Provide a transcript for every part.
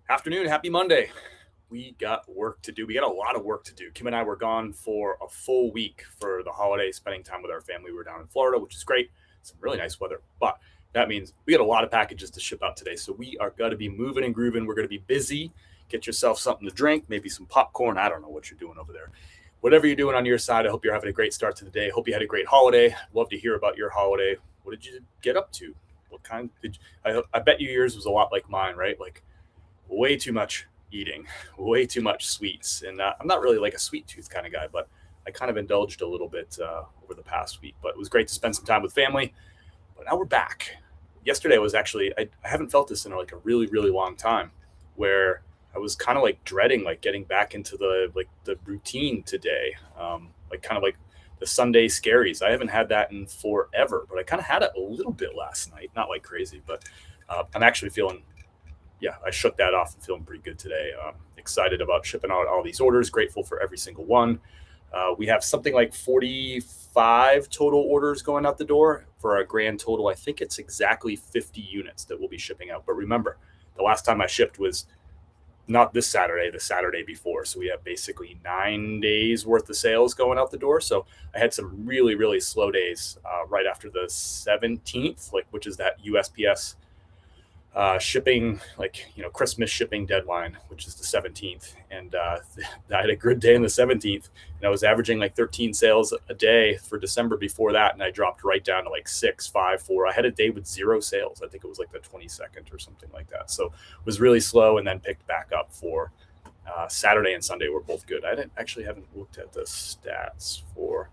Afternoon, happy Monday. We got work to do. We got a lot of work to do. Kim and I were gone for a full week for the holiday, spending time with our family. We were down in Florida, which is great. Some really nice weather, but that means we got a lot of packages to ship out today. So we are going to be moving and grooving. We're going to be busy. Get yourself something to drink, maybe some popcorn. I don't know what you're doing over there. Whatever you're doing on your side, I hope you're having a great start to the day. Hope you had a great holiday. Love to hear about your holiday. What did you get up to? What kind did you, I bet you yours was a lot like mine, right? Like way too much eating, way too much sweets. And I'm not really like a sweet tooth kind of guy, but I kind of indulged a little bit over the past week. But it was great to spend some time with family. But now we're back. Yesterday was actually, I haven't felt this in like a really, really long time, where I was kind of like dreading like getting back into the routine today, like kind of like the Sunday scaries. I haven't had that in forever, but I kind of had it a little bit last night, not like crazy, but I'm actually feeling, I shook that off and feeling pretty good today. Excited about shipping out all these orders, grateful for every single one. We have something like 45 total orders going out the door for a grand total. I think it's exactly 50 units that we'll be shipping out. But remember, the last time I shipped was not this Saturday, the Saturday before. So we have basically 9 days worth of sales going out the door. So I had some really, really slow days right after the 17th, which is that USPS shipping, Christmas shipping deadline, which is the 17th. And I had a good day on the 17th, and I was averaging like 13 sales a day for December before that. And I dropped right down to like 6, 5, 4. I had a day with 0 sales. I think it was like the 22nd or something like that. So it was really slow, and then picked back up for Saturday and Sunday were both good. I haven't looked at the stats for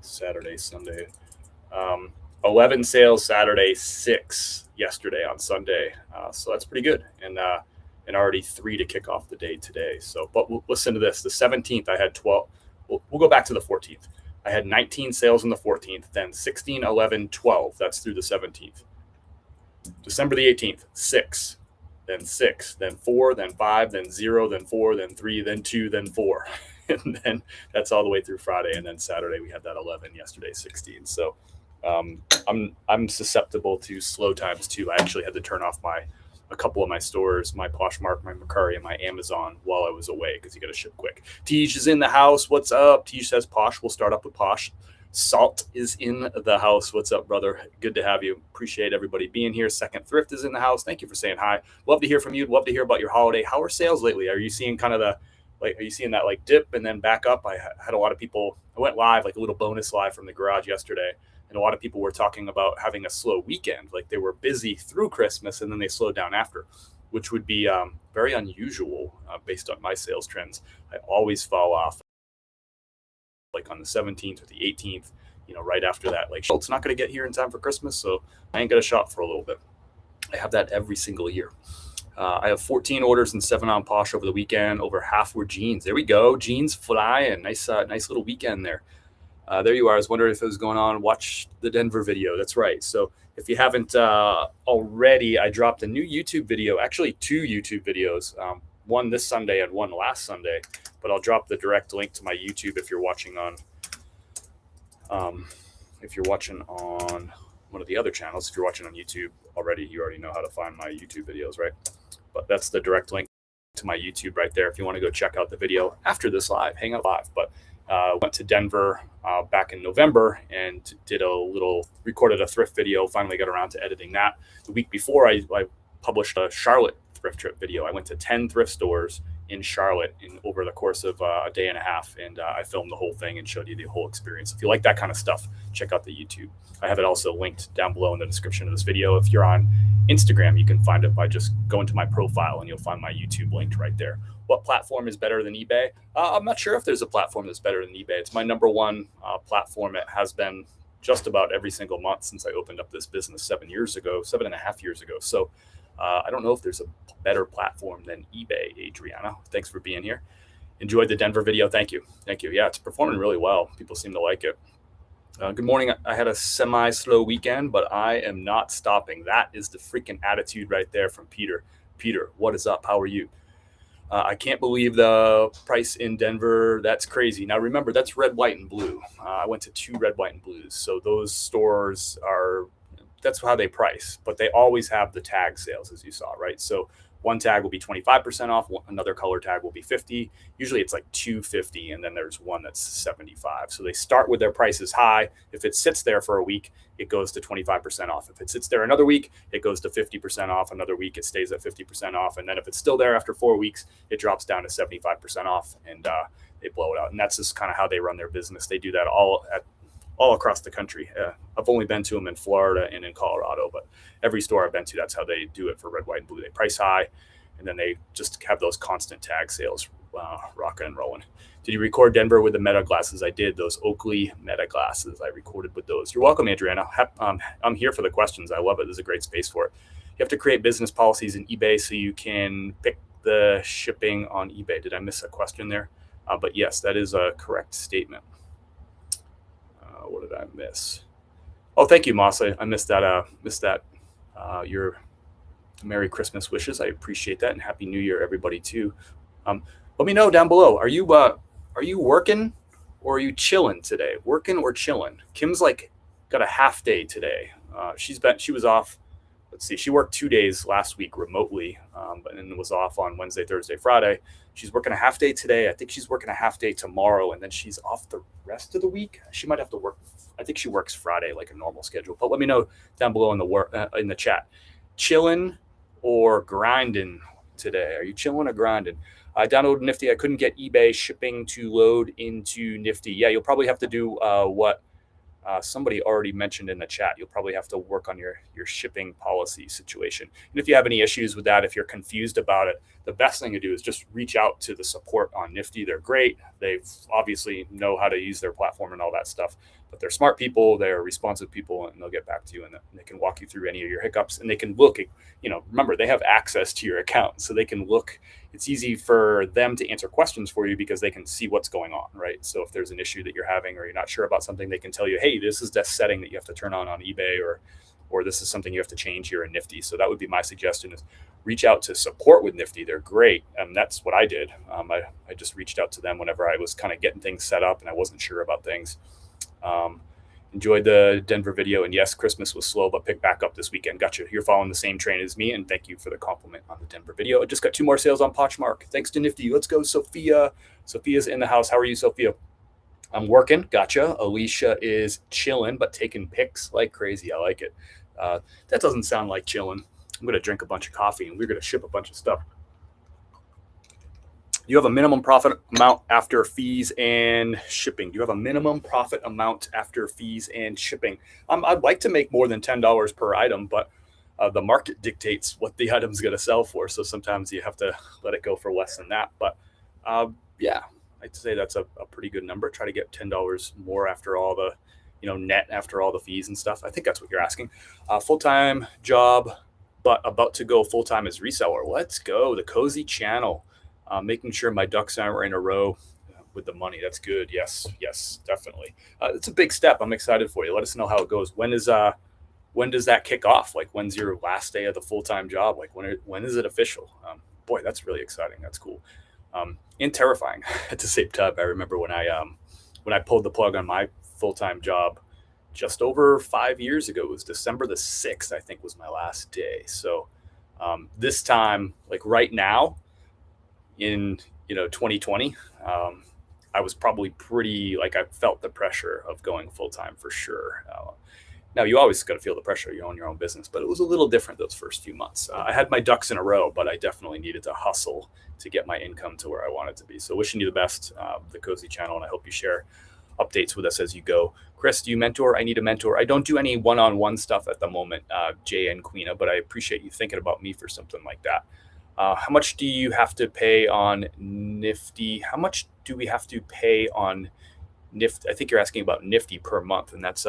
Saturday, Sunday. 11 sales Saturday, 6 yesterday on Sunday. So that's pretty good. And already 3 to kick off the day today. So, but listen to this. The 17th, I had 12. We'll go back to the 14th. I had 19 sales on the 14th, then 16, 11, 12. That's through the 17th. December the 18th, 6, then 4, then 5, then 0, then 4, then 3, then 2, then 4. And then that's all the way through Friday. And then Saturday, we had that 11, yesterday, 16. So I'm susceptible to slow times too. I actually had to turn off a couple of my stores, my Poshmark, my Mercari, and my Amazon while I was away, because you got to ship quick. Tej is in the house. What's up? Tej says Posh. We'll start up with Posh. Salt is in the house. What's up, brother? Good to have you. Appreciate everybody being here. Second Thrift is in the house. Thank you for saying hi. Love to hear from you. Love to hear about your holiday. How are sales lately? Are you seeing kind of are you seeing that like dip and then back up? I had a lot of people. I went live, like a little bonus live from the garage yesterday. And a lot of people were talking about having a slow weekend. Like they were busy through Christmas and then they slowed down after, which would be very unusual based on my sales trends. I always fall off like on the 17th or the 18th, right after that. Like, it's not going to get here in time for Christmas, so I ain't going to shop for a little bit. I have that every single year. I have 14 orders and 7 on Posh over the weekend. Over half were jeans. There we go. Jeans flying. Nice little weekend there. There you are. I was wondering if it was going on. Watch the Denver video. That's right. So if you haven't already, I dropped a new YouTube video, actually 2 YouTube videos, one this Sunday and one last Sunday, but I'll drop the direct link to my YouTube if you're watching on one of the other channels. If you're watching on YouTube already, you already know how to find my YouTube videos, right? But that's the direct link to my YouTube right there. If you want to go check out the video after this live, hang out live. But went to Denver back in November and recorded a thrift video. Finally got around to editing that. The week before, I published a Charlotte thrift trip video. I went to 10 thrift stores in Charlotte over the course of a day and a half, and I filmed the whole thing and showed you the whole experience. If you like that kind of stuff, check out the YouTube. I have it also linked down below in the description of this video. If you're on Instagram, you can find it by just going to my profile, and you'll find my YouTube linked right there. What platform is better than eBay? I'm not sure if there's a platform that's better than eBay. It's my number one platform. It has been just about every single month since I opened up this business 7.5 years ago. So I don't know if there's a better platform than eBay, Adriana. Thanks for being here. Enjoyed the Denver video. Thank you. Yeah, it's performing really well. People seem to like it. Good morning. I had a semi-slow weekend, but I am not stopping. That is the freaking attitude right there from Peter. Peter, what is up? How are you? I can't believe the price in Denver. That's crazy. Now, remember, that's red, white, and blue. I went to 2 red, white, and blues. So those stores that's how they price, but they always have the tag sales, as you saw, right? So one tag will be 25% off, another color tag will be 50. Usually it's like 250, and then there's one that's 75. So they start with their prices high. If it sits there for a week, it goes to 25% off. If it sits there another week, it goes to 50% off. Another week, it stays at 50% off. And then if it's still there after 4 weeks, it drops down to 75% off, and they blow it out. And that's just kind of how they run their business. They do that all across the country. I've only been to them in Florida and in Colorado, but every store I've been to, that's how they do it for red, white, and blue. They price high, and then they just have those constant tag sales rocking and rolling. Did you record Denver with the Meta glasses? I did. Those Oakley Meta glasses, I recorded with those. You're welcome, Adriana. I'm here for the questions. I love it. There's a great space for it. You have to create business policies in eBay so you can pick the shipping on eBay. Did I miss a question there? But yes, that is a correct statement. What did I miss? Oh, thank you, Moss. I missed that. Your Merry Christmas wishes. I appreciate that, and Happy New Year, everybody, too. Let me know down below. Are you working or are you chilling today? Working or chilling? Kim's got a half day today. She was off. Let's see. She worked 2 days last week remotely, but then was off on Wednesday, Thursday, Friday. She's working a half day today. I think she's working a half day tomorrow, and then she's off the rest of the week. She might have to work. I think she works Friday like a normal schedule. But let me know down below in the chat. Chilling or grinding today? Are you chilling or grinding? I downloaded Nifty. I couldn't get eBay shipping to load into Nifty. Yeah, you'll probably have to do what somebody already mentioned in the chat. You'll probably have to work on your shipping policy situation. And if you have any issues with that, if you're confused about it, the best thing to do is just reach out to the support on Nifty. They're great. They obviously know how to use their platform and all that stuff, but they're smart people. They're responsive people, and they'll get back to you, and they can walk you through any of your hiccups, and they can look at, remember, they have access to your account, so they can look. It's easy for them to answer questions for you because they can see what's going on, right? So if there's an issue that you're having or you're not sure about something, they can tell you, hey, this is that setting that you have to turn on eBay, or this is something you have to change here in Nifty. So that would be my suggestion, is reach out to support with Nifty. They're great. And that's what I did. I just reached out to them whenever I was kind of getting things set up and I wasn't sure about things. Enjoyed the Denver video, and yes, Christmas was slow, but pick back up this weekend. Gotcha. You're following the same train as me, and thank you for the compliment on the Denver video. I just got 2 more sales on Poshmark. Thanks to Nifty. Let's go, Sophia. Sophia's in the house. How are you, Sophia? I'm working. Gotcha. Alicia is chilling, but taking pics like crazy. I like it. That doesn't sound like chilling. I'm going to drink a bunch of coffee, and we're going to ship a bunch of stuff. You have a minimum profit amount after fees and shipping. Do you have a minimum profit amount after fees and shipping? I'd like to make more than $10 per item, but the market dictates what the item's going to sell for. So sometimes you have to let it go for less than that. But yeah, I'd say that's a pretty good number. Try to get $10 more after all the, net after all the fees and stuff. I think that's what you're asking. Full-time job, but about to go full-time as reseller. Let's go. The Cozy Channel. Making sure my ducks are in a row with the money. That's good. Yes, definitely. It's a big step. I'm excited for you. Let us know how it goes. When does that kick off? Like, when's your last day of the full-time job? Like, when is it official? Boy, that's really exciting. That's cool. And terrifying at the same time. I remember when I pulled the plug on my full-time job just over 5 years ago. It was December the 6th, I think, was my last day. So this time, like right now, in 2020, I was probably pretty, I felt the pressure of going full-time for sure. Now you always got to feel the pressure. You own your own business, but it was a little different those first few months. I had my ducks in a row, but I definitely needed to hustle to get my income to where I wanted to be. So wishing you the best, the Cozy Channel, and I hope you share updates with us as you go. Chris, do you mentor? I need a mentor. I don't do any one-on-one stuff at the moment, Jay and Queena, but I appreciate you thinking about me for something like that. How much do you have to pay on Nifty? How much do we have to pay on Nifty? I think you're asking about Nifty per month, and that's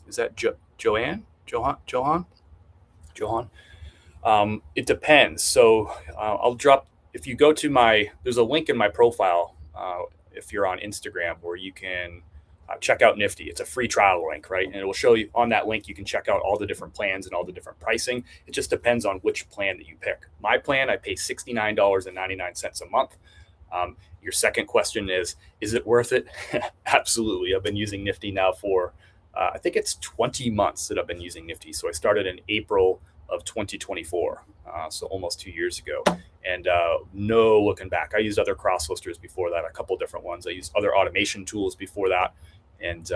is that Johan? It depends. So I'll drop, if you go to there's a link in my profile if you're on Instagram where you can check out Nifty. It's a free trial link, right? And it will show you on that link, you can check out all the different plans and all the different pricing. It just depends on which plan that you pick. My plan, I pay $69.99 a month. Your second question is it worth it? Absolutely. I've been using Nifty now for I think it's 20 months that I've been using Nifty. So I started in April of 2024, so almost 2 years ago. And no looking back. I used other cross listers before that, a couple different ones. I used other automation tools before that. And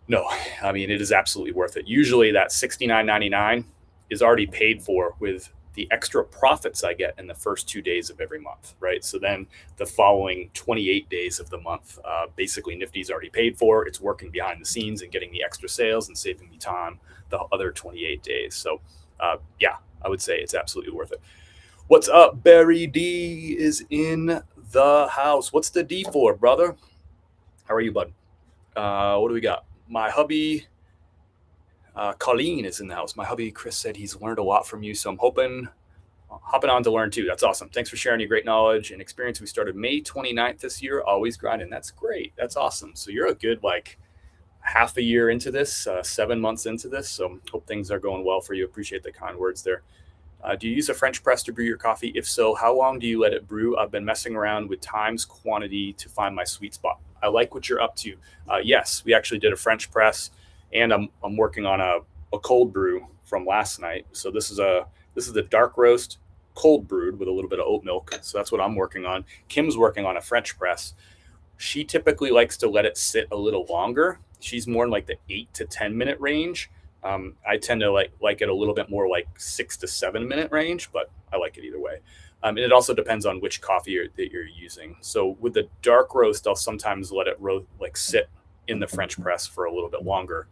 no, I mean, it is absolutely worth it. Usually that $69.99 is already paid for with the extra profits I get in the first 2 days of every month, right? So then the following 28 days of the month, basically Nifty's already paid for. It's working behind the scenes and getting the extra sales and saving me time the other 28 days. So yeah, I would say it's absolutely worth it. What's up? Barry D is in the house. What's the D for, brother? How are you, bud? What do we got? My hubby, Colleen, is in the house. My hubby, Chris, said he's learned a lot from you. So I'm hopping on to learn too. That's awesome. Thanks for sharing your great knowledge and experience. We started May 29th this year, always grinding. That's great. That's awesome. So you're a good, like, half a year into this, 7 months into this. So hope things are going well for you. Appreciate the kind words there. Do you use a French press to brew your coffee? If so, how long do you let it brew? I've been messing around with times, quantity to find my sweet spot. I like what you're up to. Yes, we actually did a French press, and I'm working on a cold brew from last night. So this is the dark roast cold brewed with a little bit of oat milk. So that's what I'm working on. Kim's working on a French press. She typically likes to let it sit a little longer. She's more in like the 8 to 10 minute range. I tend to like it a little bit more like 6 to 7 minute range, but I like it either way. And it also depends on which coffee that you're using. So with the dark roast, I'll sometimes let it sit in the French press for a little bit longer.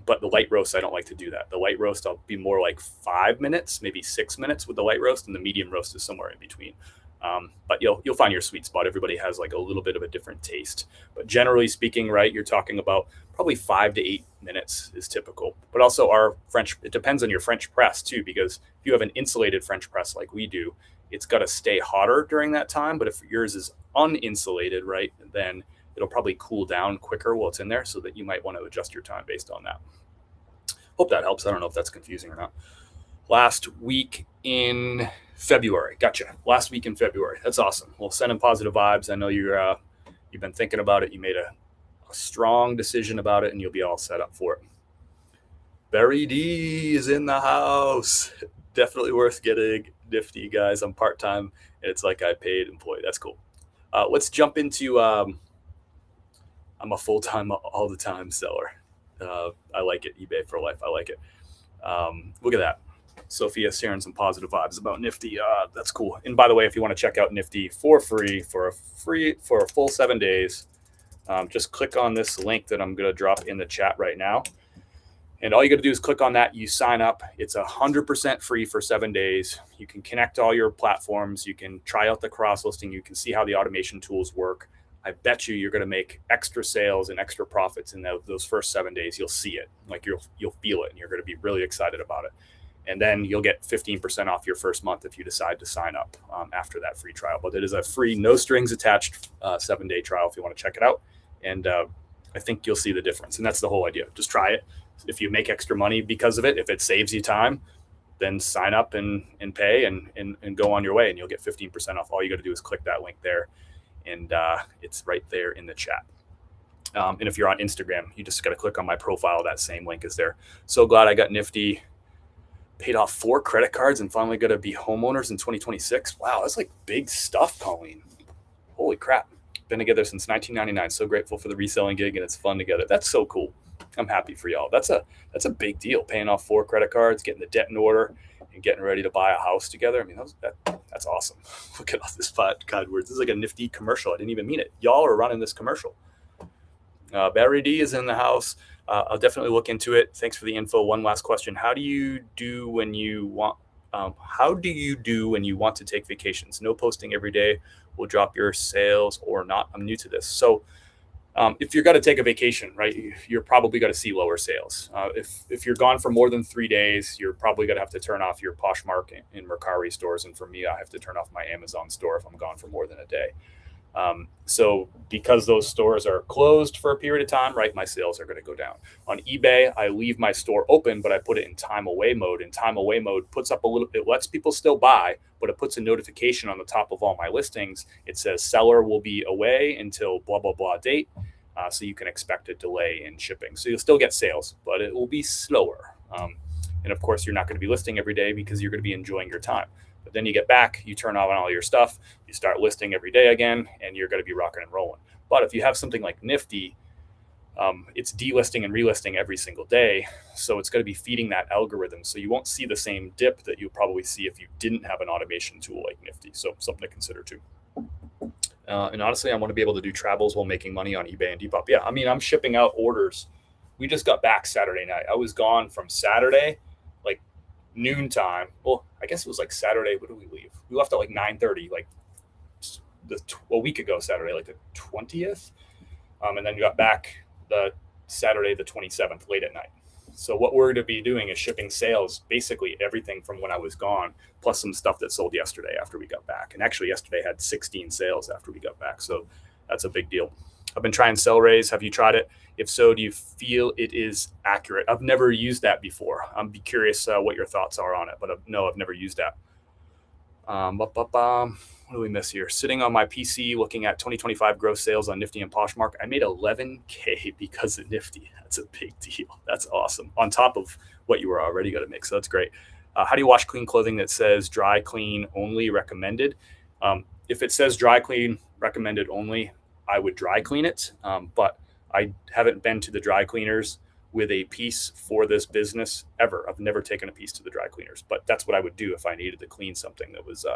But the light roast, I don't like to do that. The light roast, I'll be more like 5 minutes, maybe 6 minutes with the light roast, and the medium roast is somewhere in between. But you'll find your sweet spot. Everybody has like a little bit of a different taste. But generally speaking, right, you're talking about probably 5 to 8 minutes is typical. But also it depends on your French press too, because if you have an insulated French press like we do, it's got to stay hotter during that time. But if yours is uninsulated, right, then it'll probably cool down quicker while it's in there, so that you might want to adjust your time based on that. Hope that helps. I don't know if that's confusing or not. Last week in February. Gotcha. Last week in February. That's awesome. Well, sending positive vibes. I know you've been thinking about it. You made a strong decision about it, and you'll be all set up for it. Barry D is in the house. Definitely worth getting Nifty, guys. I'm part-time, and it's like I paid employee. That's cool. Let's jump into, I'm a full-time all the time seller. I like it. eBay for life. I like it. Look at that. Sophia sharing some positive vibes about Nifty. That's cool. And by the way, if you want to check out Nifty for a full 7 days, just click on this link that I'm going to drop in the chat right now. And all you got to do is click on that. You sign up. It's 100% free for 7 days. You can connect all your platforms. You can try out the cross listing. You can see how the automation tools work. I bet you're going to make extra sales and extra profits in those first 7 days. You'll see it, like you'll feel it, and you're going to be really excited about it. And then you'll get 15% off your first month if you decide to sign up after that free trial. But it is a free, no strings attached 7-day trial if you want to check it out. And I think you'll see the difference. And that's the whole idea. Just try it. If you make extra money because of it, if it saves you time, then sign up and pay and go on your way, and you'll get 15% off. All you got to do is click that link there, and it's right there in the chat. And if you're on Instagram, you just got to click on my profile. That same link is there. So glad I got Nifty. Paid off 4 credit cards and finally going to be homeowners in 2026. Wow, that's like big stuff, Colleen. Holy crap. Been together since 1999. So grateful for the reselling gig, and it's fun together. That's so cool. I'm happy for y'all. That's a big deal. Paying off 4 credit cards, getting the debt in order, and getting ready to buy a house together. I mean, that's awesome. Look at all this kind words. This is like a Nifty commercial. I didn't even mean it. Y'all are running this commercial. Barry D is in the house. I'll definitely look into it. Thanks for the info. One last question. How do you do when you want to take vacations? No posting every day will drop your sales or not. I'm new to this. So if you're going to take a vacation, right, you're probably going to see lower sales. If you're gone for more than 3 days, you're probably going to have to turn off your Poshmark and Mercari stores. And for me, I have to turn off my Amazon store if I'm gone for more than a day. So because those stores are closed for a period of time, right, my sales are going to go down. On eBay, I leave my store open, but I put it in time away mode. And time away mode puts up it lets people still buy, but it puts a notification on the top of all my listings. It says seller will be away until blah, blah, blah date. So you can expect a delay in shipping. So you'll still get sales, but it will be slower. And of course, you're not going to be listing every day because you're going to be enjoying your time. But then you get back, you turn on all your stuff, you start listing every day again, and you're going to be rocking and rolling. But if you have something like Nifty, it's delisting and relisting every single day. So it's going to be feeding that algorithm. So you won't see the same dip that you'll probably see if you didn't have an automation tool like Nifty. So something to consider too. And honestly, I want to be able to do travels while making money on eBay and Depop. Yeah, I mean, I'm shipping out orders. We just got back Saturday night. I was gone from Saturday, like noontime. Well, I guess it was like Saturday. What did we leave? We left at like 9:30, like a week ago Saturday, like the 20th. And then we got back the Saturday, the 27th, late at night. So what we're going to be doing is shipping sales, basically everything from when I was gone, plus some stuff that sold yesterday after we got back. And actually yesterday had 16 sales after we got back. So that's a big deal. I've been trying Sell Raise. Have you tried it? If so, do you feel it is accurate? I've never used that before. I'm be curious what your thoughts are on it, but no, I've never used that. What do we miss here? Sitting on my PC looking at 2025 gross sales on Nifty and Poshmark, I made $11K because of Nifty. That's a big deal. That's awesome. On top of what you were already going to make. So that's great. How do you wash clean clothing that says dry clean only recommended? If it says dry clean recommended only, I would dry clean it. But I haven't been to the dry cleaners with a piece for this business ever. I've never taken a piece to the dry cleaners, but that's what I would do if I needed to clean something that was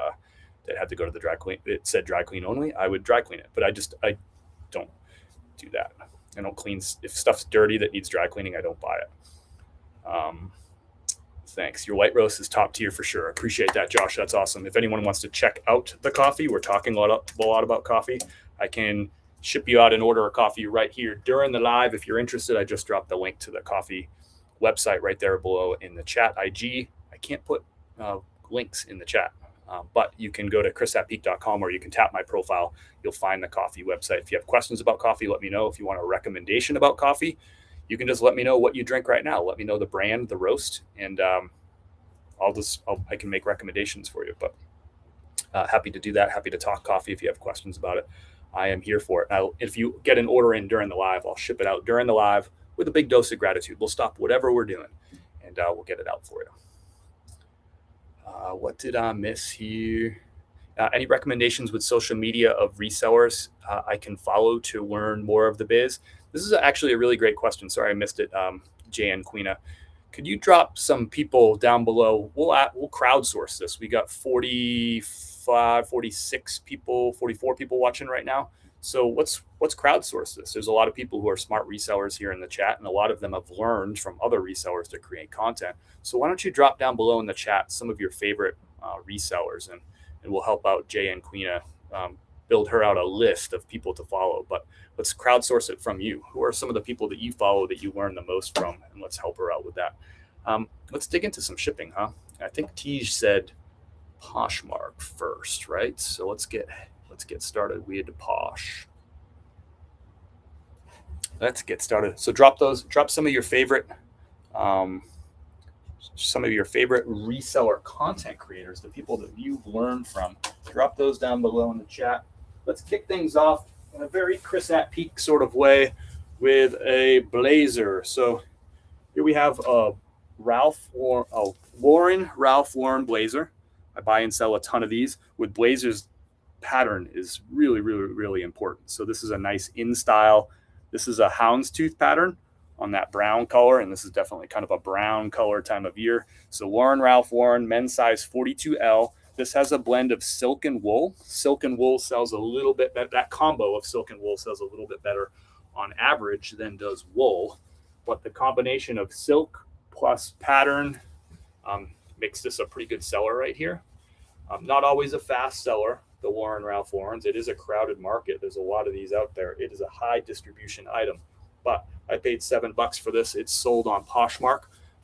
that had to go to the dry clean. It said dry clean only. I would dry clean it, but I don't do that. I don't clean if stuff's dirty that needs dry cleaning. I don't buy it. Thanks. Your white roast is top tier for sure. Appreciate that, Josh. That's awesome. If anyone wants to check out the coffee, we're talking a lot about coffee. I can ship you out and order a coffee right here during the live. If you're interested, I just dropped the link to the coffee website right there below in the chat IG. I can't put links in the chat, but you can go to chris@peak.com or you can tap my profile. You'll find the coffee website. If you have questions about coffee, let me know. If you want a recommendation about coffee, you can just let me know what you drink right now. Let me know the brand, the roast, and I can make recommendations for you. But happy to do that. Happy to talk coffee if you have questions about it. I am here for it. Now, if you get an order in during the live, I'll ship it out during the live with a big dose of gratitude. We'll stop whatever we're doing, and we'll get it out for you. What did I miss here? Any recommendations with social media of resellers I can follow to learn more of the biz? This is actually a really great question. Sorry I missed it, Jay and Queena. Could you drop some people down below? We'll crowdsource this. We got 45, 46 people, 44 people watching right now. So let's crowdsource this. There's a lot of people who are smart resellers here in the chat, and a lot of them have learned from other resellers to create content. So why don't you drop down below in the chat some of your favorite resellers, and we'll help out Jay and Queena build her out a list of people to follow. But let's crowdsource it from you. Who are some of the people that you follow that you learn the most from? And let's help her out with that. Let's dig into some shipping, huh? I think Tej said Poshmark first, right? So let's get started. We had to Posh. Let's get started. So drop some of your favorite reseller content creators, the people that you've learned from. Drop those down below in the chat. Let's kick things off in a very Chris at Peak sort of way with a blazer. So here we have a Lauren Ralph Lauren blazer. I buy and sell a ton of these. With blazers, pattern is really, really, really important. So this is a nice in style. This is a houndstooth pattern on that brown color, and this is definitely kind of a brown color time of year. So Lauren Ralph Lauren, men's size 42L. This has a blend of silk and wool. Silk and wool sells a little bit better. That combo of silk and wool sells a little bit better on average than does wool. But the combination of silk plus pattern makes this a pretty good seller right here. Not always a fast seller, the Lauren Ralph Laurens. It is a crowded market. There's a lot of these out there. It is a high distribution item. But I paid $7 for this. It's sold on Poshmark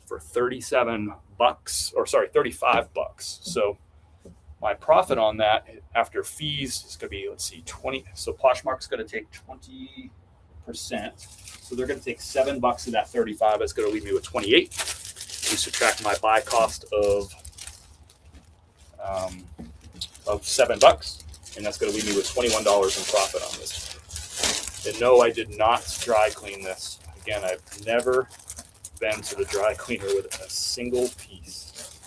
for $35. So my profit on that after fees is going to be, let's see, 20. So Poshmark's going to take 20%. So they're going to take $7 of that 35. It's going to leave me with 28. We subtract my buy cost of $7, and that's going to leave me with $21 in profit on this. And no, I did not dry clean this. Again, I've never been to the dry cleaner with a single piece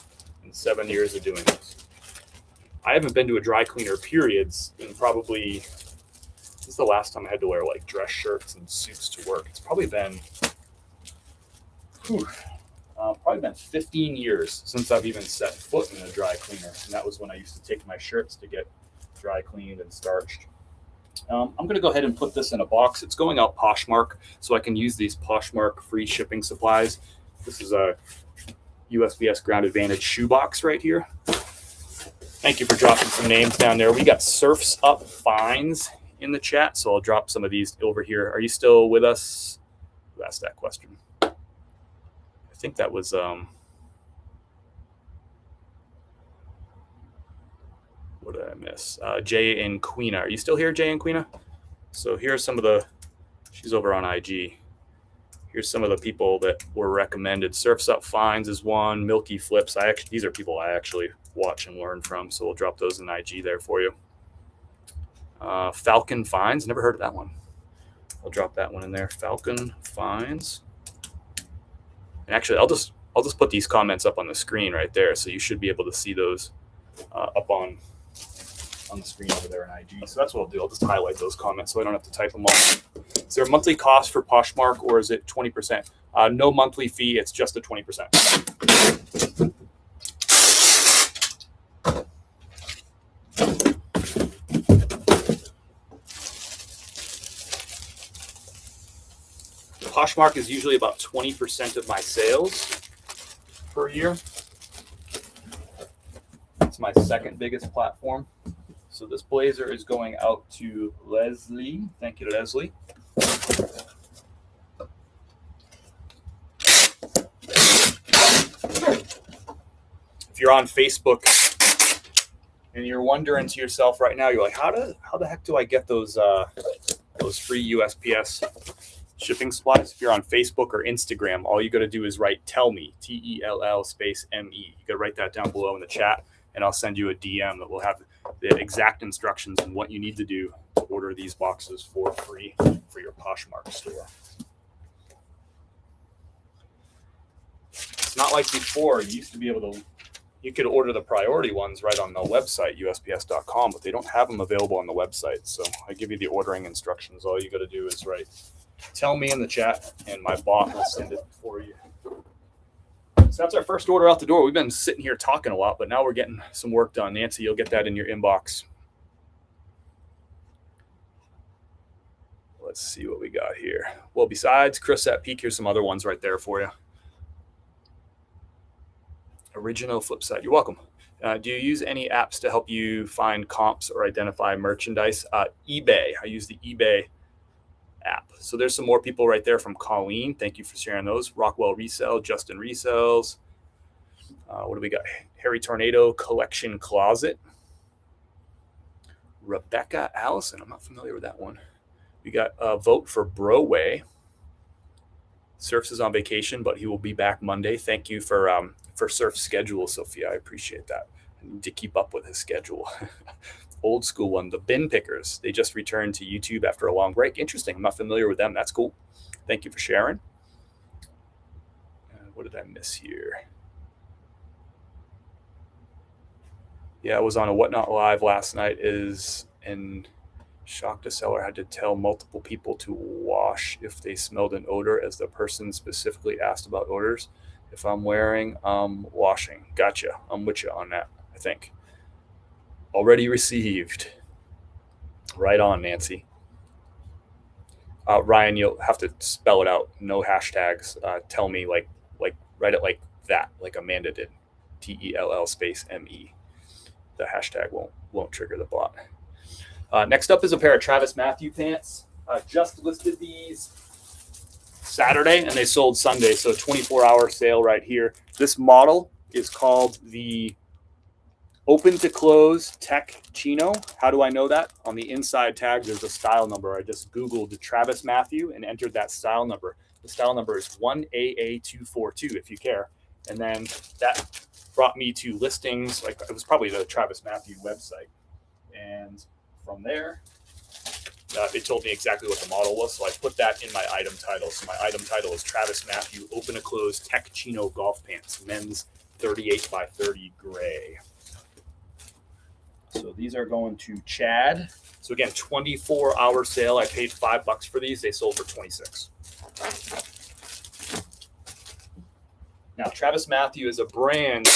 in 7 years of doing this. I haven't been to a dry cleaner periods in probably, this is the last time I had to wear like dress shirts and suits to work. It's probably been, probably been 15 years since I've even set foot in a dry cleaner. And that was when I used to take my shirts to get dry cleaned and starched. I'm going to go ahead and put this in a box. It's going out Poshmark, so I can use these Poshmark free shipping supplies. This is a USPS Ground Advantage shoebox right here. Thank you for dropping some names down there. We got Surfs Up Fines in the chat, so I'll drop some of these over here. Are you still with us? Who asked that question? I think that was what did I miss? Jay and Queena. Are you still here, Jay and Queena? So here's some of the, she's over on IG. Here's some of the people that were recommended. Surfs Up Fines is one. Milky Flips. These are people I actually watch and learn from. So we'll drop those in IG there for you. Falcon Fines. Never heard of that one. I'll drop that one in there. Falcon Fines. And actually, I'll just put these comments up on the screen right there, so you should be able to see those up on the screen over there in IG. So that's what I'll do. I'll just highlight those comments so I don't have to type them all. Is there a monthly cost for Poshmark, or is it 20%? No monthly fee. It's just a 20%. Poshmark is usually about 20% of my sales per year. It's my second biggest platform. So this blazer is going out to Leslie. Thank you, Leslie. If you're on Facebook and you're wondering to yourself right now, you're like, how the heck do I get those free USPS shipping supplies? If you're on Facebook or Instagram, all you got to do is write "tell me," TELL space ME. You got to write that down below in the chat, and I'll send you a DM that will have the exact instructions on what you need to do to order these boxes for free for your Poshmark store. It's not like before. You used to be able to, you could order the priority ones right on the website, USPS.com, but they don't have them available on the website. So I give you the ordering instructions. All you got to do is write "tell me" in the chat, and my bot will send it for you. So that's our first order out the door. We've been sitting here talking a lot, but now we're getting some work done. Nancy, you'll get that in your inbox. Let's see what we got here. Well, besides Chris at Peak, here's some other ones right there for you. Original Flipside, you're welcome. Do you use any apps to help you find comps or identify merchandise? eBay. I use the eBay app. So there's some more people right there from Colleen. Thank you for sharing those. Rockwell Resell, Justin Resells. What do we got? Harry Tornado Collection Closet. Rebecca Allison. I'm not familiar with that one. We got a vote for Broway. Surfs is on vacation, but he will be back Monday. Thank you for Surf's schedule, Sophia. I appreciate that. I need to keep up with his schedule. Old school one, the Bin Pickers. They just returned to YouTube after a long break. Interesting. I'm not familiar with them. That's cool. Thank you for sharing. What did I miss here? Yeah, I was on a Whatnot Live last night. And shocked a seller had to tell multiple people to wash if they smelled an odor, as the person specifically asked about odors. If I'm wearing, washing. Gotcha. I'm with you on that, I think. Already received. Right on, Nancy. Ryan, you'll have to spell it out. No hashtags. Tell me like write it like that, like Amanda did. TELL space ME. The hashtag won't trigger the bot. Next up is a pair of Travis Matthew pants. Just listed these Saturday and they sold Sunday. So 24-hour sale right here. This model is called the Open to Close Tech Chino. How do I know that? On the inside tag, there's a style number. I just Googled Travis Matthew and entered that style number. The style number is 1AA242 if you care. And then that brought me to listings. Like, it was probably the Travis Matthew website. And from there, They told me exactly what the model was, so I put that in my item title. So my item title is Travis Matthew Open to Close Tech Chino Golf Pants, men's 38 by 30 gray. So these are going to Chad. So again, 24-hour sale. I paid $5 for these. They sold for 26. Now, Travis Matthew is a brand,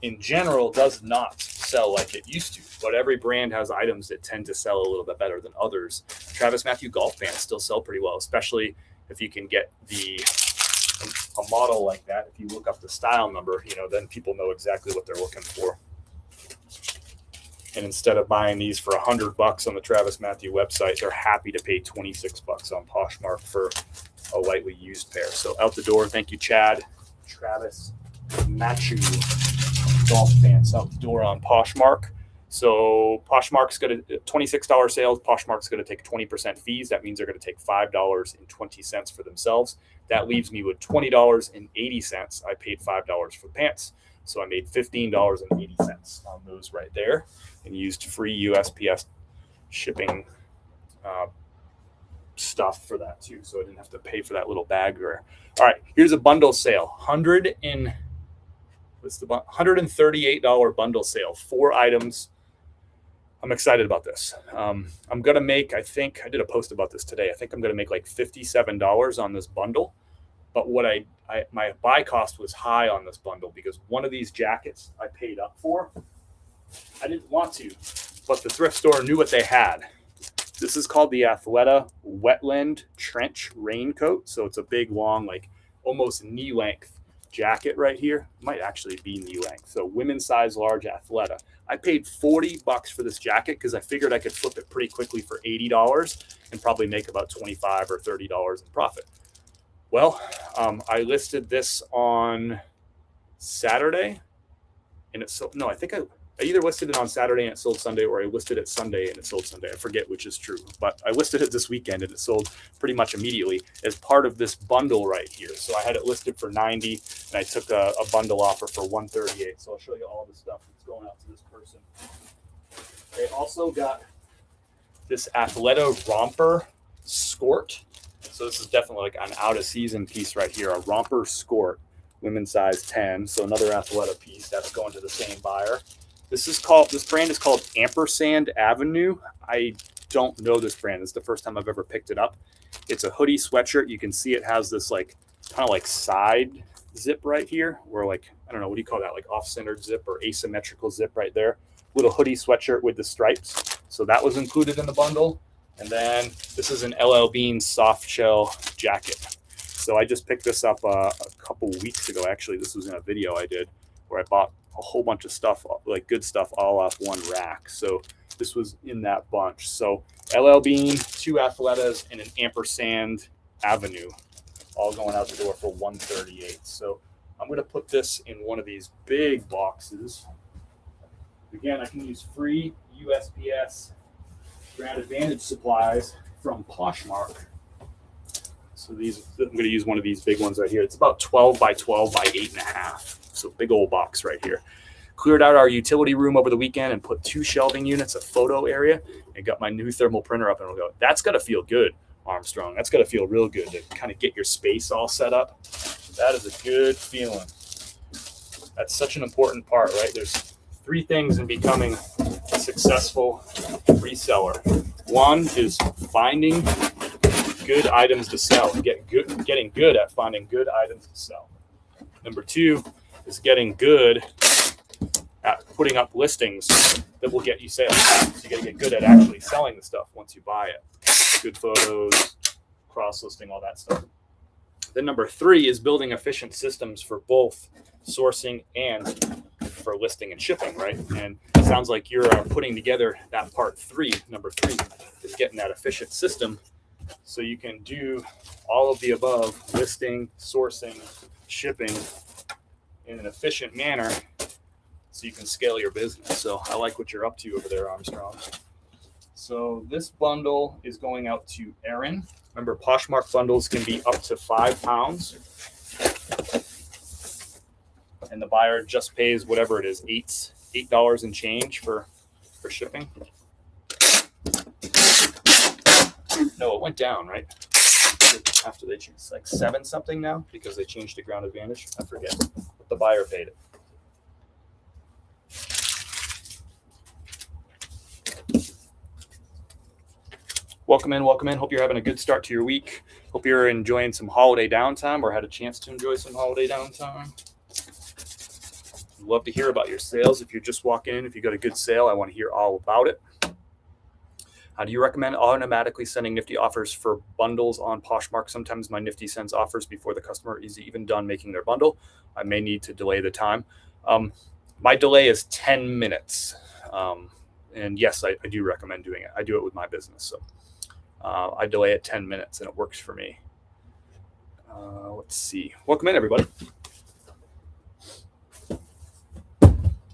in general, does not sell like it used to. But every brand has items that tend to sell a little bit better than others. Travis Matthew golf pants still sell pretty well, especially if you can get a model like that. If you look up the style number, then people know exactly what they're looking for. And instead of buying these for $100 on the Travis Matthew website, they're happy to pay $26 on Poshmark for a lightly used pair. So out the door, thank you, Chad. Travis Matthew golf pants out the door on Poshmark. So Poshmark's going to $26 sales. Poshmark's going to take 20% fees. That means they're going to take $5.20 for themselves. That leaves me with $20.80. I paid $5 for the pants. So I made $15.80 on those right there, and used free USPS shipping stuff for that too. So I didn't have to pay for that little bag there. All right, here's a bundle sale. $138 bundle sale, 4 items. I'm excited about this. I'm going to make, I think I did a post about this today. I think I'm going to make like $57 on this bundle. But what my buy cost was high on this bundle because one of these jackets I paid up for. I didn't want to, but the thrift store knew what they had. This is called the Athleta Wetland Trench Raincoat. So it's a big, long, like almost knee length jacket right here. Might actually be knee length. So women's size large Athleta. I paid $40 for this jacket because I figured I could flip it pretty quickly for $80 and probably make about $25 or $30 in profit. Well, I listed this on Saturday, and it sold. No, I think I either listed it on Saturday and it sold Sunday, or I listed it Sunday and it sold Sunday. I forget which is true, but I listed it this weekend and it sold pretty much immediately as part of this bundle right here. So I had it listed for $90, and I took a bundle offer for $138. So I'll show you all the stuff that's going out to this person. They also got this Athleta Romper Skort. So this is definitely like an out of season piece right here, a Romper Skort, women's size 10. So another Athleta piece that's going to the same buyer. This brand is called Ampersand Avenue. I don't know this brand. It's the first time I've ever picked it up. It's a hoodie sweatshirt. You can see it has this like kind of like side zip right here, where like, I don't know, what do you call that? Like off-centered zip or asymmetrical zip right there. Little hoodie sweatshirt with the stripes. So that was included in the bundle. And then this is an LL Bean soft shell jacket. So I just picked this up a couple weeks ago. Actually, this was in a video I did where I bought a whole bunch of stuff, like good stuff, all off one rack. So this was in that bunch. So LL Bean, 2 Athletas, and an Ampersand Avenue, all going out the door for $138. So I'm going to put this in one of these big boxes. Again, I can use free USPS Grand Advantage supplies from Poshmark. So I'm going to use one of these big ones right here. It's about 12 by 12 by 8.5. So big old box right here. Cleared out our utility room over the weekend and put 2 shelving units, a photo area, and got my new thermal printer up. And we'll go, that's got to feel good, Armstrong. That's got to feel real good to kind of get your space all set up. That is a good feeling. That's such an important part, right? There's 3 things in becoming a successful reseller. One is finding good items to sell and getting good at finding good items to sell. Number 2 is getting good at putting up listings that will get you sales. So you got to get good at actually selling the stuff once you buy it. Good photos, cross-listing, all that stuff. Then number 3 is building efficient systems for both sourcing and for listing and shipping, right? And it sounds like you're putting together that part 3. Number 3 is getting that efficient system so you can do all of the above, listing, sourcing, shipping, in an efficient manner so you can scale your business. So I like what you're up to over there, Armstrong. So this bundle is going out to Erin. Remember, Poshmark bundles can be up to 5 pounds. And the buyer just pays whatever it is, $8 and change for shipping. No, it went down, right? After they changed, it's like 7 something now because they changed to ground advantage. I forget what the buyer paid it. Welcome in, welcome in. Hope you're having a good start to your week. Hope you're enjoying some holiday downtime or had a chance to enjoy some holiday downtime. I'd love to hear about your sales. If you're just walking in, if you got a good sale, I want to hear all about it. Do you recommend automatically sending Nifty offers for bundles on Poshmark? Sometimes my Nifty sends offers before the customer is even done making their bundle. I may need to delay the time. My delay is 10 minutes. And yes, I do recommend doing it. I do it with my business. So I delay it 10 minutes and it works for me. Let's see. Welcome in, everybody.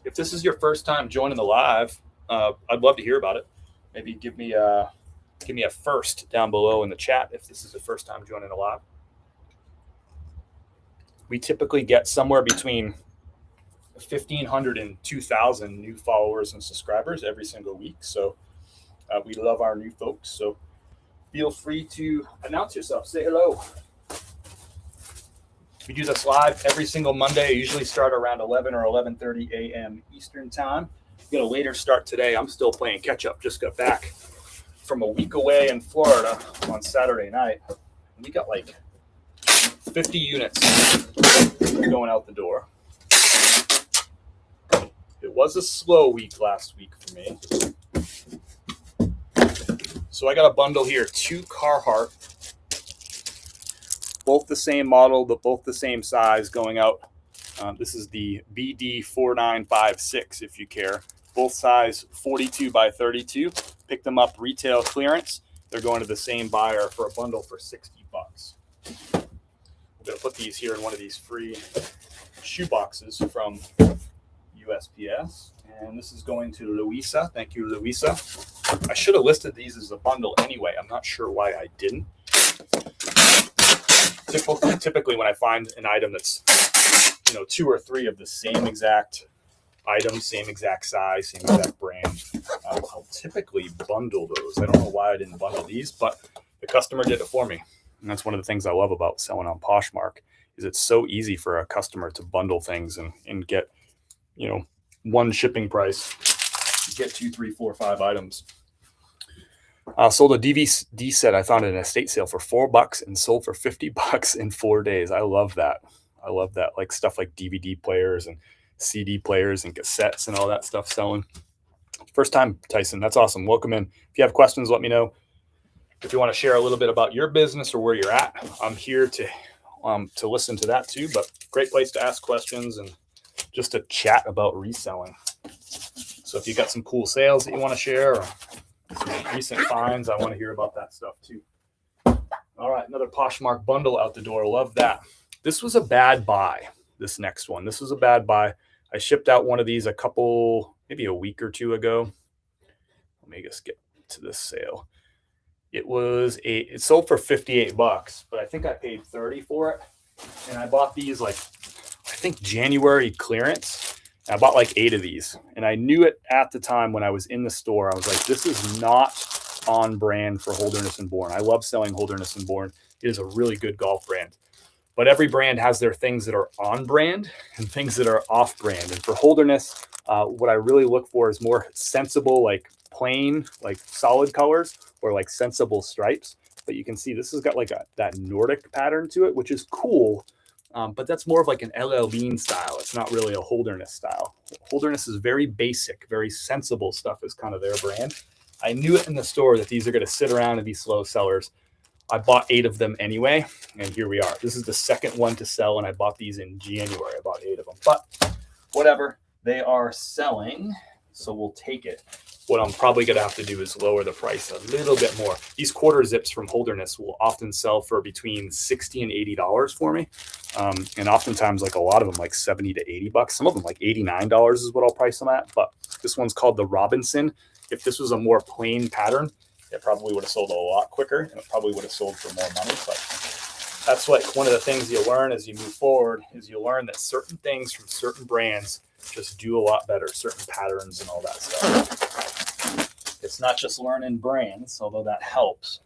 If this is your first time joining the live, I'd love to hear about it. Maybe give me a first down below in the chat if this is the first time joining a live. We typically get somewhere between 1,500 and 2,000 new followers and subscribers every single week. So we love our new folks. So feel free to announce yourself. Say hello. We do this live every single Monday. I usually start around 11 or 11:30 a.m. Eastern time. We got a later start today. I'm still playing catch up. Just got back from a week away in Florida on Saturday night. We got like 50 units going out the door. It was a slow week last week for me. So I got a bundle here, 2 Carhartt, both the same model, but both the same size going out. This is the BD4956 if you care. Both size 42 by 32. Pick them up retail clearance. They're going to the same buyer for a bundle for $60. We're going to put these here in one of these free shoe boxes from USPS. And this is going to Louisa. Thank you, Louisa. I should have listed these as a bundle anyway. I'm not sure why I didn't. Typically when I find an item that's 2 or 3 of the same exact item, same exact size, same exact brand, I'll typically bundle those. I don't know why I didn't bundle these, but the customer did it for me. And that's one of the things I love about selling on Poshmark is it's so easy for a customer to bundle things and get, one shipping price, get 2, 3, 4, 5 items. Sold a DVD set I found at an estate sale for $4 and sold for $50 in 4 days. I love that. Like stuff like DVD players and CD players and cassettes and all that stuff selling. First time, Tyson. That's awesome. Welcome in. If you have questions, let me know. If you want to share a little bit about your business or where you're at, I'm here to listen to that too. But great place to ask questions and just to chat about reselling. So if you got some cool sales that you want to share or some recent finds, I want to hear about that stuff too. All right, another Poshmark bundle out the door. Love that. This was a bad buy, this next one. This was a bad buy. I shipped out one of these maybe a week or 2 ago. Let me just get to this sale. It sold for $58, but I think I paid $30 for it. And I bought these I think January clearance. I bought like 8 of these. And I knew it at the time when I was in the store. I was like, this is not on brand for Holderness and Bourne. I love selling Holderness and Bourne. It is a really good golf brand. But every brand has their things that are on brand and things that are off brand. And for Holderness, what I really look for is more sensible, like plain, like solid colors or like sensible stripes. But you can see this has got like that Nordic pattern to it, which is cool. But that's more of like an LL Bean style. It's not really a Holderness style. Holderness is very basic, very sensible stuff is kind of their brand. I knew it in the store that these are going to sit around and be slow sellers. I bought 8 of them anyway, and here we are. This is the second one to sell, and I bought these in January. I bought 8 of them, but whatever. They are selling, so we'll take it. What I'm probably going to have to do is lower the price a little bit more. These quarter zips from Holderness will often sell for between $60 and $80 for me, and oftentimes like a lot of them like $70 to $80. Some of them like $89 is what I'll price them at, but this one's called the Robinson. If this was a more plain pattern, it probably would have sold a lot quicker and it probably would have sold for more money. But that's like one of the things you learn as you move forward is you learn that certain things from certain brands just do a lot better, certain patterns and all that stuff. It's not just learning brands, although that helps.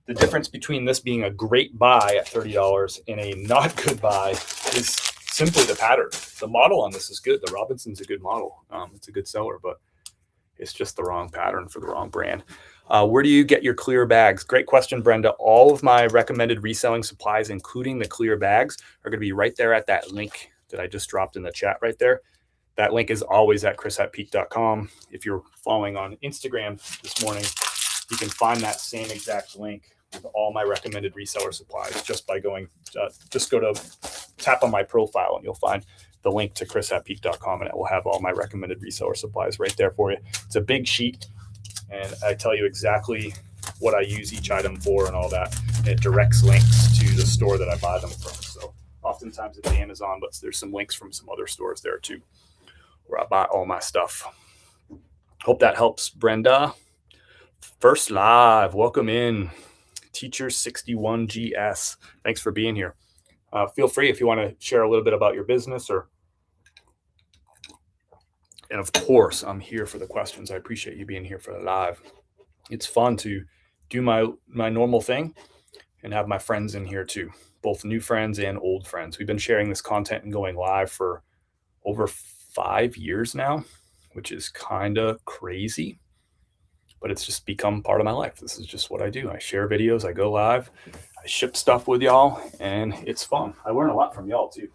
The difference between this being a great buy at $30 and a not good buy is simply the pattern. The model on this is good. The Robinson's a good model. It's a good seller, but it's just the wrong pattern for the wrong brand. Where do you get your clear bags? Great question, Brenda. All of my recommended reselling supplies, including the clear bags, are going to be right there at that link that I just dropped in the chat right there. That link is always at chris@peak.com. If you're following on Instagram this morning, you can find that same exact link with all my recommended reseller supplies just by going, just go to tap on my profile and you'll find the link to chris@peak.com, and it will have all my recommended reseller supplies right there for you. It's a big sheet, and I tell you exactly what I use each item for and all that. And it directs links to the store that I buy them from. So oftentimes it's Amazon, but there's some links from some other stores there too, where I buy all my stuff. Hope that helps, Brenda. First live, welcome in, Teacher 61GS. Thanks for being here. Feel free if you want to share a little bit about your business, and of course, I'm here for the questions. I appreciate you being here for the live. It's fun to do my normal thing and have my friends in here too, both new friends and old friends. We've been sharing this content and going live for over 5 years now, which is kind of crazy, but it's just become part of my life. This is just what I do. I share videos, I go live, I ship stuff with y'all, and it's fun. I learn a lot from y'all too.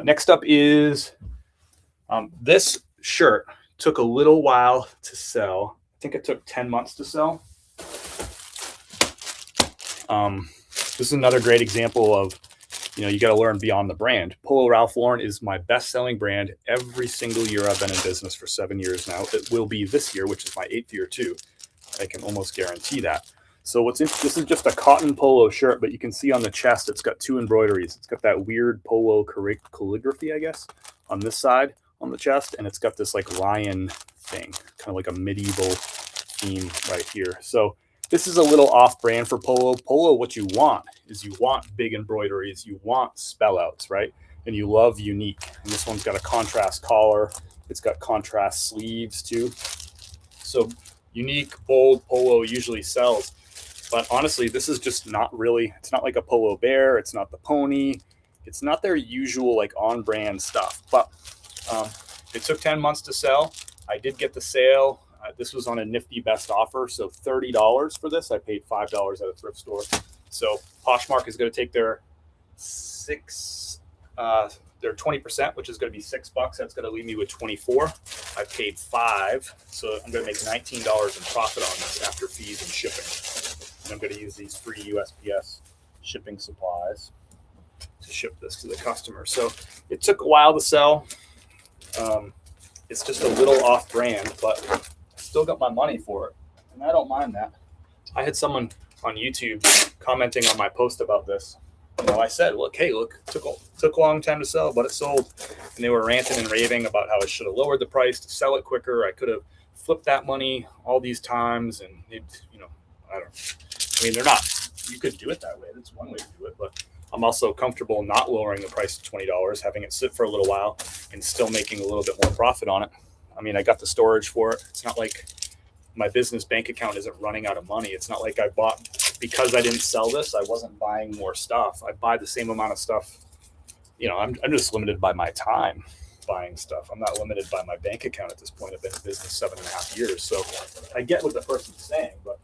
Next up is this shirt. Took a little while to sell. I think it took 10 months to sell. This is another great example of, you got to learn beyond the brand. Polo Ralph Lauren is my best-selling brand every single year. I've been in business for 7 years now. It will be this year, which is my 8th year too. I can almost guarantee that. So this is just a cotton polo shirt, but you can see on the chest, it's got 2 embroideries. It's got that weird polo calligraphy, I guess, on this side on the chest, and it's got this like lion thing, kind of like a medieval theme right here. So this is a little off brand for Polo. Polo, what you want is you want big embroideries, you want spell outs, right? And you love unique. And this one's got a contrast collar. It's got contrast sleeves too. So unique, bold Polo usually sells. But honestly, this is just not really, it's not like a Polo Bear. It's not the Pony. It's not their usual like on brand stuff. But it took 10 months to sell. I did get the sale. This was on a nifty best offer. So $30 for this. I paid $5 at a thrift store. So Poshmark is going to take their 20%, which is going to be $6. That's going to leave me with 24. I paid $5. So I'm going to make $19 in profit on this after fees and shipping. And I'm going to use these free USPS shipping supplies to ship this to the customer. So it took a while to sell. It's just a little off brand, but I still got my money for it, and I don't mind that. I had someone on YouTube commenting on my post about this. I said, look, took a long time to sell, but it sold. And they were ranting and raving about how I should have lowered the price to sell it quicker. I could have flipped that money all these times, and they're not. You could do it that way. That's one way to do it, but I'm also comfortable not lowering the price to $20, having it sit for a little while and still making a little bit more profit on it. I got the storage for it. It's not like my business bank account isn't running out of money. It's not like I bought, because I didn't sell this, I wasn't buying more stuff. I buy the same amount of stuff. I'm just limited by my time buying stuff. I'm not limited by my bank account at this point. I've been in business 7.5 years. So I get what the person's saying, but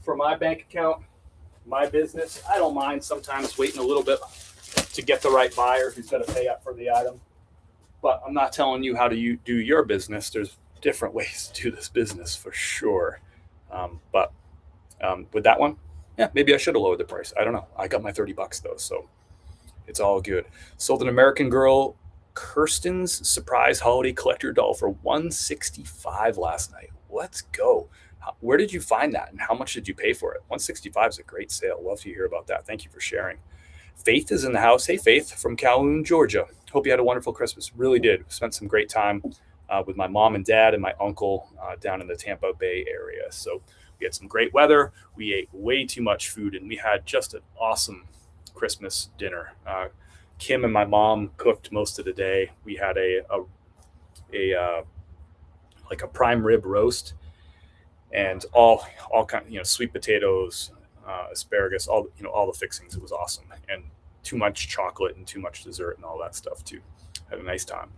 for my bank account, my business, I don't mind sometimes waiting a little bit to get the right buyer who's going to pay up for the item. But I'm not telling you how to do your business. There's different ways to do this business for sure. But with that one, yeah, maybe I should have lowered the price. I don't know. I got my $30 though, so it's all good. Sold an American Girl Kirsten's surprise holiday collector doll for $165 last night. Let's go. Where did you find that, and how much did you pay for it? $165 is a great sale. Love to hear about that. Thank you for sharing. Faith is in the house. Hey, Faith from Calhoun, Georgia. Hope you had a wonderful Christmas. Really did. Spent some great time with my mom and dad and my uncle down in the Tampa Bay area. So we had some great weather. We ate way too much food, and we had just an awesome Christmas dinner. Kim and my mom cooked most of the day. We had a prime rib roast, and all kind of, sweet potatoes, asparagus, all the fixings. It was awesome, and too much chocolate and too much dessert and all that stuff too. Had a nice time.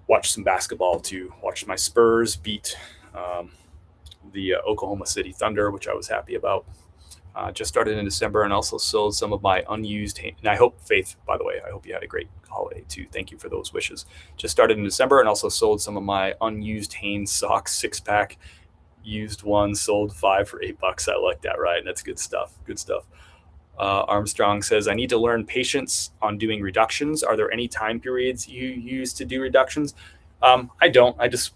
Watched some basketball too. Watched my Spurs beat the Oklahoma City Thunder, which I was happy about. Just started in December and also sold some of my unused, and I hope, Faith, by the way, I hope you had a great holiday too. Thank you for those wishes. Just started in December and also sold some of my unused Hanes socks, 6-pack, used one, sold 5 for $8. I like that, right? That's good stuff. Good stuff. Armstrong says, I need to learn patience on doing reductions. Are there any time periods you use to do reductions? I don't. I just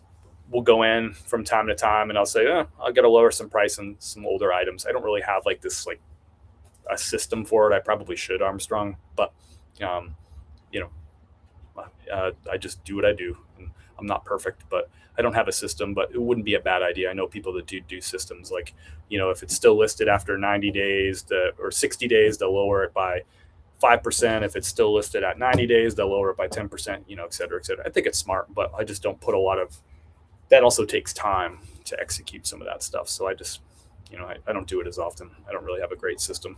will go in from time to time and I'll say, I'll get to lower some price on some older items. I don't really have like this, like a system for it. I probably should, Armstrong, but I just do what I do. And I'm not perfect, but I don't have a system, but it wouldn't be a bad idea. I know people that do systems, like, if it's still listed after 90 days or 60 days, they'll lower it by 5%. If it's still listed at 90 days, they'll lower it by 10%, et cetera, et cetera. I think it's smart, but I just don't put a lot of, that also takes time to execute some of that stuff. So I just, I don't do it as often. I don't really have a great system.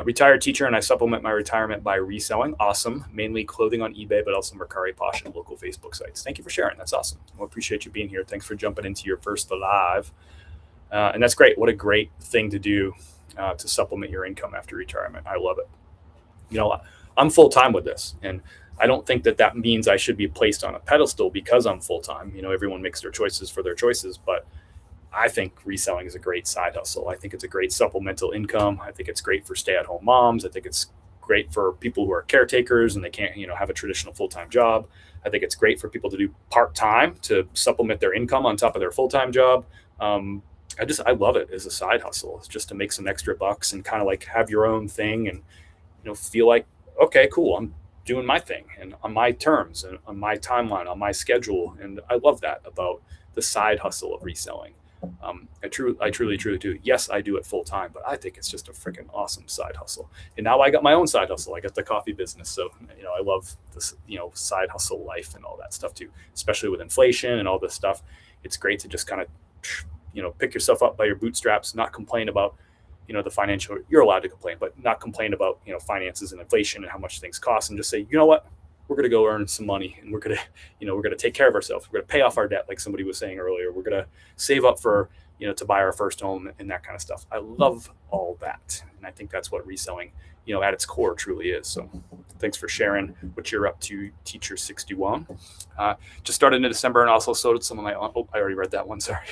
Retired teacher, and I supplement my retirement by reselling. Awesome. Mainly clothing on eBay, but also Mercari, Posh, and local Facebook sites. Thank you for sharing. That's awesome. I appreciate you being here. Thanks for jumping into your first live. And that's great. What a great thing to do to supplement your income after retirement. I love it. I'm full-time with this, and I don't think that means I should be placed on a pedestal because I'm full-time. Everyone makes their choices for their choices, but I think reselling is a great side hustle. I think it's a great supplemental income. I think it's great for stay-at-home moms. I think it's great for people who are caretakers and they can't, have a traditional full-time job. I think it's great for people to do part-time to supplement their income on top of their full-time job. I love it as a side hustle. It's just to make some extra bucks and kind of like have your own thing and, feel like, okay, cool, I'm doing my thing and on my terms and on my timeline, on my schedule. And I love that about the side hustle of reselling. I truly do. Yes, I do it full time, but I think it's just a freaking awesome side hustle. And now I got my own side hustle. I got the coffee business. So, I love this, side hustle life and all that stuff too, especially with inflation and all this stuff. It's great to just kind of, pick yourself up by your bootstraps, not complain about, the financial, you're allowed to complain, but not complain about, finances and inflation and how much things cost, and just say, you know what, we're going to go earn some money and we're going to take care of ourselves. We're going to pay off our debt. Like somebody was saying earlier, we're going to save up for, to buy our first home and that kind of stuff. I love all that. And I think that's what reselling, at its core truly is. So thanks for sharing what you're up to, Teacher 61. Just started in December and also sold some of my, I already read that one. Sorry.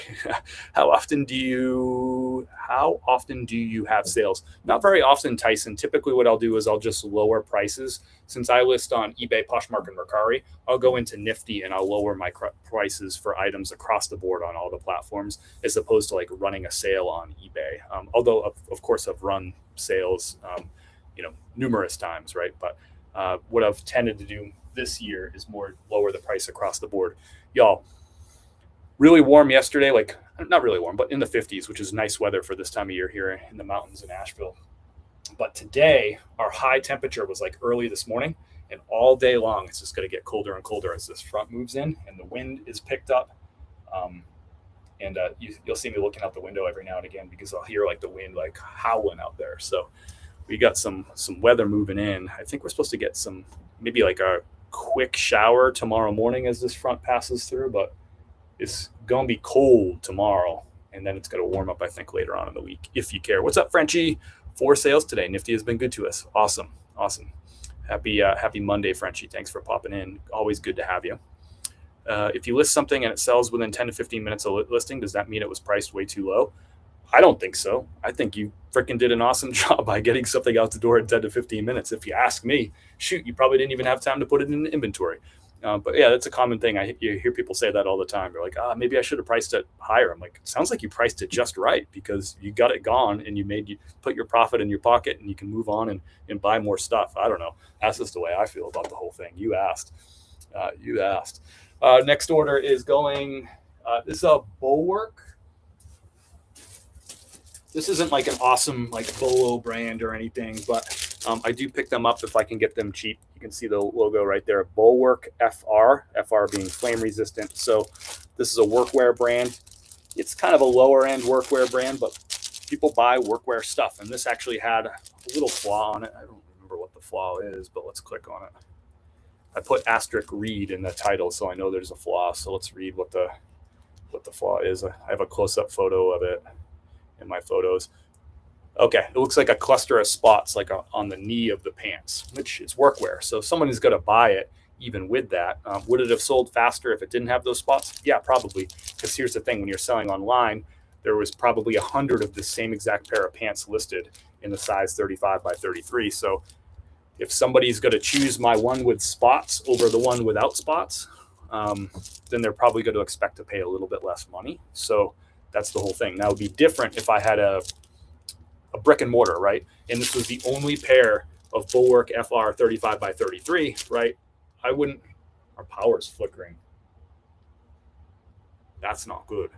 How often do you have sales? Not very often, Tyson. Typically what I'll do is I'll just lower prices. Since I list on eBay, Poshmark, and Mercari, I'll go into Nifty and I'll lower my prices for items across the board on all the platforms, as opposed to like running a sale on eBay. Although of course I've run sales, numerous times, right? But what I've tended to do this year is more lower the price across the board. Y'all, really warm yesterday, like not really warm, but in the 50s, which is nice weather for this time of year here in the mountains in Asheville. But today, our high temperature was like early this morning, and all day long, it's just going to get colder and colder as this front moves in and the wind is picked up. You'll see me looking out the window every now and again because I'll hear like the wind like howling out there. So we got some weather moving in. I think we're supposed to get maybe like a quick shower tomorrow morning as this front passes through, but it's going to be cold tomorrow. And then it's going to warm up, I think, later on in the week, if you care. What's up, Frenchie? 4 sales today. Nifty has been good to us. Awesome. Happy Monday, Frenchie. Thanks for popping in. Always good to have you. If you list something and it sells within 10 to 15 minutes of listing, does that mean it was priced way too low? I don't think so. I think you freaking did an awesome job by getting something out the door in 10 to 15 minutes. If you ask me, shoot, you probably didn't even have time to put it in inventory. But yeah, that's a common thing. You hear people say that all the time. They're like, maybe I should have priced it higher. I'm like, it sounds like you priced it just right because you got it gone and you put your profit in your pocket and you can move on and buy more stuff. I don't know. That's just the way I feel about the whole thing. You asked. Next order is going, this is a Bulwark. This isn't like an awesome like Bolo brand or anything, but I do pick them up if I can get them cheap. You can see the logo right there, Bulwark FR being flame resistant. So this is a workwear brand. It's kind of a lower end workwear brand, but People buy workwear stuff, and this actually had a little flaw on it. I don't remember what the flaw is, but let's click on it. I put asterisk read in the title, so I know there's a flaw. So let's read what the flaw is. I have a close-up photo of it in my photos. Okay, it looks like a cluster of spots like on the knee of the pants, which is workwear. So if someone is going to buy it, even with that, would it have sold faster if it didn't have those spots? Yeah, probably. Because here's the thing, when you're selling online, there was probably 100 of the same exact pair of pants listed in the size 35 by 33. So if somebody's going to choose my one with spots over the one without spots, then they're probably going to expect to pay a little bit less money. So that's the whole thing. Now, it would be different if I had a brick and mortar, right? And this was the only pair of Bulwark FR 35 by 33, right? I wouldn't, our power's flickering. That's not good.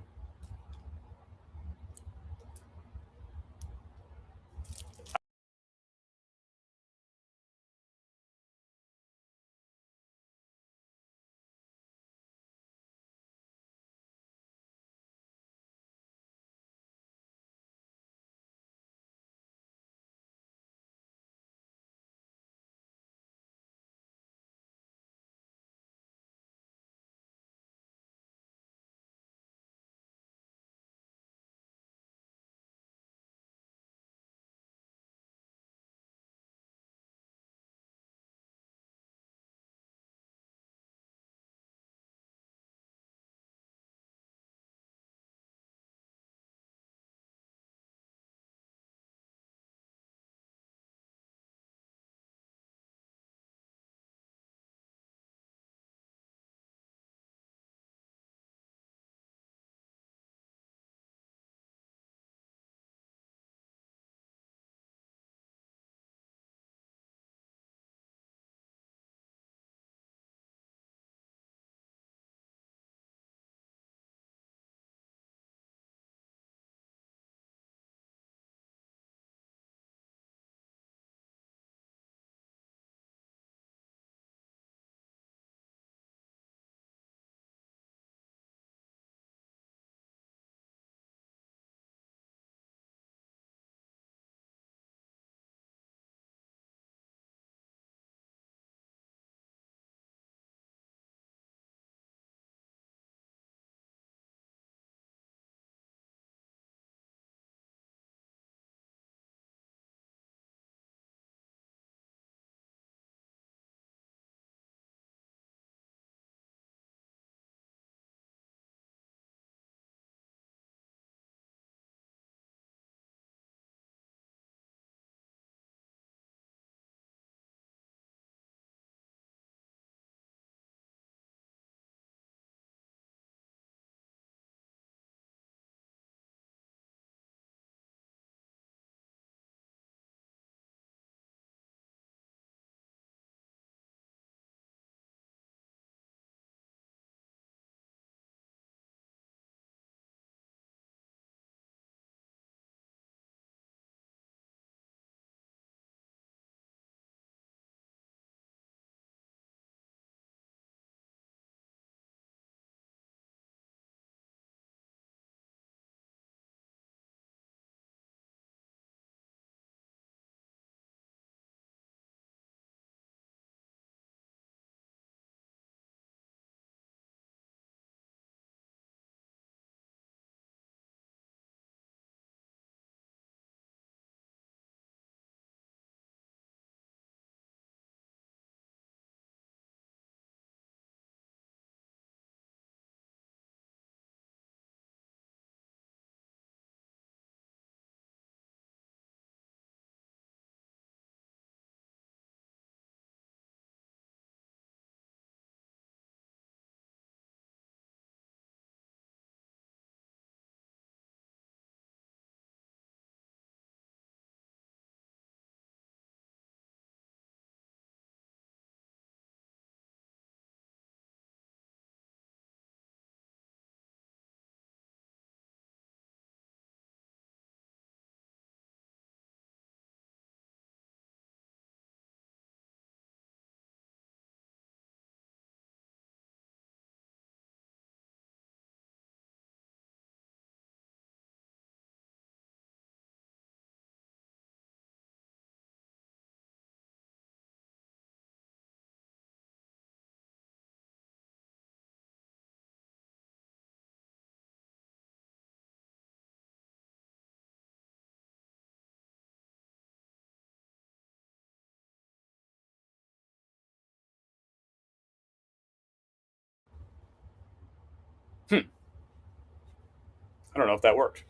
I don't know if that worked.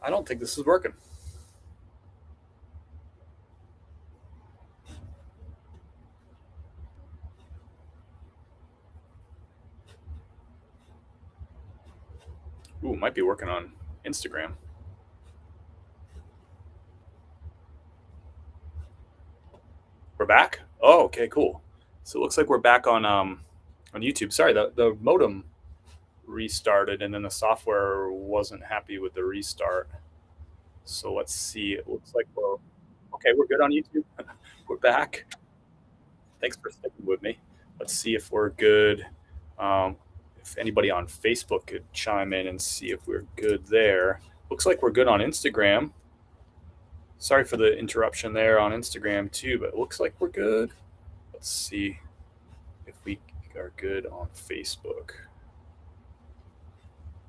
I don't think this is working. Ooh, might be working on Instagram. We're back. Oh, okay, cool. So it looks like we're back on YouTube. Sorry, the modem restarted and then the software wasn't happy with the restart. So let's see. It looks like we're okay. We're good on YouTube. We're back. Thanks for sticking with me. Let's see if we're good. If anybody on Facebook could chime in and see if we're good there. Looks like we're good on Instagram. Sorry for the interruption there on Instagram too, but it looks like we're good. Let's see if we are good on Facebook.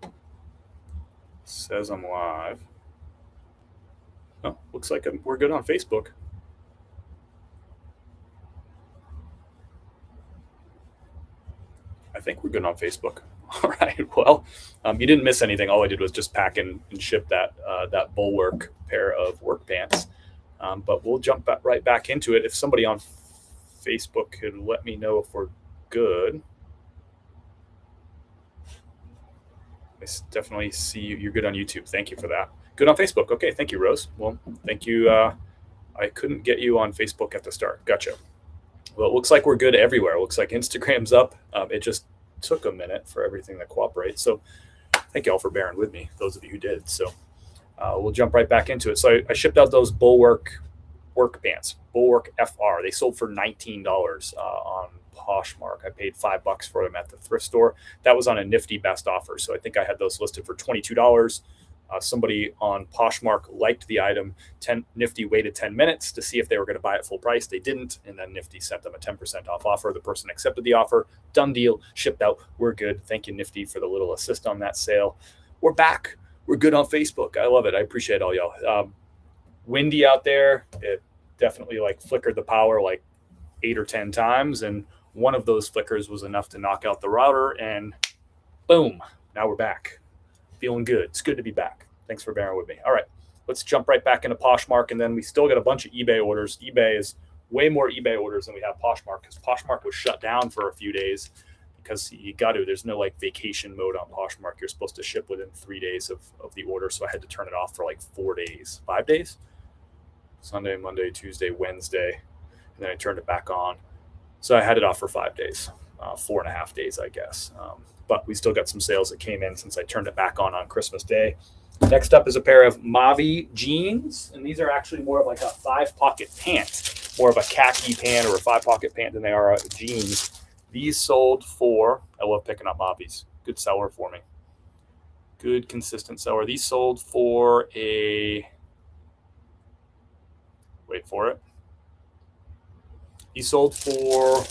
It says I'm live. Oh, looks like we're good on Facebook. I think we're good on Facebook. All right. Well, you didn't miss anything. All I did was just pack and ship that Bulwark pair of work pants. But we'll jump right back into it. If somebody on Facebook could let me know if we're good. I definitely see you're good on YouTube. Thank you for that. Good on Facebook. Okay. Thank you, Rose. Well, thank you. I couldn't get you on Facebook at the start. Gotcha. Well, it looks like we're good everywhere. It looks like Instagram's up. It just took a minute for everything to cooperate. So thank you all for bearing with me, those of you who did. So we'll jump right back into it. So I shipped out those Bulwark work pants, Bulwark FR. They sold for $19 on Poshmark. I paid $5 for them at the thrift store. That was on a nifty best offer. So I think I had those listed for $22. Somebody on Poshmark liked the item. Nifty waited 10 minutes to see if they were going to buy it full price. They didn't. And then Nifty sent them a 10% off offer. The person accepted the offer. Done deal. Shipped out. We're good. Thank you, Nifty, for the little assist on that sale. We're back. We're good on Facebook. I love it. I appreciate all y'all. Windy out there. It definitely flickered the power 8 or 10 times. And one of those flickers was enough to knock out the router. And boom, now we're back. Feeling good. It's good to be back. Thanks for bearing with me. All right, let's jump right back into Poshmark, and then we still got a bunch of eBay orders. eBay is way more eBay orders than we have Poshmark because Poshmark was shut down for a few days because you got to. There's no vacation mode on Poshmark. You're supposed to ship within 3 days of the order, so I had to turn it off for 4 days, 5 days. Sunday, Monday, Tuesday, Wednesday, and then I turned it back on. So I had it off for 5 days, 4.5 days, I guess. But we still got some sales that came in since I turned it back on Christmas Day. Next up is a pair of Mavi jeans, and these are actually more of a 5-pocket pant, more of a khaki pant or a 5-pocket pant than they are jeans. These sold for, I love picking up Mavis, good seller for me. Good, consistent seller. These sold for wait for it. These sold for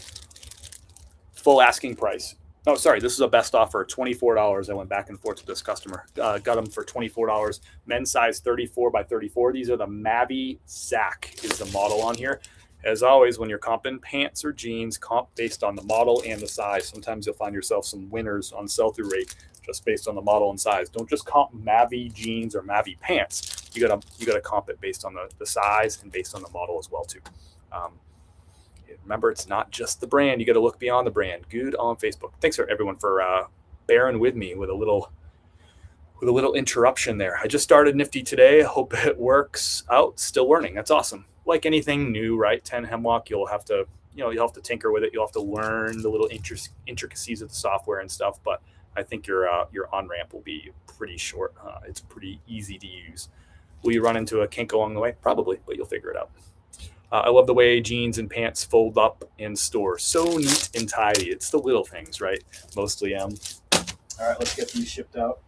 full asking price. Oh, sorry. This is a best offer, $24. I went back and forth with this customer. Got them for $24. Men's size 34 by 34. These are the Mavi Sack is the model on here. As always, when you're comping pants or jeans, comp based on the model and the size. Sometimes you'll find yourself some winners on sell-through rate just based on the model and size. Don't just comp Mavi jeans or Mavi pants. You gotta comp it based on the size and based on the model as well too. Remember, it's not just the brand. You got to look beyond the brand. Good on Facebook. Thanks for everyone for bearing with me with a little interruption there. I just started Nifty today. Hope it works out. Still learning. That's awesome. Like anything new, right? 10 Hemlock, you'll have to tinker with it. You'll have to learn the little intricacies of the software and stuff. But I think your on ramp will be pretty short. It's pretty easy to use. Will you run into a kink along the way? Probably, but you'll figure it out. I love the way jeans and pants fold up in stores. So neat and tidy. It's the little things, right? Mostly. All right, let's get these shipped out.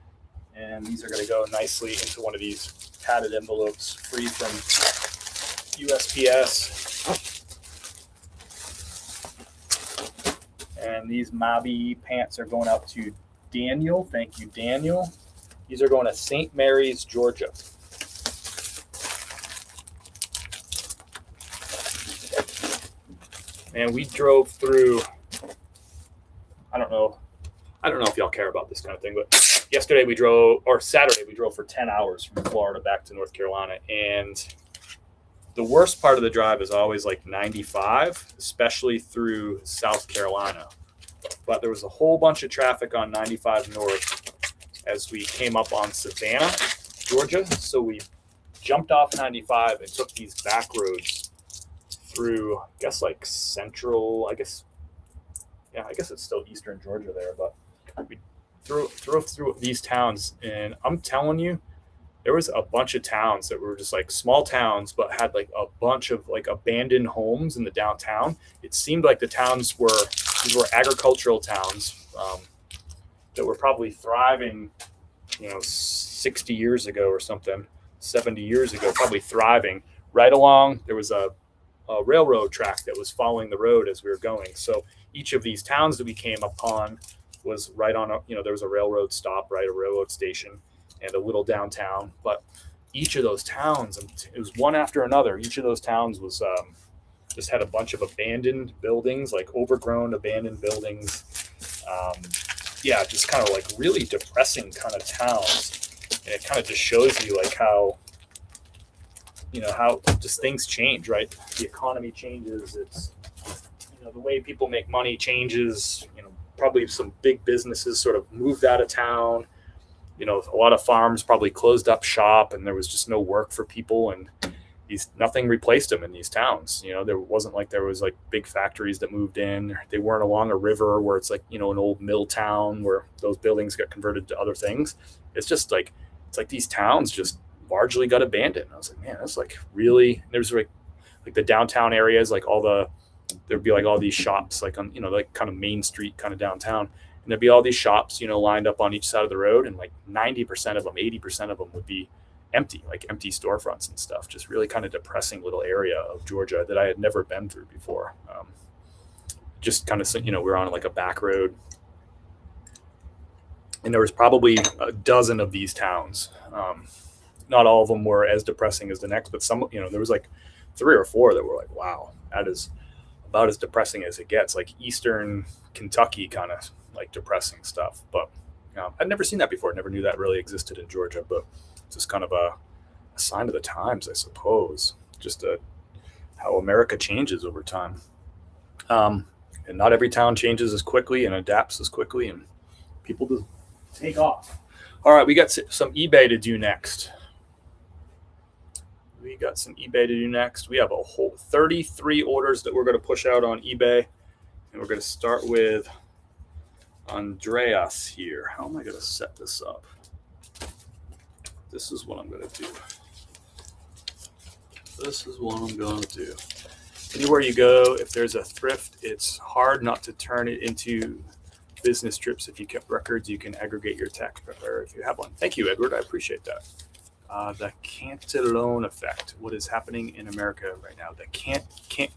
And these are going to go nicely into one of these padded envelopes free from USPS. And these Mavi pants are going out to Daniel. Thank you, Daniel. These are going to St. Mary's, Georgia. And we drove through, I don't know if y'all care about this kind of thing, but Saturday we drove for 10 hours from Florida back to North Carolina. And the worst part of the drive is always like 95, especially through South Carolina. But there was a whole bunch of traffic on 95 North as we came up on Savannah, Georgia. So we jumped off 95 and took these back roads through, I guess, like central, I guess it's still eastern Georgia there, but we drove through these towns, and I'm telling you, there was a bunch of towns that were just like small towns, but had like a bunch of like abandoned homes in the downtown. It seemed like these were agricultural towns that were probably thriving, 60 years ago or something, 70 years ago, probably thriving. Right along, there was a railroad track that was following the road as we were going. So each of these towns that we came upon was right on there was a railroad stop, right, a railroad station, and a little downtown. But each of those towns, it was one after another. Each of those towns was just had a bunch of abandoned buildings, like overgrown abandoned buildings. Just kind of like really depressing kind of towns. And it kind of just shows you like how just things change, right? The economy changes. It's, the way people make money changes. Probably some big businesses sort of moved out of town. A lot of farms probably closed up shop, and there was just no work for people, and nothing replaced them in these towns. There wasn't like there was like big factories that moved in. They weren't along a river where it's like, an old mill town where those buildings got converted to other things. It's just like, these towns just largely got abandoned. I was like, man, that's like really, there's like the downtown areas, like there'd be like all these shops, like on, like kind of Main Street kind of downtown. And there'd be all these shops, lined up on each side of the road. And like 90% of them, 80% of them would be empty, like empty storefronts and stuff. Just really kind of depressing little area of Georgia that I had never been through before. Just kind of, we're on like a back road. And there was probably a dozen of these towns. Not all of them were as depressing as the next, but some, there was like 3 or 4 that were like, wow, that is about as depressing as it gets, like Eastern Kentucky kind of like depressing stuff. But I'd never seen that before. I never knew that really existed in Georgia, but it's just kind of a sign of the times, I suppose. Just how America changes over time. And not every town changes as quickly and adapts as quickly, and people just take off. All right, we got some eBay to do next. We have a whole 33 orders that we're going to push out on eBay. And we're going to start with Andreas here. How am I going to set this up? This is what I'm going to do. Anywhere you go, if there's a thrift, it's hard not to turn it into business trips. If you kept records, you can aggregate your tax preparer if you have one. Thank you, Edward. I appreciate that. The Cantillon effect. What is happening in America right now? The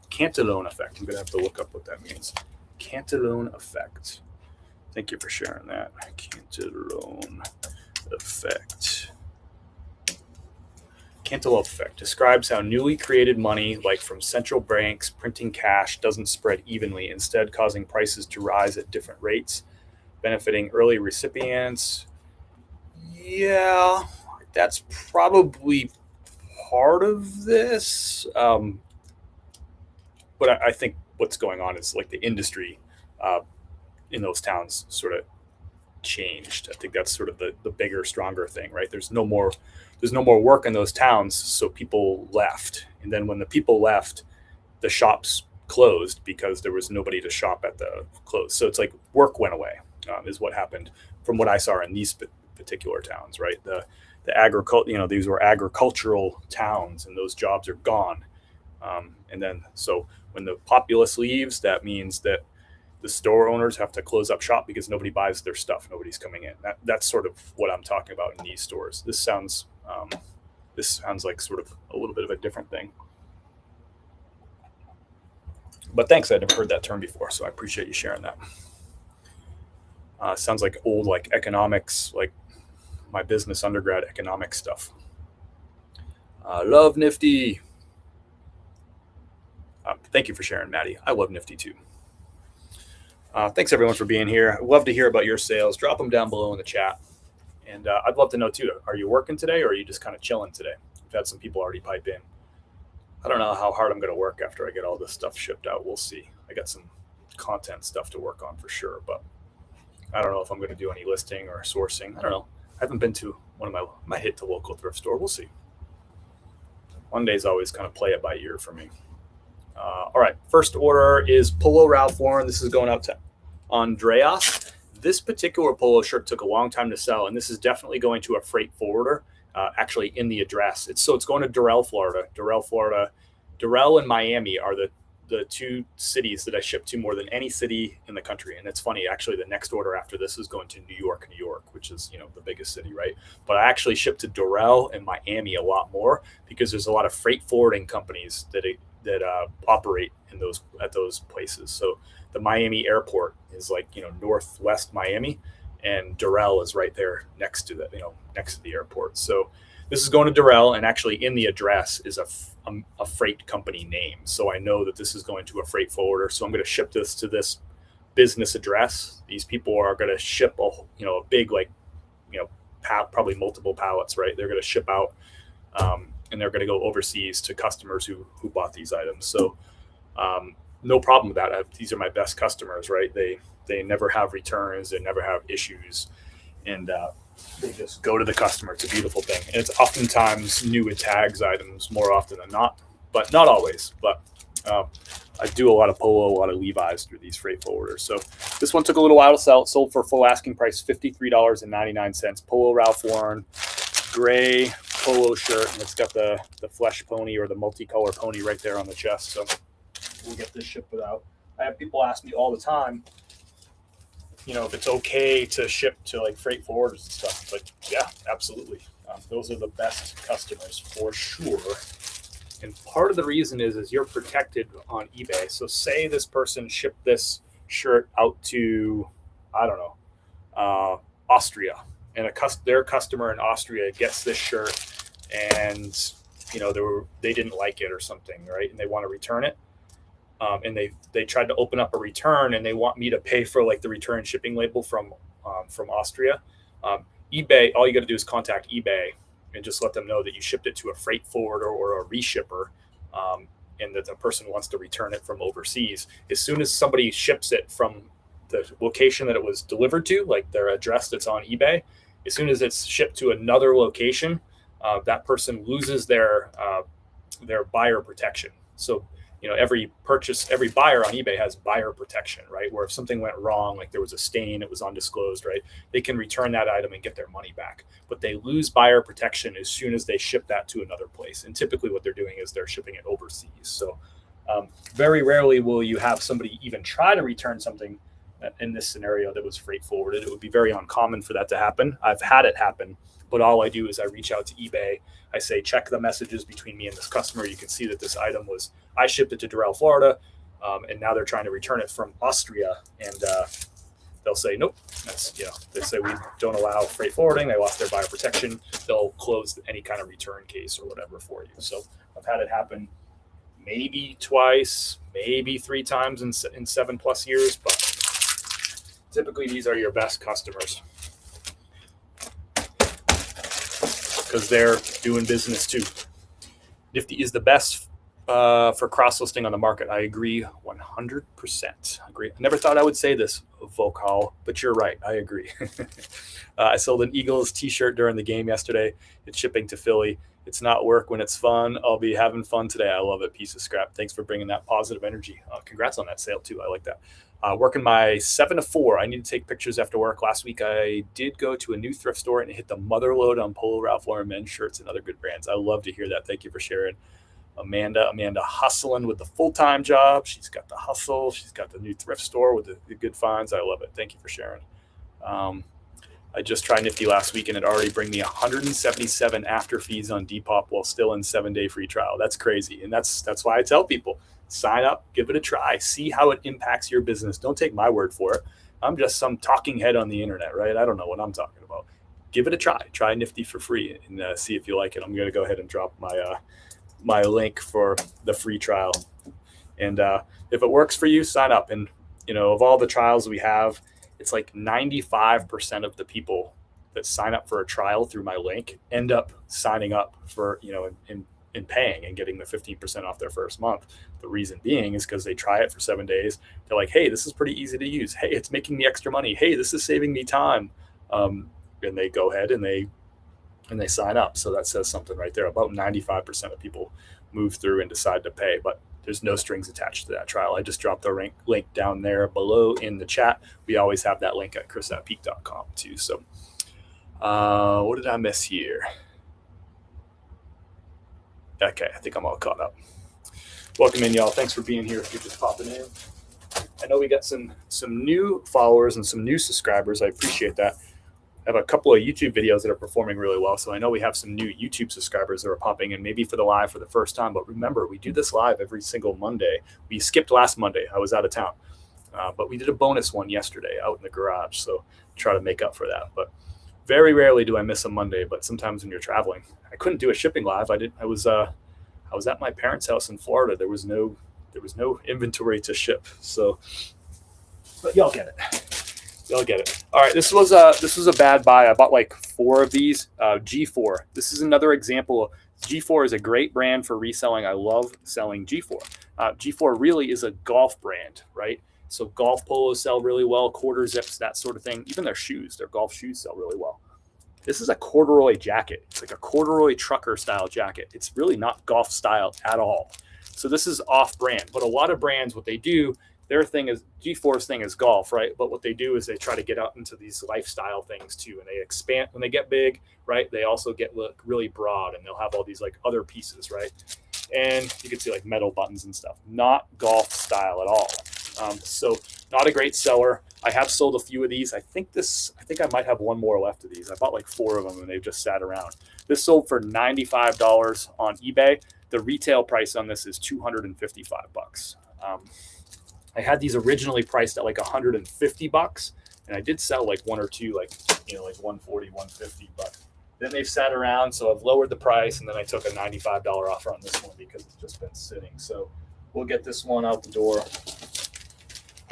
Cantillon effect. I'm going to have to look up what that means. Cantillon effect. Thank you for sharing that. Cantillon effect. Cantillon effect describes how newly created money, like from central banks printing cash, doesn't spread evenly, instead causing prices to rise at different rates, benefiting early recipients. Yeah, that's probably part of this. But I think what's going on is like the industry in those towns sort of changed. I think that's sort of the bigger, stronger thing, right? There's no more work in those towns, so people left. And then when the people left, the shops closed because there was nobody to shop at the close. So it's like work went away, is what happened from what I saw in these particular towns, right? The agriculture, these were agricultural towns, and those jobs are gone. And then, so when the populace leaves, that means that the store owners have to close up shop because nobody buys their stuff. Nobody's coming in. That's sort of what I'm talking about in these stores. This sounds like sort of a little bit of a different thing. But thanks, I'd never heard that term before, so I appreciate you sharing that. Sounds like old, like economics, like my business undergrad economics stuff. Love Nifty. Thank you for sharing, Maddie. I love Nifty too. Thanks everyone for being here. I'd love to hear about your sales. Drop them down below in the chat. And I'd love to know too, are you working today or are you just kind of chilling today? We've had some people already pipe in. I don't know how hard I'm going to work after I get all this stuff shipped out. We'll see. I got some content stuff to work on for sure, but I don't know if I'm going to do any listing or sourcing. I don't know. I haven't been to one of my hit to local thrift store. We'll see. One day's always kind of play it by ear for me. All right. First order is Polo Ralph Lauren. This is going out to Andreas. This particular polo shirt took a long time to sell, and this is definitely going to a freight forwarder. Actually, in the address, it's going to Durrell, Florida. Durrell and Miami are the two cities that I ship to more than any city in the country. And it's funny, actually, the next order after this is going to New York, which is the biggest city, right? But I actually ship to Durrell and Miami a lot more because there's a lot of freight forwarding companies that operate at those places. So the Miami airport is northwest Miami, and Durrell is right there next to the airport. So this is going to Durrell, and actually in the address is a freight company name. So I know that this is going to a freight forwarder. So I'm going to ship this to this business address. These people are going to ship a big, probably multiple pallets, right? They're going to ship out, and they're going to go overseas to customers who bought these items. So no problem with that. These are my best customers, right? They never have returns. They never have issues. And they just go to the customer. It's a beautiful thing. And it's oftentimes new with tags items more often than not, but not always. But I do a lot of Polo, a lot of Levi's through these freight forwarders. So this one took a little while to sell. It sold for full asking price, $53.99. Polo Ralph Lauren, gray polo shirt. And it's got the flesh pony or the multicolor pony right there on the chest. So we'll get this shipped without. I have people ask me all the time, if it's okay to ship to freight forwarders and stuff. But yeah, absolutely. Those are the best customers for sure. And part of the reason is you're protected on eBay. So say this person shipped this shirt out to, I don't know, Austria, and their customer in Austria gets this shirt and, they didn't like it or something, right? And they want to return it. And they tried to open up a return, and they want me to pay for the return shipping label from Austria. eBay, all you got to do is contact eBay and just let them know that you shipped it to a freight forwarder or a reshipper, and that the person wants to return it from overseas. As soon as somebody ships it from the location that it was delivered to, their address that's on eBay, as soon as it's shipped to another location, that person loses their buyer protection. So every buyer on eBay has buyer protection, right? Where if something went wrong, there was a stain, it was undisclosed, right? They can return that item and get their money back, but they lose buyer protection as soon as they ship that to another place. And typically what they're doing is they're shipping it overseas. So very rarely will you have somebody even try to return something in this scenario that was freight forwarded. It would be very uncommon for that to happen. I've had it happen, but all I do is I reach out to eBay. I say, check the messages between me and this customer. You can see that this item I shipped it to Durrell, Florida, and now they're trying to return it from Austria. And they'll say, nope. They say we don't allow freight forwarding. They lost their buyer protection. They'll close any kind of return case or whatever for you. So I've had it happen maybe twice, maybe 3 times in 7+ years, but typically these are your best customers, because they're doing business too. Nifty is the best for cross-listing on the market. I agree 100%. Agree. I never thought I would say this, Vocal, but you're right. I agree. I sold an Eagles t-shirt during the game yesterday. It's shipping to Philly. It's not work when it's fun. I'll be having fun today. I love it. Piece of scrap. Thanks for bringing that positive energy. Congrats on that sale too. I like that. Working my 7 to 4. I need to take pictures after work. Last week, I did go to a new thrift store and hit the mother load on Polo Ralph Lauren men's shirts and other good brands. I love to hear that. Thank you for sharing. Amanda hustling with the full-time job. She's got the hustle. She's got the new thrift store with the good finds. I love it. Thank you for sharing. I just tried Nifty last week, and it already bring me 177 after fees on Depop while still in 7-day free trial. That's crazy. And that's why I tell people, sign up, give it a try, see how it impacts your business. Don't take my word for it. I'm just some talking head on the internet, right? I don't know what I'm talking about. give it a try. Try Nifty for free and see if you like it. I'm going to go ahead and drop my link for the free trial. And if it works for you, sign up. And, of all the trials we have, it's like 95% of the people that sign up for a trial through my link end up signing up for, in paying and getting the 15% off their first month. The reason being is because they try it for 7 days. They're like, hey, this is pretty easy to use. Hey, it's making me extra money. Hey, this is saving me time. And they go ahead and they sign up. So that says something right there. About 95% of people move through and decide to pay, but there's no strings attached to that trial. I just dropped the link down there below in the chat. We always have that link at chris@peak.com too. So what did I miss here? Okay, I think I'm all caught up. Welcome in, y'all. Thanks for being here if you're just popping in. I know we got some new followers and some new subscribers. I appreciate that. I have a couple of YouTube videos that are performing really well. So I know we have some new YouTube subscribers that are popping in, maybe for the live for the first time. But remember, we do this live every single Monday. We skipped last Monday. I was out of town. But we did a bonus one yesterday out in the garage. So try to make up for that. But very rarely do I miss a Monday. But sometimes when you're traveling, I couldn't do a shipping live. I was at my parents' house in Florida. There was no inventory to ship. So, but y'all get it. Y'all get it. All right, this was a bad buy. I bought like 4 of these. G4. This is another example. G4 is a great brand for reselling. I love selling G4. G4 really is a golf brand, right? So golf polos sell really well, quarter zips, that sort of thing. Even their shoes, their golf shoes sell really well. This is a corduroy jacket. It's like a corduroy trucker style jacket. It's really not golf style at all. So this is off brand, but a lot of brands, what they do, their thing is G4's thing is golf, right? But what they do is they try to get out into these lifestyle things too. And they expand when they get big, right? They also look really broad and they'll have all these like other pieces, right? And you can see like metal buttons and stuff, not golf style at all. So not a great seller. I have sold a few of these. I think I might have one more left of these. I bought like 4 of them and they've just sat around. This sold for $95 on eBay. The retail price on this is $255. I had these originally priced at like $150, and I did sell like 1 or 2, like 140, 150, but then they've sat around, so I've lowered the price, and then I took a $95 offer on this one because it's just been sitting. So we'll get this one out the door.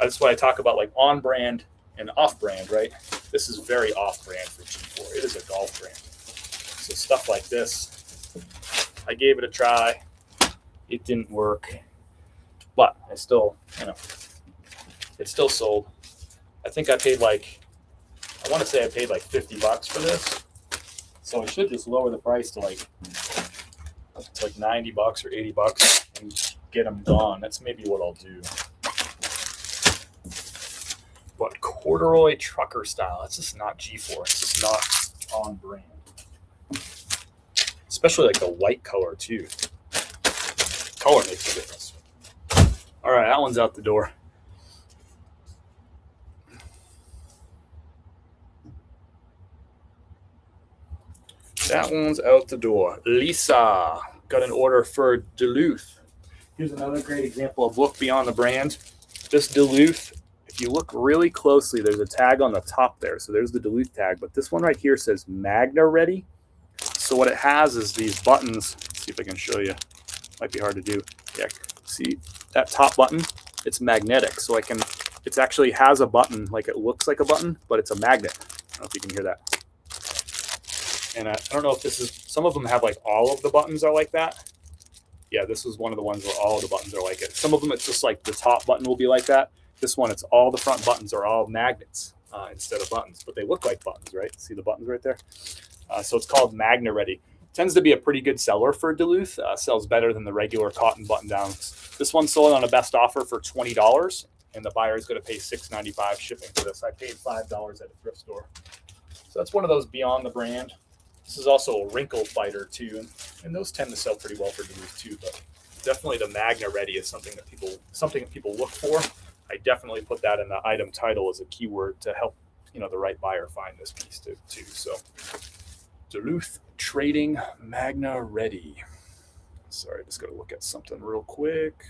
That's why I talk about like on brand and off brand, right? This is very off brand for G4. It is a golf brand. So stuff like this, I gave it a try. It didn't work. But I still, it still sold. I think I want to say I paid like $50 for this. So I should just lower the price to like $90 or $80 and get them gone. That's maybe what I'll do. But corduroy trucker style, it's just not G4. It's just not on brand. Especially like the white color too. Color makes a difference. All right, that one's out the door. That one's out the door. Lisa got an order for Duluth. Here's another great example of look beyond the brand. This Duluth, if you look really closely, there's a tag on the top there. So there's the Duluth tag, but this one right here says Magna Ready. So what it has is these buttons. Let's see if I can show you. Might be hard to do. Yeah, see that top button? It's magnetic. So it actually has a button, like it looks like a button, but it's a magnet. I don't know if you can hear that. And I don't know if this is, some of them have like all of the buttons are like that. Yeah, this was one of the ones where all the buttons are like it. Some of them, it's just like the top button will be like that. This one, it's all the front buttons are all magnets instead of buttons, but they look like buttons, right? See the buttons right there? So it's called Magna Ready. Tends to be a pretty good seller for Duluth. Sells better than the regular cotton button downs. This one sold on a best offer for $20, and the buyer is going to pay $6.95 shipping for this. I paid $5 at a thrift store. So that's one of those beyond the brand. This is also a wrinkle fighter too, and those tend to sell pretty well for Duluth too. But definitely the Magna Ready is something that people look for. I definitely put that in the item title as a keyword to help the right buyer find this piece too. So Duluth Trading Magna Ready. Sorry, just got to look at something real quick.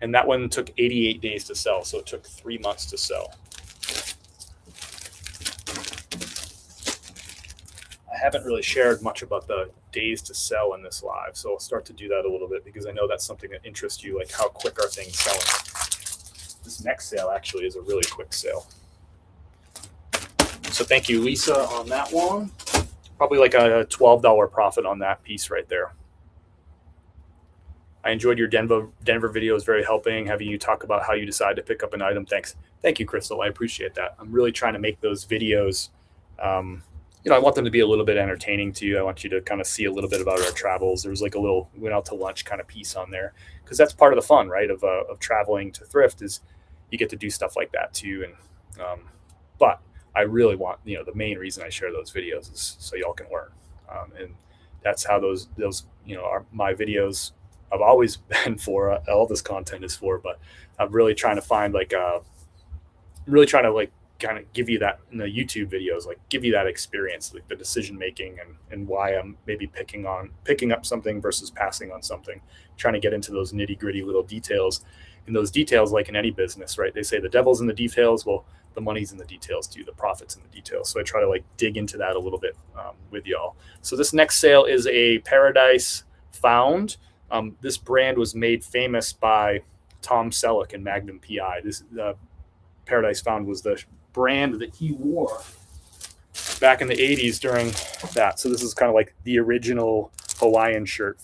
And that one took 88 days to sell, so it took 3 months to sell. haven't really shared much about the days to sell in this live, so I'll start to do that a little bit because I know that's something that interests you, like how quick are things selling. This next sale actually is a really quick sale. So thank you, Lisa, on that one. Probably like a $12 profit on that piece right there. I enjoyed your Denver videos, very helping, having you talk about how you decide to pick up an item. Thanks. Thank you, Crystal. I appreciate that. I'm really trying to make those videos, I want them to be a little bit entertaining to you. I want you to kind of see a little bit about our travels. There was like a little went out to lunch kind of piece on there because that's part of the fun, right? Of traveling to thrift is you get to do stuff like that too. And but I really want, the main reason I share those videos is so y'all can learn. And that's how those are my videos. I've always been for all this content is for, but I'm really trying to find kind of give you that in the YouTube videos, like give you that experience, like the decision making and why I'm maybe picking up something versus passing on something, trying to get into those nitty gritty little details. And those details, like in any business, right? They say the devil's in the details. Well, the money's in the details too. The profit's in the details. So I try to dig into that a little bit with y'all. So this next sale is a Paradise Found. This brand was made famous by Tom Selleck and Magnum PI. This Paradise Found was the brand that he wore back in the 80s during that. So this is kind of like the original Hawaiian shirt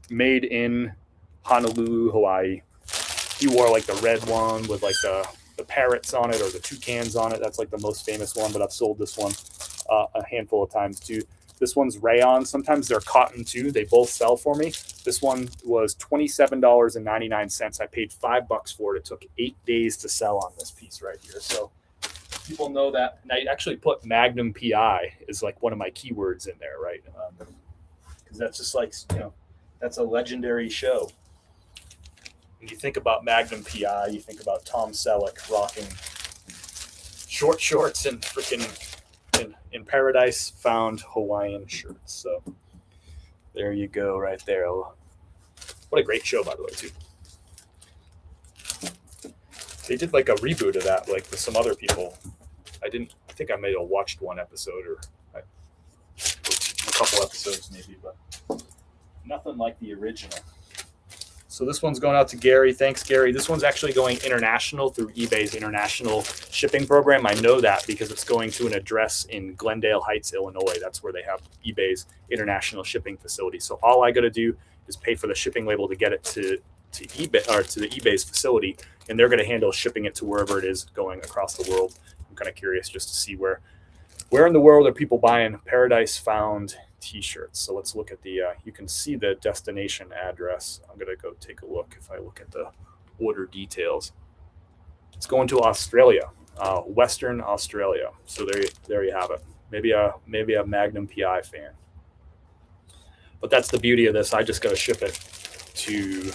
made in Honolulu, Hawaii. He wore like the red one with like the parrots on it or the toucans on it. That's like the most famous one, but I've sold this one a handful of times too. This one's rayon. Sometimes they're cotton too. They both sell for me. This one was $27.99. I paid $5 for it. It took 8 days to sell on this piece right here. So people know that. And I actually put Magnum PI as like one of my keywords in there, right? Because that's just like, that's a legendary show. When you think about Magnum PI, you think about Tom Selleck rocking short shorts and freaking in Paradise Found Hawaiian shirts. So there you go right there. What a great show, by the way, too. They did like a reboot of that, like with some other people. I think I may have watched one episode or a couple episodes maybe, but nothing like the original. So this one's going out to Gary. Thanks, Gary. This one's actually going international through eBay's international shipping program. I know that because it's going to an address in Glendale Heights, Illinois. That's where they have eBay's international shipping facility. So all I got to do is pay for the shipping label to get it to eBay or to the eBay's facility, and they're going to handle shipping it to wherever it is going across the world. I'm kind of curious just to see where in the world are people buying Paradise Found t-shirts. So let's look at the you can see the destination address. I'm gonna go take a look. If I look at the order details, it's going to Australia, Western Australia. So there you have it. Maybe a Magnum PI fan, but that's the beauty of this. I just got to ship it to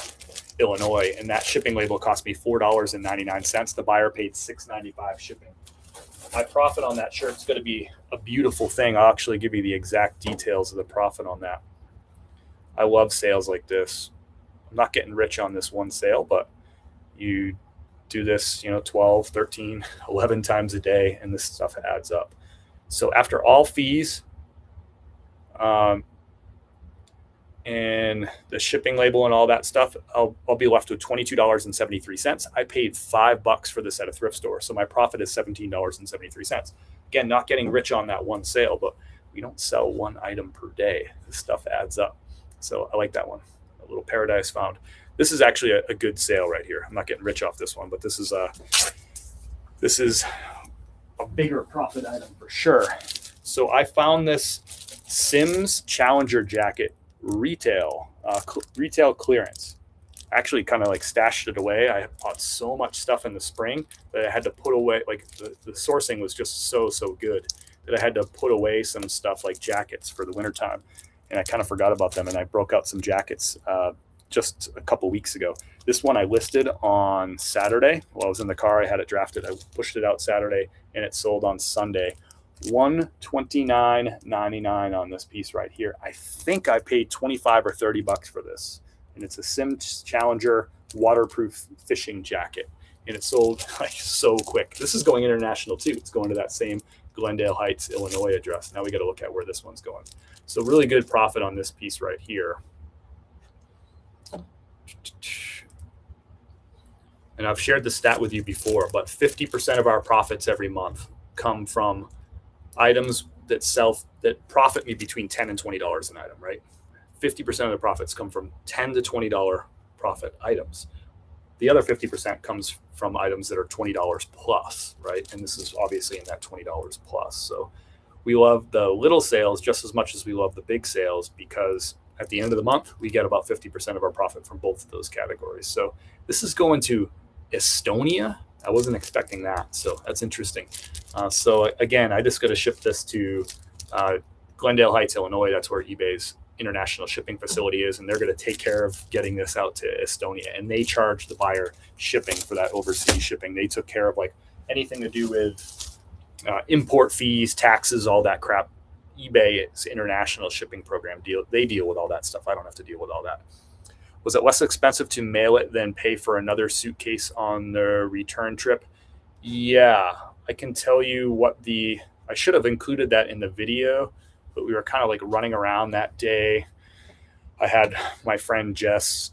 Illinois, and that shipping label cost me $4.99. The buyer paid $6.95 shipping. My profit on that shirt is going to be a beautiful thing. I'll actually give you the exact details of the profit on that. I love sales like this. I'm not getting rich on this one sale, but you do this, 12, 13, 11 times a day, and this stuff adds up. So after all fees and the shipping label and all that stuff, I'll be left with $22.73. I paid $5 for this at a thrift store. So my profit is $17.73. Again, not getting rich on that one sale, but we don't sell one item per day. This stuff adds up. So I like that one, a little Paradise Found. This is actually a good sale right here. I'm not getting rich off this one, but this is a bigger profit item for sure. So I found this Sims Challenger jacket retail clearance. Actually kind of like stashed it away. I bought so much stuff in the spring that I had to put away, like the sourcing was just so good that I had to put away some stuff like jackets for the wintertime. And I kind of forgot about them, and I broke out some jackets just a couple weeks ago. This one I listed on Saturday. While I was in the car, I had it drafted. I pushed it out Saturday, and it sold on Sunday. $129.99 on this piece right here. I think I paid $25 or $30 for this, and it's a Sims Challenger waterproof fishing jacket, and it sold like so quick. This is going international too. It's going to that same Glendale Heights, Illinois address. Now we got to look at where this one's going. So really good profit on this piece right here. And I've shared the stat with you before, but 50% of our profits every month come from items that profit me between $10 and $20 an item, right? 50% of the profits come from $10 to $20 profit items. The other 50% comes from items that are $20 plus, right? And this is obviously in that $20 plus. So we love the little sales just as much as we love the big sales, because at the end of the month, we get about 50% of our profit from both of those categories. So this is going to Estonia. I wasn't expecting that. So that's interesting. So again, I just got to ship this to Glendale Heights, Illinois. That's where eBay's international shipping facility is, and they're going to take care of getting this out to Estonia, and they charge the buyer shipping for that overseas shipping. They took care of like anything to do with import fees, taxes, all that crap. eBay's international shipping program they deal with all that stuff. I don't have to deal with all that. Was it less expensive to mail it than pay for another suitcase on the return trip? Yeah, I can tell you I should have included that in the video, but we were kind of like running around that day. I had my friend Jess,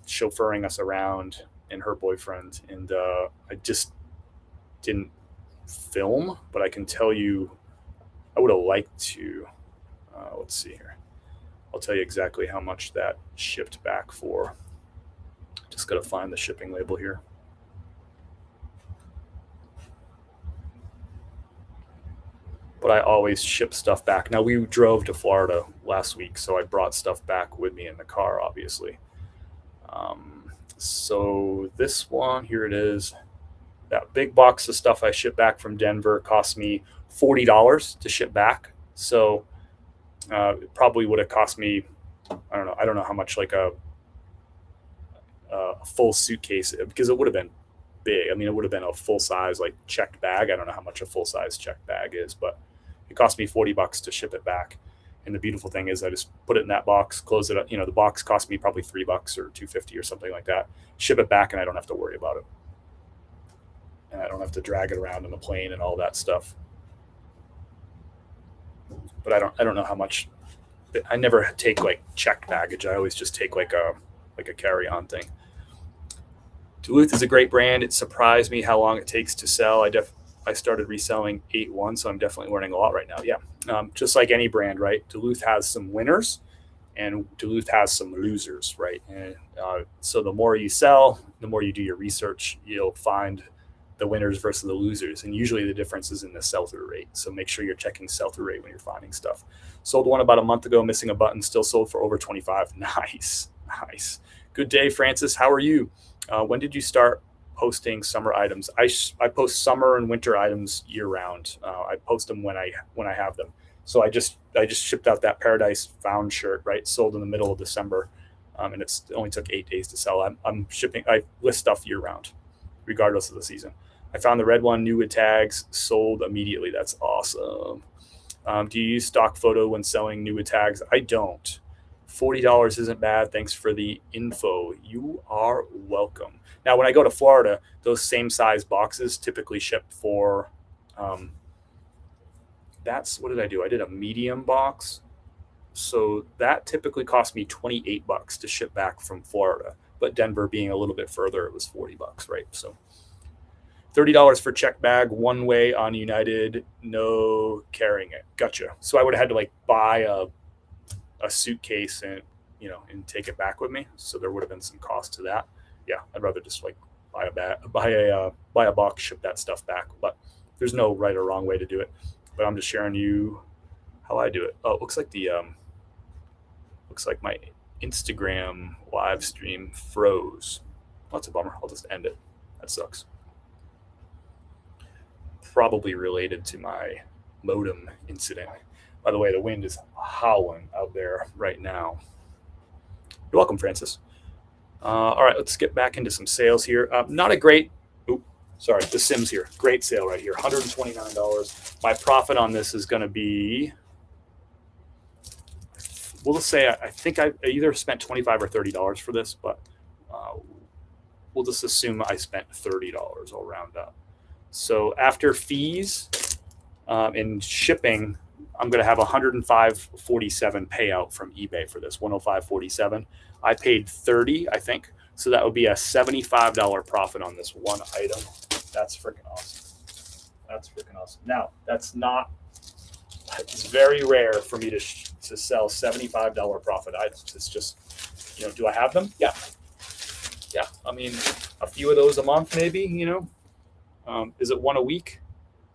chauffeuring us around, and her boyfriend, and I just didn't film, but I can tell you I would have liked to. Let's see here. I'll tell you exactly how much that shipped back for. Just got to find the shipping label here. But I always ship stuff back. Now, we drove to Florida last week, so I brought stuff back with me in the car, obviously. So this one, here it is. That big box of stuff I shipped back from Denver cost me $40 to ship back. So it probably would have cost me, I don't know how much like a full suitcase, because it would have been big. I mean, it would have been a full size like checked bag. I don't know how much a full size checked bag is, but it cost me $40 to ship it back. And the beautiful thing is I just put it in that box, close it up. The box cost me probably $3 or $2.50 or something like that. Ship it back, and I don't have to worry about it. And I don't have to drag it around on the plane and all that stuff. But I don't know how much. I never take like checked baggage. I always just take like a carry-on thing. Duluth is a great brand. It surprised me how long it takes to sell. I started reselling 8-1, so I'm definitely learning a lot right now. Yeah, just like any brand, right? Duluth has some winners, and Duluth has some losers, right? And so the more you sell, the more you do your research, you'll find the winners versus the losers. And usually the difference is in the sell-through rate. So make sure you're checking sell-through rate when you're finding stuff. Sold one about a month ago, missing a button, still sold for over 25. Nice. Good day, Francis. How are you? When did you start posting summer items? I post summer and winter items year round. I post them when I have them. So I just shipped out that Paradise Found shirt, right? Sold in the middle of December. And it only took 8 days to sell. I'm shipping, I list stuff year round, regardless of the season. I found the red one, new with tags, sold immediately. That's awesome. Do you use stock photo when selling new with tags? I don't. $40 isn't bad. Thanks for the info. You are welcome. Now, when I go to Florida, those same size boxes typically ship for, what did I do? I did a medium box. So that typically cost me $28 to ship back from Florida. But Denver being a little bit further, it was $40, right? So $30 for check bag, one way on United, no carrying it. Gotcha. So I would have had to like buy a suitcase and take it back with me. So there would have been some cost to that. Yeah, I'd rather just like buy a box, ship that stuff back. But there's no right or wrong way to do it. But I'm just sharing you how I do it. Oh, it looks like my Instagram live stream froze. That's a bummer. I'll just end it. That sucks. Probably related to my modem incident. By the way, the wind is howling out there right now. You're welcome, Francis. All right, let's get back into some sales here. Not a great, the Sims here. Great sale right here, $129. My profit on this is going to be, we'll just say I think I either spent $25 or $30 for this, but we'll just assume I spent $30. I'll round up. So after fees, In shipping, I'm going to have $105.47 payout from eBay for this, $105.47. I paid $30, I think. So that would be a $75 profit on this one item. That's freaking awesome. That's freaking awesome. Now, it's very rare for me to sell $75 profit items. It's just, do I have them? Yeah. Yeah. I mean, a few of those a month, maybe, is it one a week?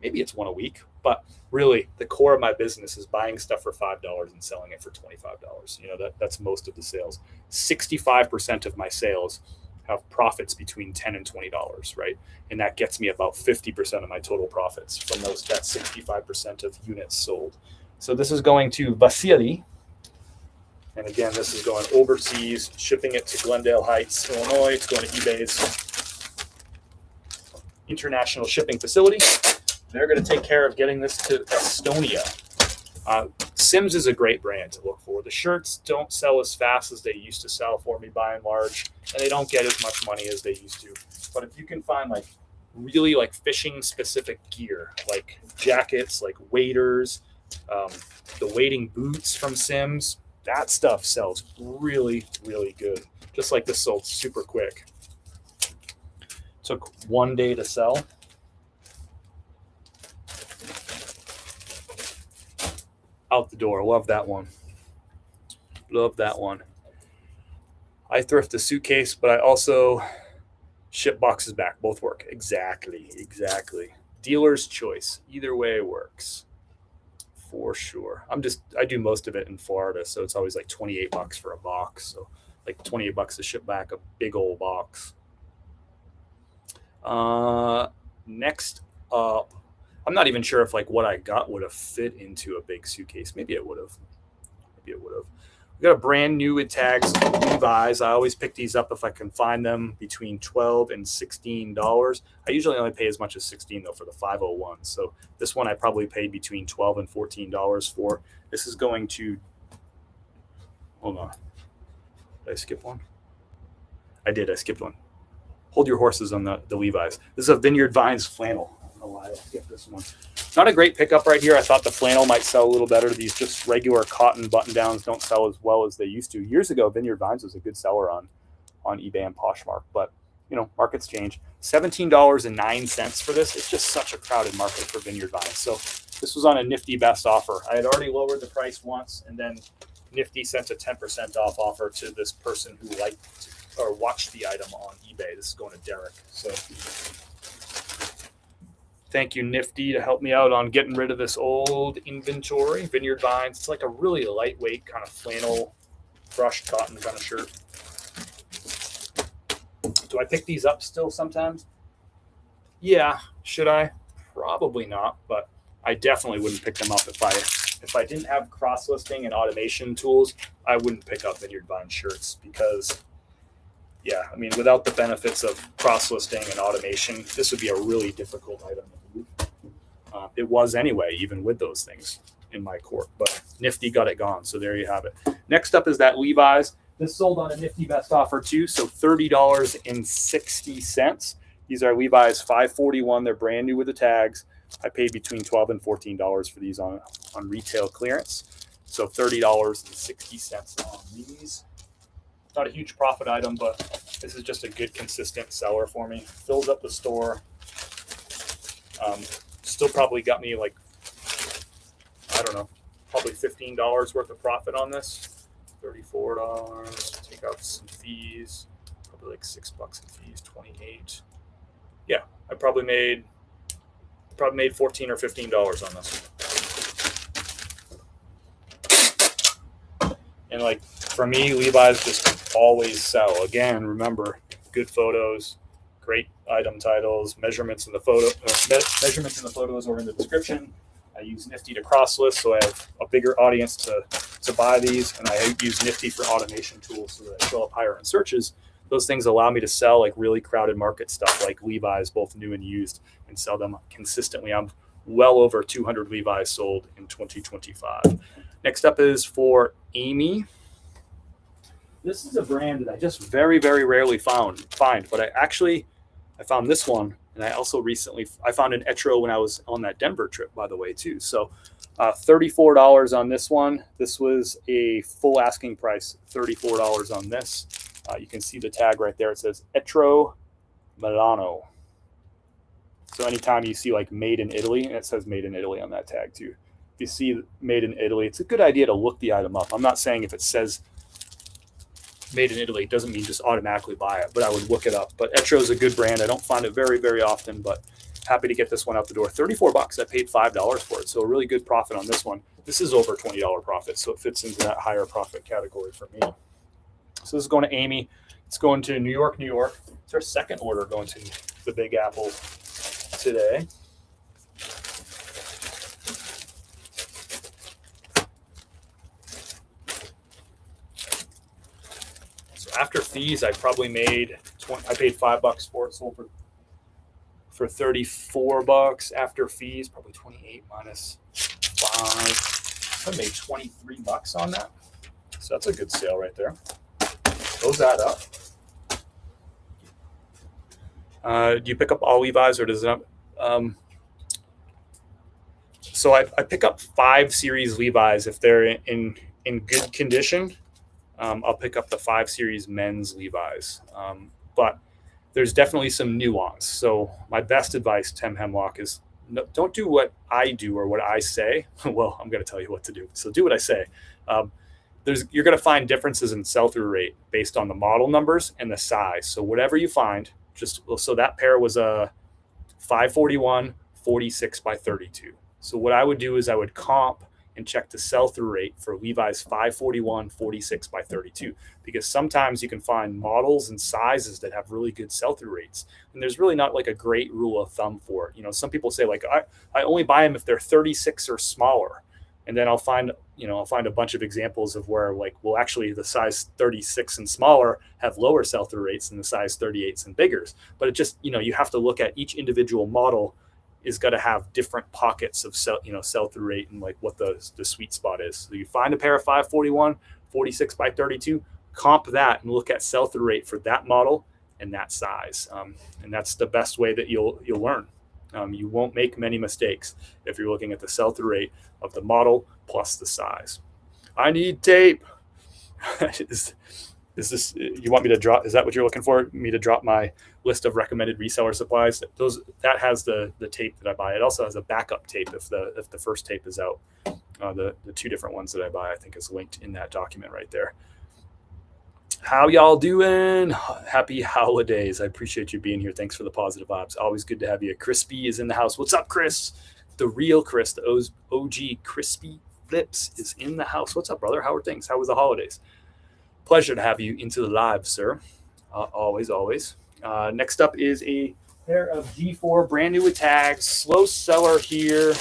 Maybe it's one a week, but really the core of my business is buying stuff for $5 and selling it for $25. That's most of the sales. 65% of my sales have profits between $10 and $20, right? And that gets me about 50% of my total profits from that 65% of units sold. So this is going to Vasily. And again, this is going overseas, shipping it to Glendale Heights, Illinois. It's going to eBay's international shipping facility. They're going to take care of getting this to Estonia. Sims is a great brand to look for. The shirts don't sell as fast as they used to sell for me by and large, and they don't get as much money as they used to. But if you can find really fishing specific gear, like jackets, like waders, the wading boots from Sims, that stuff sells really, really good. Just like this sold super quick. Took 1 day to sell. Out the door. Love that one. Love that one. I thrift a suitcase, but I also ship boxes back. Both work. Exactly. Dealer's choice. Either way works. For sure. I do most of it in Florida, so it's always like $28 for a box. So like $28 to ship back a big old box. Next up, I'm not even sure if what I got would have fit into a big suitcase. Maybe it would have. We got a brand new with tags, Levi's. I always pick these up if I can find them between $12 and $16. I usually only pay as much as $16 though for the 501. So this one I probably paid between $12 and $14 for. This is going to, hold on. Did I skip one? I did. I skipped one. Hold your horses on the Levi's. This is a Vineyard Vines flannel. I don't know why I skipped this one. Not a great pickup right here. I thought the flannel might sell a little better. These just regular cotton button-downs don't sell as well as they used to. Years ago, Vineyard Vines was a good seller on eBay and Poshmark, but markets change. $17.09 for this. It's just such a crowded market for Vineyard Vines. So this was on a nifty best offer. I had already lowered the price once, and then Nifty sent a 10% off offer to this person who liked or watched the item on eBay. This is going to Derek. So thank you, Nifty, to help me out on getting rid of this old inventory. Vineyard Vines. It's like a really lightweight kind of flannel, brushed cotton kind of shirt. Do I pick these up still sometimes? Yeah. Should I? Probably not, but I definitely wouldn't pick them up if I didn't have cross-listing and automation tools. I wouldn't pick up Vineyard Vines shirts because, without the benefits of cross-listing and automation, this would be a really difficult item to move. It was anyway, even with those things in my court, but Nifty got it gone. So there you have it. Next up is that Levi's. This sold on a Nifty best offer too, so $30.60. These are Levi's 541. They're brand new with the tags. I paid between $12 and $14 for these on retail clearance. So $30.60 on these. Not a huge profit item, but this is just a good, consistent seller for me. Fills up the store. Still probably got me probably $15 worth of profit on this. $34. Take out some fees. Probably like $6 in fees. 28. Yeah, I probably made $14 or $15 on this. And for me, Levi's just always sell. Again, remember, good photos, great item titles, measurements in the photos or in the description. I use Nifty to cross list, so I have a bigger audience to buy these, and I use Nifty for automation tools so that I show up higher in searches. Those things allow me to sell really crowded market stuff like Levi's, both new and used, and sell them consistently. I'm well over 200 Levi's sold in 2025. Next up is for Amy. This is a brand that I just very, very rarely find, but I found this one And I also recently, I found an Etro when I was on that Denver trip, by the way, too. So $34 on this one. This was a full asking price, $34 on this. You can see the tag right there. It says Etro Milano. So anytime you see like made in Italy, and it says made in Italy on that tag too. If you see made in Italy, it's a good idea to look the item up. I'm not saying if it says made in Italy, it doesn't mean just automatically buy it, but I would look it up. But Etro is a good brand. I don't find it very, very often, but happy to get this one out the door. $34. I paid $5 for it. So a really good profit on this one. This is over $20 profit. So it fits into that higher profit category for me. So this is going to Amy. It's going to New York, New York. It's our second order going to the Big Apple today. So after fees, I probably made I paid $5 for it, sold for $34 after fees, probably 28 minus 5. I made $23 on that. So that's a good sale right there. Those add up. Do you pick up all Levi's or does it not? So I pick up 5 series Levi's if they're in good condition. I'll pick up the 5 series men's Levi's. But there's definitely some nuance. So my best advice, Tim Hemlock, is don't do what I do or what I say. Well, I'm going to tell you what to do. So do what I say. You're going to find differences in sell-through rate based on the model numbers and the size. So whatever you find, so that pair was a 541 46 by 32. So what I would do is I would comp and check the sell-through rate for Levi's 541 46 by 32, because sometimes you can find models and sizes that have really good sell-through rates, and there's really not like a great rule of thumb for it. Some people say like I only buy them if they're 36 or smaller, and then I'll find a bunch of examples of where like, well, actually the size 36 and smaller have lower sell-through rates than the size 38s and biggers. But it just, you have to look at each individual model is going to have different pockets of sell-through rate and like what the sweet spot is. So you find a pair of 541 46 by 32, comp that and look at sell-through rate for that model and that size. And that's the best way that you'll learn. You won't make many mistakes if you're looking at the sell-through rate of the model plus the size. I need tape. Is this, you want me to drop, is that what you're looking for? Me to drop my list of recommended reseller supplies? That has the tape that I buy. It also has a backup tape if the first tape is out. The 2 different ones that I buy, I think, is linked in that document right there. How y'all doing? Happy holidays. I appreciate you being here. Thanks for the positive vibes. Always good to have you. Crispy is in the house. What's up, Chris? The real Chris, the OG Crispy Flips is in the house. What's up, brother? How are things? How was the holidays? Pleasure to have you into the live, sir. Always. Next up is a pair of G4, brand new with tags. Slow seller here.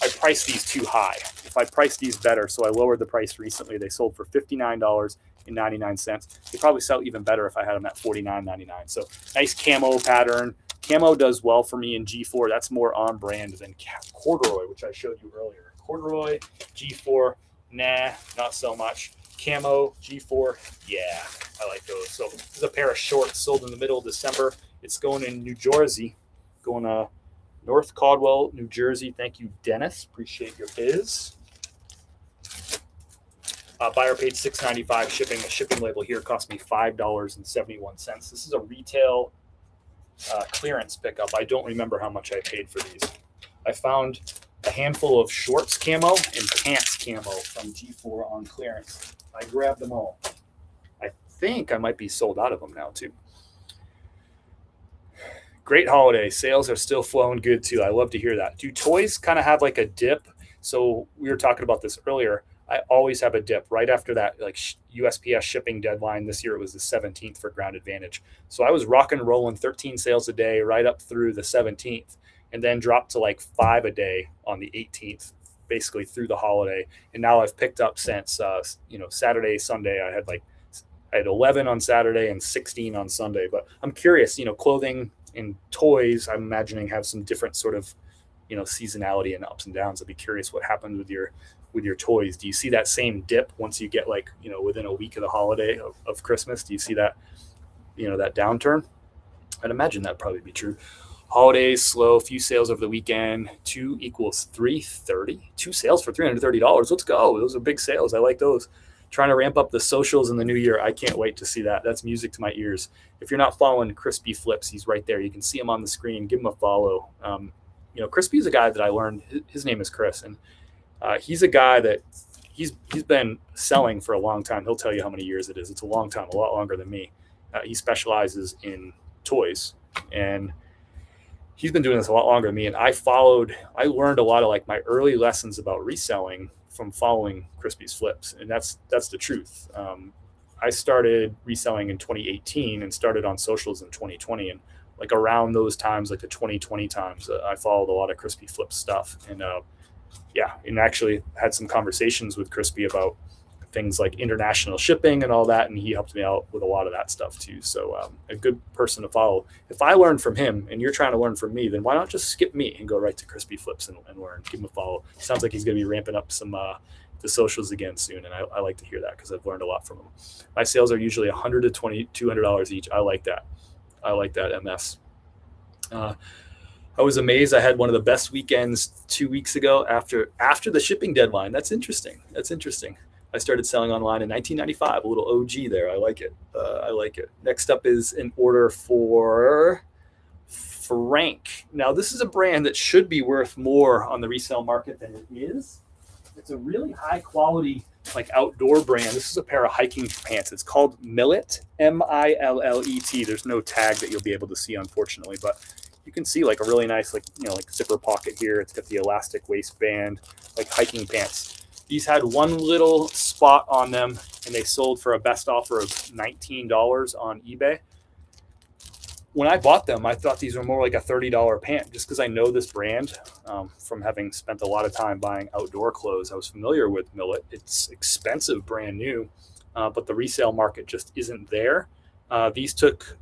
I priced these too high. If I priced these better, so I lowered the price recently. They sold for $59.99. They probably sell even better if I had them at $49.99. So nice camo pattern. Camo does well for me in G4. That's more on brand than corduroy, which I showed you earlier. Corduroy, G4, nah, not so much. Camo, G4, yeah, I like those. So this is a pair of shorts sold in the middle of December. It's going in New Jersey, going North Caldwell, New Jersey. Thank you, Dennis. Appreciate your biz. Buyer paid $6.95 shipping. The shipping label here cost me $5.71. This is a retail clearance pickup. I don't remember how much I paid for these. I found a handful of shorts camo and pants camo from G4 on clearance. I grabbed them all. I think I might be sold out of them now too. Great holiday. Sales are still flowing good too. I love to hear that. Do toys kind of have like a dip? So we were talking about this earlier. I always have a dip right after that, like USPS shipping deadline. This year it was the 17th for Ground Advantage. So I was rock and rolling 13 sales a day right up through the 17th, and then dropped to like 5 a day on the 18th, basically through the holiday. And now I've picked up since, Saturday, Sunday. I had 11 on Saturday and 16 on Sunday. But I'm curious, clothing and toys, I'm imagining have some different sort of, seasonality and ups and downs. I'd be curious what happened with your toys. Do you see that same dip once you get within a week of the holiday of Christmas? Do you see that, that downturn? I'd imagine that'd probably be true. Holidays, slow, few sales over the weekend. 2 equals 330. 2 sales for $330. Let's go. Those are big sales. I like those. Trying to ramp up the socials in the new year. I can't wait to see that. That's music to my ears. If you're not following Crispy Flips, he's right there. You can see him on the screen. Give him a follow. Crispy is a guy that I learned. His name is Chris, and he's a guy that he's been selling for a long time. He'll tell you how many years it is. It's a long time, a lot longer than me. He specializes in toys, and he's been doing this a lot longer than me. And I learned a lot of like my early lessons about reselling from following Crispy's Flips. And that's the truth. I started reselling in 2018 and started on socials in 2020. And like around those times, like the 2020 times, I followed a lot of Crispy Flips stuff. And and actually had some conversations with Crispy about things like international shipping and all that. And he helped me out with a lot of that stuff too. So a good person to follow. If I learned from him and you're trying to learn from me, then why not just skip me and go right to Crispy Flips and learn, give him a follow. Sounds like he's going to be ramping up some the socials again soon. And I like to hear that because I've learned a lot from him. My sales are usually $100 to $200 each. I like that. MS. I was amazed. I had one of the best weekends 2 weeks ago after the shipping deadline. That's interesting. I started selling online in 1995, a little OG there. I like it. Next up is an order for Frank. Now, this is a brand that should be worth more on the resale market than it is. It's a really high quality, like outdoor brand. This is a pair of hiking pants. It's called Millet, Millet. There's no tag that you'll be able to see, unfortunately, but you can see like a really nice, like zipper pocket here. It's got the elastic waistband, like hiking pants. These had one little spot on them, and they sold for a best offer of $19 on eBay. When I bought them, I thought these were more like a $30 pant, just because I know this brand from having spent a lot of time buying outdoor clothes. I was familiar with Millet. It's expensive, brand new, but the resale market just isn't there. These took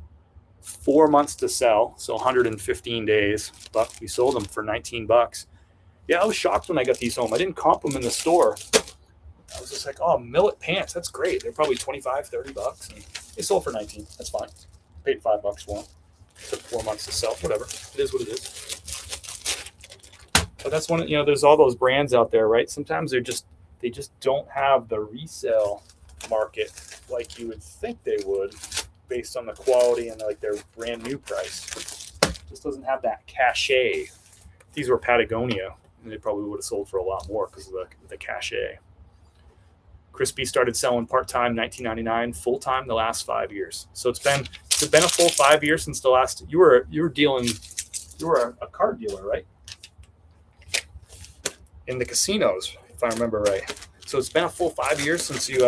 4 months to sell, so 115 days, but we sold them for $19. Yeah, I was shocked when I got these home. I didn't comp them in the store. I was just like, oh, Millet pants, that's great. They're probably $25, $30. And they sold for 19. That's fine. Paid $5 for them. Took 4 months to sell. Whatever. It is what it is. But that's one, there's all those brands out there, right? Sometimes they just don't have the resale market like you would think they would based on the quality and like their brand new price. Just doesn't have that cachet. If these were Patagonia, they probably would have sold for a lot more because of the cachet. Crispy started selling part-time 1999, full-time the last 5 years. So it's been a full 5 years since the last. You were a card dealer, right? In the casinos, if I remember right. So it's been a full 5 years since you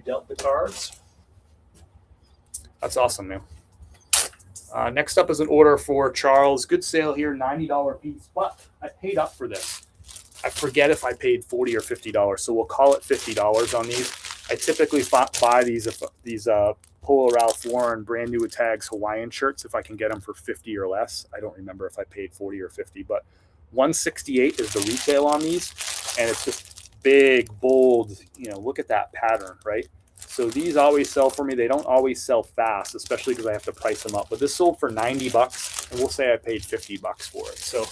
dealt the cards. That's awesome, man. Next up is an order for Charles. Good sale here, $90 piece, but I paid up for this. I forget if I paid $40 or $50, so we'll call it $50 on these. I typically buy these Polo Ralph Lauren brand new with tags Hawaiian shirts if I can get them for $50 or less. I don't remember if I paid $40 or $50, but $168 is the retail on these, and it's just big, bold. Look at that pattern, right? So these always sell for me. They don't always sell fast, especially because I have to price them up. But this sold for $90, and we'll say I paid $50 for it. So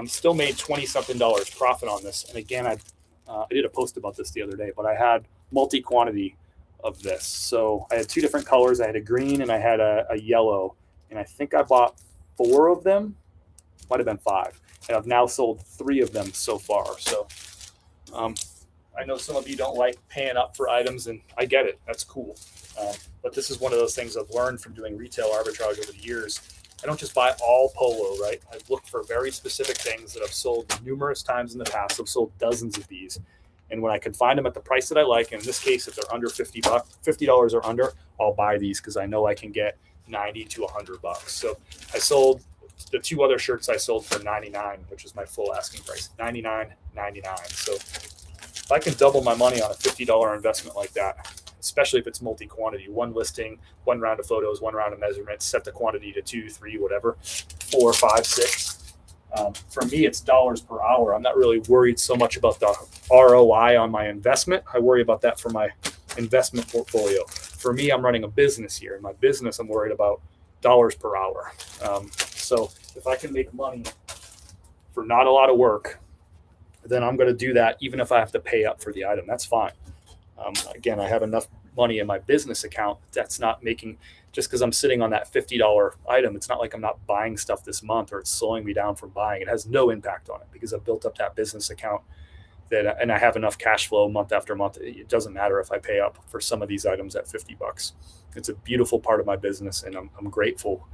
still made $20-something profit on this. And again, I did a post about this the other day, but I had multi-quantity of this. So I had 2 different colors. I had a green and I had a yellow. And I think I bought 4 of them. Might have been 5. And I've now sold 3 of them so far. So I know some of you don't like paying up for items, and I get it. That's cool. But this is one of those things I've learned from doing retail arbitrage over the years. I don't just buy all polo, right? I've looked for very specific things that I've sold numerous times in the past. I've sold dozens of these. And when I can find them at the price that I like, and in this case, if they're under $50 or under, I'll buy these because I know I can get $90 to $100. So I sold the 2 other shirts I sold for $99, which is my full asking price, $99.99. So if I can double my money on a $50 investment like that, especially if it's multi-quantity, 1 listing, 1 round of photos, 1 round of measurements, set the quantity to 2, 3, whatever, 4, 5, 6. For me, it's dollars per hour. I'm not really worried so much about the ROI on my investment. I worry about that for my investment portfolio. For me, I'm running a business here. In my business, I'm worried about dollars per hour. So if I can make money for not a lot of work, then I'm going to do that even if I have to pay up for the item. That's fine. Again, I have enough money in my business account that's not making, just because I'm sitting on that $50 item, it's not like I'm not buying stuff this month or it's slowing me down from buying. It has no impact on it because I've built up that business account and I have enough cash flow month after month. It doesn't matter if I pay up for some of these items at $50. It's a beautiful part of my business, and I'm grateful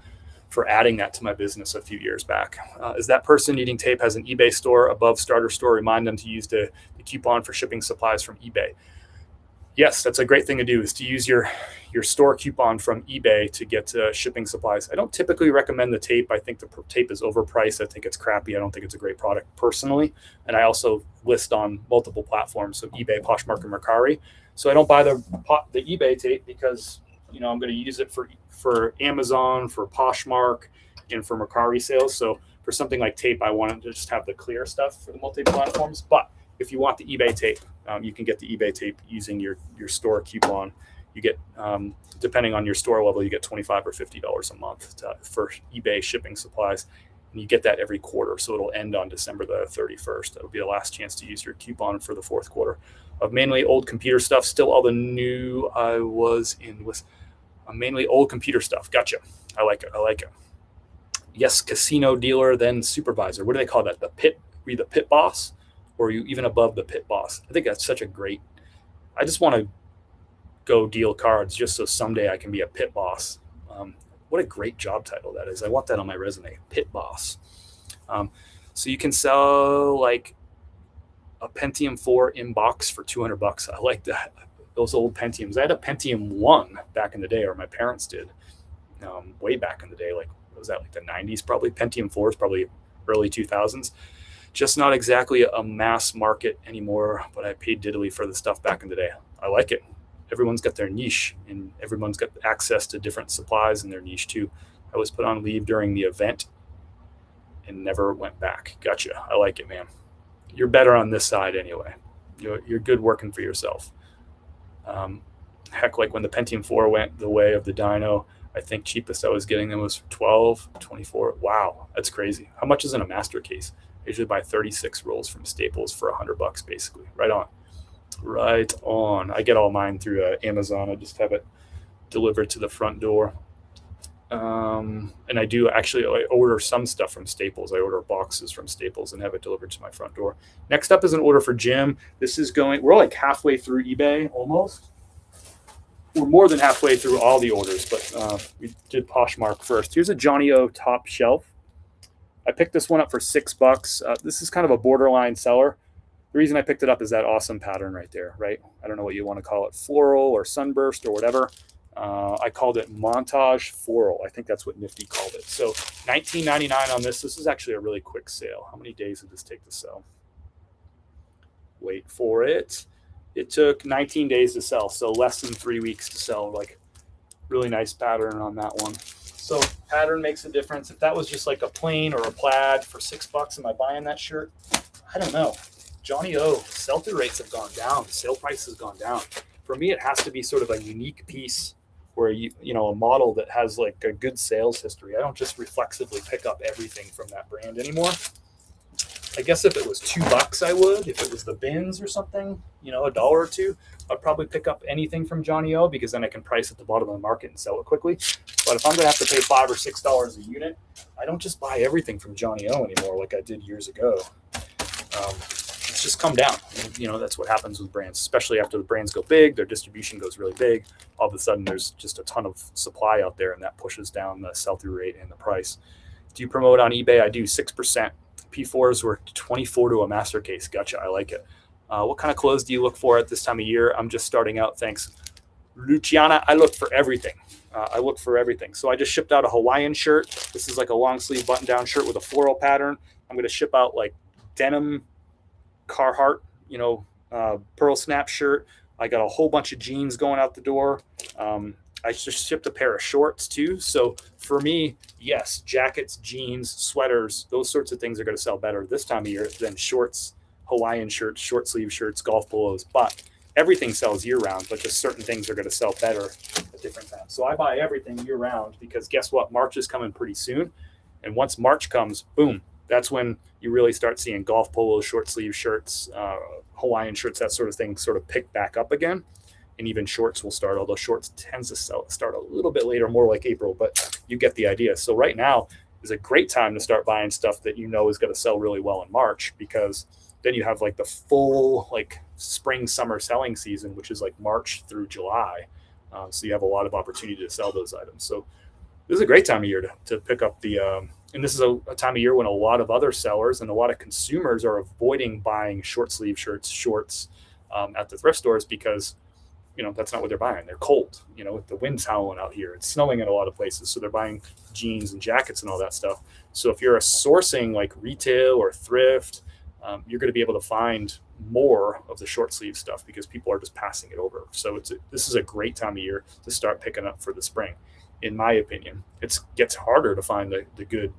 for adding that to my business a few years back. Is that person needing tape has an eBay store above starter store? Remind them to use the coupon for shipping supplies from eBay. Yes, that's a great thing to do, is to use your store coupon from eBay to get shipping supplies. I don't typically recommend the tape. I think the tape is overpriced. I think it's crappy. I don't think it's a great product personally. And I also list on multiple platforms, so eBay, Poshmark, and Mercari. So I don't buy the eBay tape because I'm going to use it for Amazon, for Poshmark, and for Mercari sales. So for something like tape, I want to just have the clear stuff for the multi-platforms. But if you want the eBay tape, you can get the eBay tape using your store coupon. You get, depending on your store level, you get $25 or $50 a month for eBay shipping supplies. And you get that every quarter. So it'll end on December the 31st. That'll be the last chance to use your coupon for the fourth quarter. Of mainly old computer stuff, still all the new I was in with mainly old computer stuff. Gotcha. I like it. Yes, casino dealer, then supervisor. What do they call that? Were you the pit boss? Or are you even above the pit boss? I think that's such a great, I just want to go deal cards just so someday I can be a pit boss. What a great job title that is. I want that on my resume, pit boss. So you can sell like a Pentium 4 in box for $200. I like that. Those old Pentiums. I had a Pentium 1 back in the day, or my parents did, way back in the day. Like, what was that, like the 90s probably? Pentium 4 is probably early 2000s. Just not exactly a mass market anymore, but I paid diddly for the stuff back in the day. I like it. Everyone's got their niche, and everyone's got access to different supplies in their niche too. I was put on leave during the event and never went back. Gotcha. I like it, man. You're better on this side anyway. You're good working for yourself. Heck, like when the Pentium 4 went the way of the Dyno, I think cheapest I was getting them was $12, $24. Wow, that's crazy. How much is in a master case? I usually buy 36 rolls from Staples for $100 basically. Right on. I get all mine through Amazon. I just have it delivered to the front door. And I do actually, I order some stuff from Staples. I order boxes from Staples and have it delivered to my front door. Next up is an order for Jim. We're like halfway through eBay almost. We're more than halfway through all the orders, but we did Poshmark first. Here's a Johnny O top shelf. I picked this one up for $6. This is kind of a borderline seller. The reason I picked it up is that awesome pattern right there, right? I don't know what you want to call it, floral or sunburst or whatever. I called it montage floral. I think that's what Nifty called it. So $19.99 on this. This is actually a really quick sale. How many days did this take to sell? Wait for it. It took 19 days to sell, so less than 3 weeks to sell. Like, really nice pattern on that one. So pattern makes a difference. If that was just like a plain or a plaid for $6, am I buying that shirt? I don't know. Johnny O, sell-through rates have gone down. Sale price has gone down. For me, it has to be sort of a unique piece where a model that has like a good sales history. I don't just reflexively pick up everything from that brand anymore. I guess if it was $2, I would. If it was the bins or something, $1 or $2, I'd probably pick up anything from Johnny O because then I can price at the bottom of the market and sell it quickly. But if I'm going to have to pay $5 or $6 a unit, I don't just buy everything from Johnny O anymore like I did years ago. It's just come down. And, that's what happens with brands, especially after the brands go big, their distribution goes really big. All of a sudden, there's just a ton of supply out there, and that pushes down the sell-through rate and the price. Do you promote on eBay? I do 6%. P4s were 24 to a master case. Gotcha. I like it. What kind of clothes do you look for at this time of year? I'm just starting out. Thanks. Luciana, I look for everything. So I just shipped out a Hawaiian shirt. This is like a long sleeve button down shirt with a floral pattern. I'm going to ship out like denim Carhartt, pearl snap shirt. I got a whole bunch of jeans going out the door. I just shipped a pair of shorts too. So for me, yes, jackets, jeans, sweaters, those sorts of things are going to sell better this time of year than shorts, Hawaiian shirts, short sleeve shirts, golf polos. But everything sells year round, but just certain things are going to sell better at different times. So I buy everything year round because guess what? March is coming pretty soon. And once March comes, boom, that's when you really start seeing golf polos, short sleeve shirts, Hawaiian shirts, that sort of thing sort of pick back up again. And even shorts will start, although shorts tends to start a little bit later, more like April, but you get the idea. So right now is a great time to start buying stuff that you know is going to sell really well in March, because then you have like the full like spring, summer selling season, which is like March through July. So you have a lot of opportunity to sell those items. So this is a great time of year to pick up the, and this is a time of year when a lot of other sellers and a lot of consumers are avoiding buying short sleeve shirts, shorts at the thrift stores, because that's not what they're buying. They're cold, with the wind's howling out here. It's snowing in a lot of places. So they're buying jeans and jackets and all that stuff. So if you're sourcing like retail or thrift, you're going to be able to find more of the short sleeve stuff because people are just passing it over. So this is a great time of year to start picking up for the spring. In my opinion, it gets harder to find the good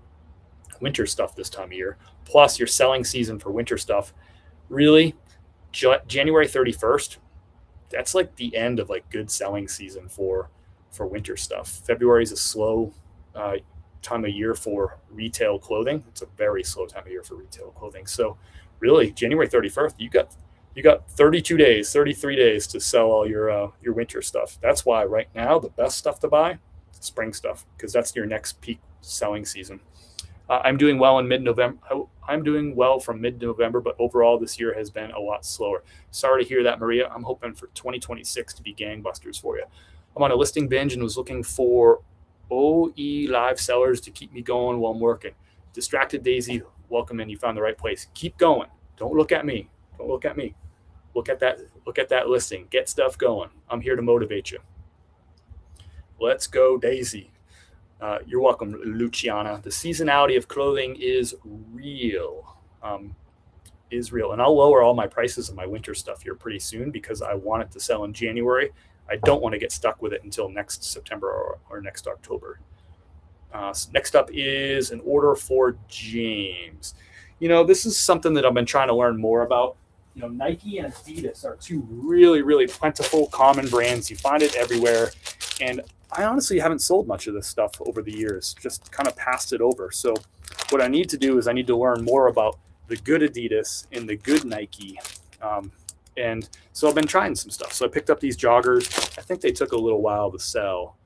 winter stuff this time of year. Plus your selling season for winter stuff, really January 31st, that's like the end of like good selling season for winter stuff. February is a slow time of year for retail clothing. It's a very slow time of year for retail clothing. So really January 31st, you got 32 days, 33 days to sell all your winter stuff. That's why right now the best stuff to buy is spring stuff, because that's your next peak selling season. I'm doing well in mid-November. I'm doing well from mid-November, but overall this year has been a lot slower. Sorry to hear that, Maria. I'm hoping for 2026 to be gangbusters for you. I'm on a listing binge and was looking for OE live sellers to keep me going while I'm working. Distracted Daisy, welcome in. You found the right place. Keep going. Don't look at me. Don't look at me. Look at that listing. Get stuff going. I'm here to motivate you. Let's go, Daisy. You're welcome, Luciana. The seasonality of clothing is real. And I'll lower all my prices of my winter stuff here pretty soon because I want it to sell in January. I don't want to get stuck with it until next September or next October. Next up is an order for James. This is something that I've been trying to learn more about. Nike and Adidas are two really, really plentiful, common brands. You find it everywhere. And I honestly haven't sold much of this stuff over the years, just kind of passed it over. So what I need to do is I need to learn more about the good Adidas and the good Nike. And so I've been trying some stuff. So I picked up these joggers. I think they took a little while to sell.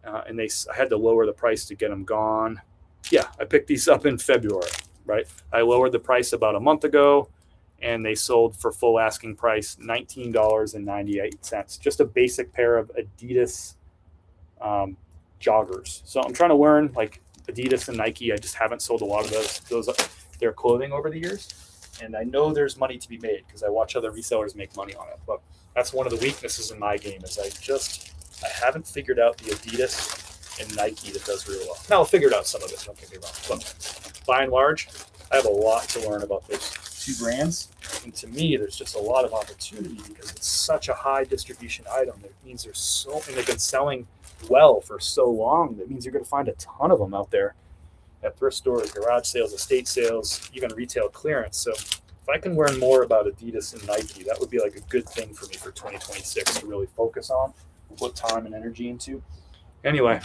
And I had to lower the price to get them gone. Yeah, I picked these up in February, right? I lowered the price about a month ago, and they sold for full asking price, $19.98. Just a basic pair of Adidas joggers. So I'm trying to learn like Adidas and Nike. I just haven't sold a lot of their clothing over the years. And I know there's money to be made because I watch other resellers make money on it. But that's one of the weaknesses in my game is I haven't figured out the Adidas and Nike that does really well. Now I'll figure out some of it, don't get me wrong. But by and large, I have a lot to learn about those two brands. And to me, there's just a lot of opportunity because it's such a high distribution item. That means and they've been selling well for so long. That means you're going to find a ton of them out there at thrift stores, garage sales, estate sales, even retail clearance. So if I can learn more about Adidas and Nike, that would be like a good thing for me for 2026 to really focus on, put time and energy into. Anyway,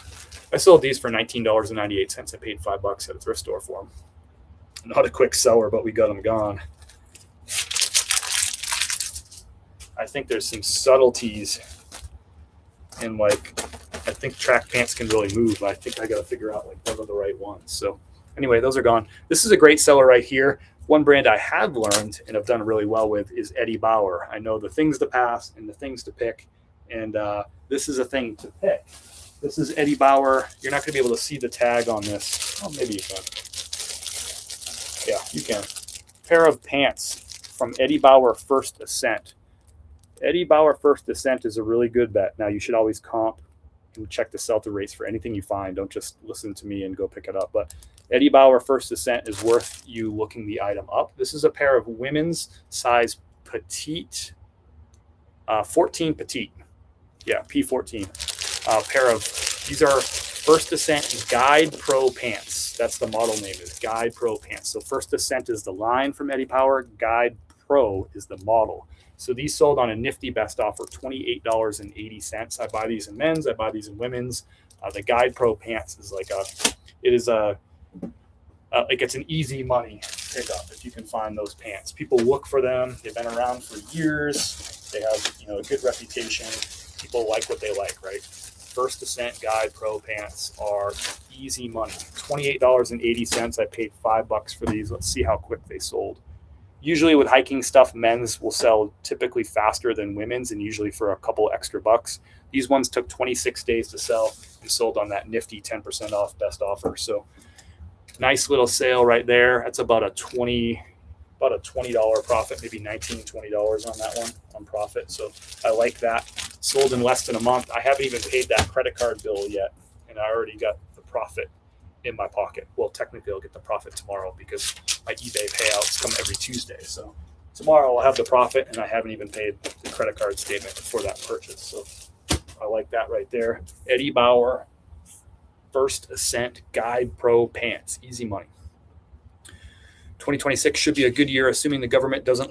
I sold these for $19.98. I paid $5 at a thrift store for them. Not a quick seller, but we got them gone. I think there's some subtleties in I think track pants can really move. I think I got to figure out what are the right ones. So anyway, those are gone. This is a great seller right here. One brand I have learned and have done really well with is Eddie Bauer. I know the things to pass and the things to pick. And this is a thing to pick. This is Eddie Bauer. You're not going to be able to see the tag on this. Oh, maybe you can. Yeah, you can. Pair of pants from Eddie Bauer First Ascent. Eddie Bauer First Ascent is a really good bet. Now, you should always comp and check the sell-through rates for anything you find. Don't just listen to me and go pick it up. But Eddie Bauer First Ascent is worth you looking the item up. This is a pair of women's size petite, 14 petite. Yeah, P14. Pair of, these are First Ascent Guide Pro pants. That's the model name, is Guide Pro pants. So First Ascent is the line from Eddie Bauer. Guide Pro is the model. So these sold on a nifty best offer, $28.80. I buy these in men's. I buy these in women's. The Guide Pro pants is it is a like it's an easy money pickup if you can find those pants. People look for them. They've been around for years. They have, you know, a good reputation. People like what they like, right? First Ascent Guide Pro pants are easy money. $28.80. I paid $5 for these. Let's see how quick they sold. Usually with hiking stuff, men's will sell typically faster than women's, and usually for a couple extra bucks. These ones took 26 days to sell and sold on that nifty 10% off best offer. So nice little sale right there. That's about a $20 profit, maybe $19, $20 on that one on profit. So I like that. Sold in less than a month. I haven't even paid that credit card bill yet, and I already got the profit in my pocket. Well, technically I'll get the profit tomorrow because my eBay payouts come every Tuesday. So tomorrow I'll have the profit, and I haven't even paid the credit card statement for that purchase. So I like that right there. Eddie Bauer First Ascent Guide Pro pants, easy money. 2026 should be a good year, assuming the government doesn't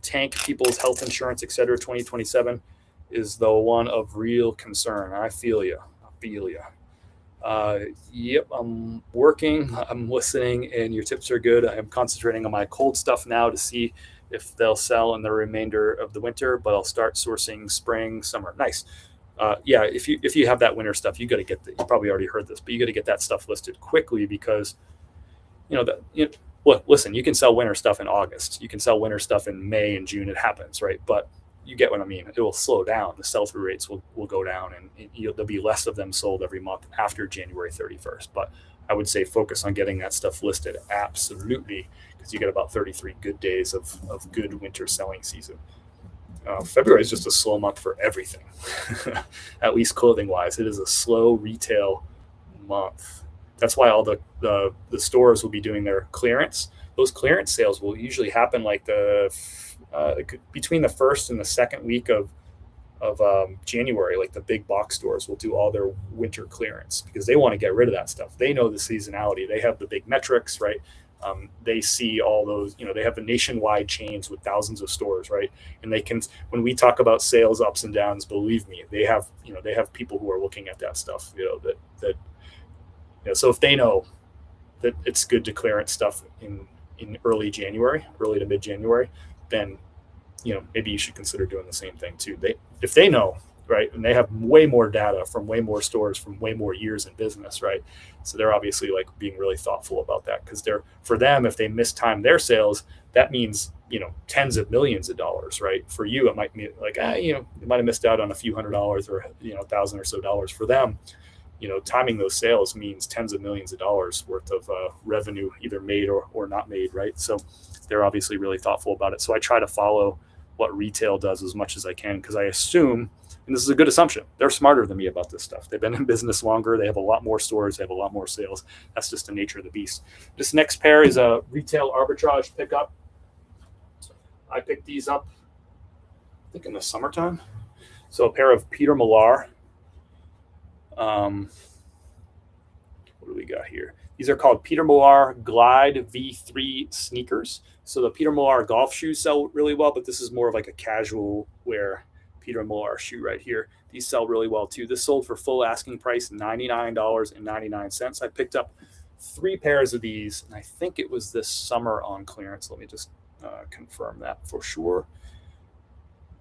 tank people's health insurance, etc. 2027 is the one of real concern. I feel you. Yep, I'm working, I'm listening, and your tips are good. I am concentrating on my cold stuff now to see if they'll sell in the remainder of the winter, but I'll start sourcing spring, summer. Nice. Yeah, if you have that winter stuff, you got to get you probably already heard this, but you got to get that stuff listed quickly because, look, listen, you can sell winter stuff in August. You can sell winter stuff in May and June. It happens, right? But you get what I mean. It will slow down. The sell-through rates will go down, and there'll be less of them sold every month after January 31st. But I would say focus on getting that stuff listed. Absolutely, because you get about 33 good days of good winter selling season. February is just a slow month for everything, at least clothing-wise. It is a slow retail month. That's why all the stores will be doing their clearance. Those clearance sales will usually happen like between the first and the second week of January. Like the big box stores will do all their winter clearance because they want to get rid of that stuff. They know the seasonality. They have the big metrics, right? They see all those, they have the nationwide chains with thousands of stores, right? And they can, when we talk about sales ups and downs, believe me, they have people who are looking at that stuff, so if they know that it's good to clearance stuff in early to mid January, then, maybe you should consider doing the same thing too. If they know, right, and they have way more data from way more stores from way more years in business, right? So they're obviously like being really thoughtful about that because for them, if they mistime their sales, that means, tens of millions of dollars, right? For you, it might be like, you might have missed out on a few $100s or, $1,000 or so dollars. For them, timing those sales means tens of millions of dollars worth of revenue, either made or not made, right? So they're obviously really thoughtful about it. So I try to follow what retail does as much as I can because I assume, and this is a good assumption, they're smarter than me about this stuff. They've been in business longer. They have a lot more stores. They have a lot more sales. That's just the nature of the beast. This next pair is a retail arbitrage pickup. I picked these up, I think in the summertime. So a pair of Peter Millar. What do we got here? These are called Peter Millar Glide V3 sneakers. So the Peter Millar golf shoes sell really well, but this is more of like a casual wear Peter Millar shoe right here. These sell really well too. This sold for full asking price, $99.99. I picked up 3 pairs of these, and I think it was this summer on clearance. Let me just confirm that for sure.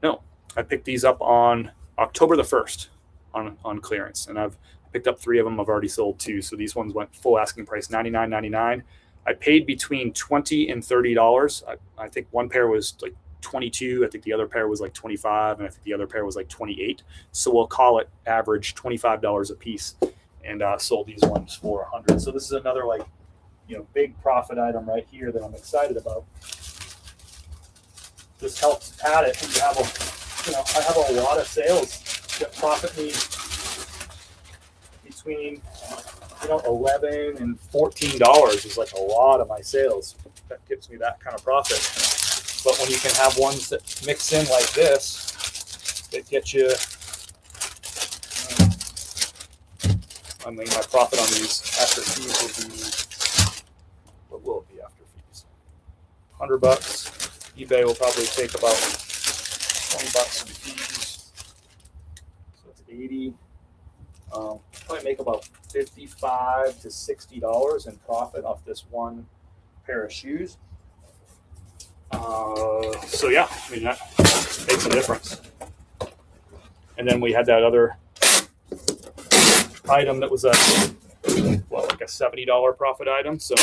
No, I picked these up on October the 1st on clearance, and I've picked up 3 of them. I've already sold 2. So these ones went full asking price, $99.99. I paid between $20 and $30. I think one pair was like 22. I think the other pair was like 25, and I think the other pair was like 28. So we'll call it average $25 a piece, and sold these ones for $100. So this is another big profit item right here that I'm excited about. This helps pad it. And I have a lot of sales that profit me between $11 and $14 is like a lot of my sales. That gives me that kind of profit. But when you can have ones that mix in like this, that get you, my profit on these after fees will be, what will it be after fees? $100. eBay will probably take about $20 in fees. So it's 80. probably make about $55 to $60 in profit off this one pair of shoes. So yeah, I mean, that makes a difference. And then we had that other item that was like a $70 profit item. So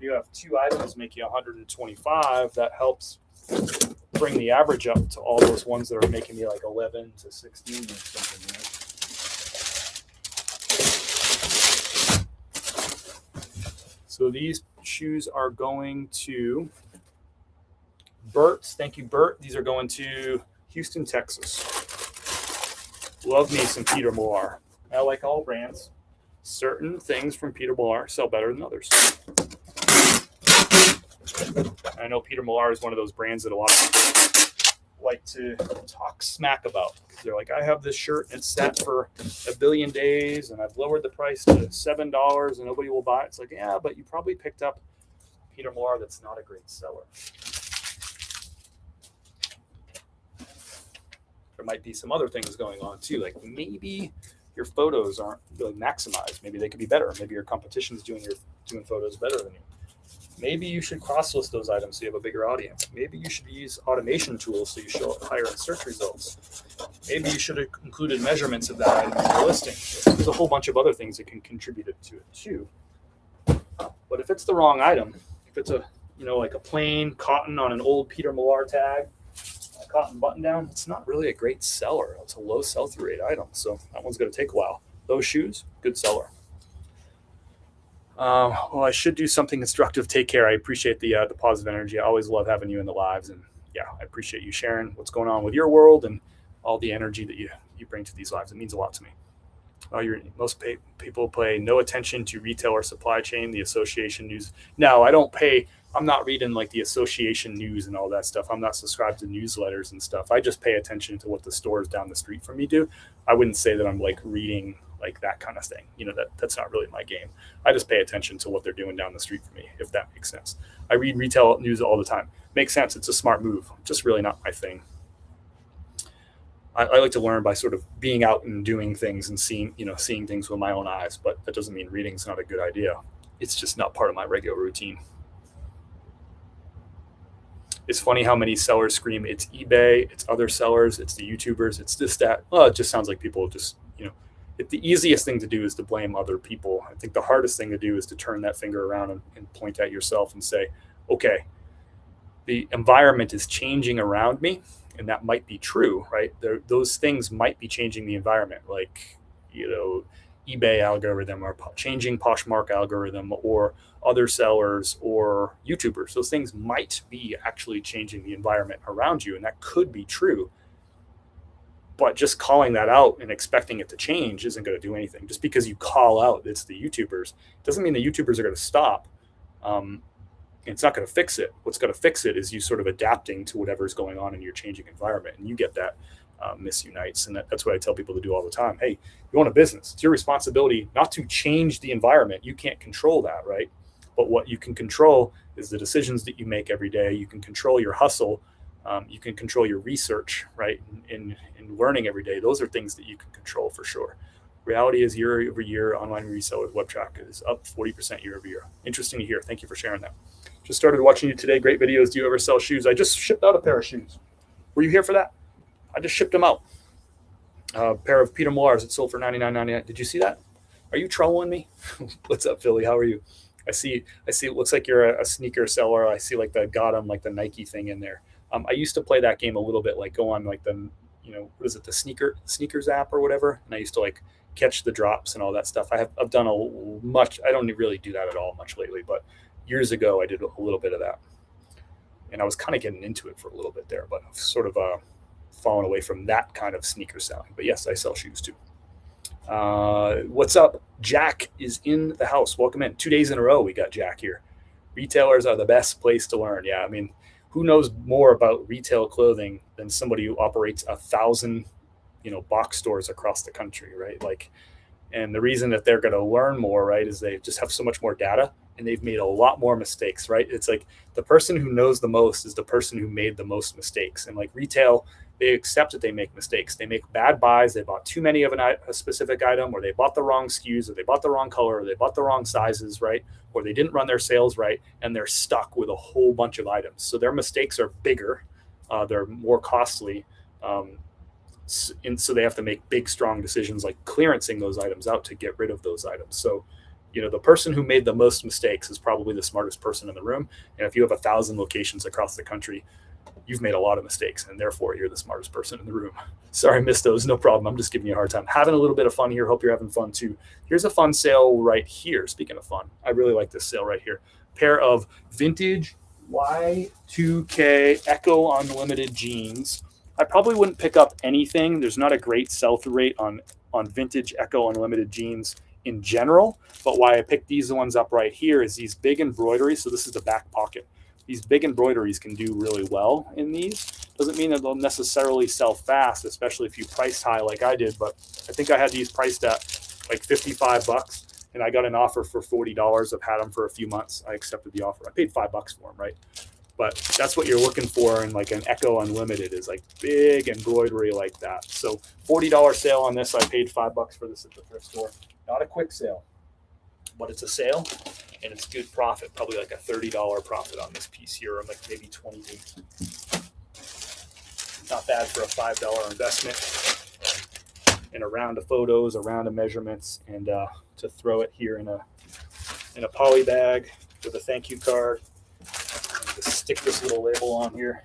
you have two items make you 125. That helps bring the average up to all those ones that are making me like 11 to 16 or something. Right? So these shoes are going to Bert's. Thank you, Bert. These are going to Houston, Texas. Love me some Peter Millar. I like all brands. Certain things from Peter Millar sell better than others. I know Peter Millar is one of those brands that a lot of people like to talk smack about. They're like, I have this shirt and it's sat for a billion days and I've lowered the price to $7 and nobody will buy it. It's like, yeah, but you probably picked up Peter Millar that's not a great seller. There might be some other things going on too. Like maybe your photos aren't really maximized. Maybe they could be better. Maybe your competition's doing photos better than you. Maybe you should cross-list those items so you have a bigger audience. Maybe you should use automation tools so you show up higher in search results. Maybe you should have included measurements of that item in your listing. There's a whole bunch of other things that can contribute to it too. But if it's the wrong item, if it's like a plain cotton on an old Peter Millar tag, a cotton button down, it's not really a great seller. It's a low sell-through rate item. So that one's going to take a while. Those shoes, good seller. Well, I should do something instructive. Take care. I appreciate the positive energy. I always love having you in the lives. And yeah, I appreciate you sharing what's going on with your world and all the energy that you bring to these lives. It means a lot to me. Most people pay no attention to retail or supply chain, the association news. No, I don't pay. I'm not reading like the association news and all that stuff. I'm not subscribed to newsletters and stuff. I just pay attention to what the stores down the street from me do. I wouldn't say that I'm like reading like that kind of thing. That's not really my game. I just pay attention to what they're doing down the street from me, if that makes sense. I read retail news all the time. Makes sense. It's a smart move. Just really not my thing. I like to learn by sort of being out and doing things and seeing things with my own eyes, but that doesn't mean reading is not a good idea. It's just not part of my regular routine. It's funny how many sellers scream, it's eBay, it's other sellers, it's the YouTubers, it's this, that. Well, it just sounds like people just, the easiest thing to do is to blame other people. I think the hardest thing to do is to turn that finger around and point at yourself and say, okay, the environment is changing around me, and that might be true, right? Those things might be changing the environment, like, eBay algorithm or changing Poshmark algorithm or other sellers or YouTubers. Those things might be actually changing the environment around you, and that could be true. But just calling that out and expecting it to change isn't going to do anything. Just because you call out it's the YouTubers doesn't mean the YouTubers are going to stop. It's not going to fix it. What's going to fix it is you sort of adapting to whatever's going on in your changing environment, and you get that Miss Unites. And that's what I tell people to do all the time. Hey, you own a business. It's your responsibility not to change the environment. You can't control that, right? But what you can control is the decisions that you make every day. You can control your hustle. You can control your research, right? In learning every day. Those are things that you can control for sure. Reality is year over year, online resellers web track is up 40% year over year. Interesting to hear. Thank you for sharing that. Just started watching you today. Great videos. Do you ever sell shoes? I just shipped out a pair of shoes. Were you here for that? I just shipped them out. A pair of Peter Millars that sold for $99.99. Did you see that? Are you trolling me? What's up, Philly? How are you? I see. It looks like you're a sneaker seller. I see like the Nike thing in there. I used to play that game a little bit, like go on like the, what is it, the sneakers app or whatever. And I used to like catch the drops and all that stuff. I've done I don't really do that at all much lately, but years ago I did a little bit of that. And I was kind of getting into it for a little bit there, but I've sort of fallen away from that kind of sneaker selling. But yes, I sell shoes too. What's up? Jack is in the house. Welcome in. 2 days in a row we got Jack here. Retailers are the best place to learn. Yeah, I mean, who knows more about retail clothing than somebody who operates 1,000, box stores across the country, right? Like, and the reason that they're going to learn more, right, is they just have so much more data and they've made a lot more mistakes, right? It's like the person who knows the most is the person who made the most mistakes. And like retail, they accept that they make mistakes. They make bad buys. They bought too many of a specific item, or they bought the wrong SKUs, or they bought the wrong color, or they bought the wrong sizes, right? Or they didn't run their sales right, and they're stuck with a whole bunch of items. So their mistakes are bigger. They're more costly. And so they have to make big, strong decisions like clearancing those items out to get rid of those items. So, the person who made the most mistakes is probably the smartest person in the room. And if you have 1,000 locations across the country, you've made a lot of mistakes, and therefore you're the smartest person in the room. Sorry, I missed those. No problem. I'm just giving you a hard time. Having a little bit of fun here. Hope you're having fun too. Here's a fun sale right here. Speaking of fun, I really like this sale right here. Pair of vintage Y2K Echo Unlimited jeans. I probably wouldn't pick up anything. There's not a great sell-through rate on vintage Echo Unlimited jeans in general, but why I picked these ones up right here is these big embroideries. So this is the back pocket. These big embroideries can do really well in these. Doesn't mean that they'll necessarily sell fast, especially if you price high like I did, but I think I had these priced at like $55 and I got an offer for $40. I've had them for a few months. I accepted the offer. I paid $5 for them, right? But that's what you're looking for in like an Echo Unlimited, is like big embroidery like that. So $40 sale on this. I paid $5 for this at the thrift store. Not a quick sale, but it's a sale and it's good profit. Probably like a $30 profit on this piece here, or like maybe $28. Not bad for a $5 investment. And a round of photos, a round of measurements, and to throw it here in a poly bag with a thank you card. Just stick this little label on here.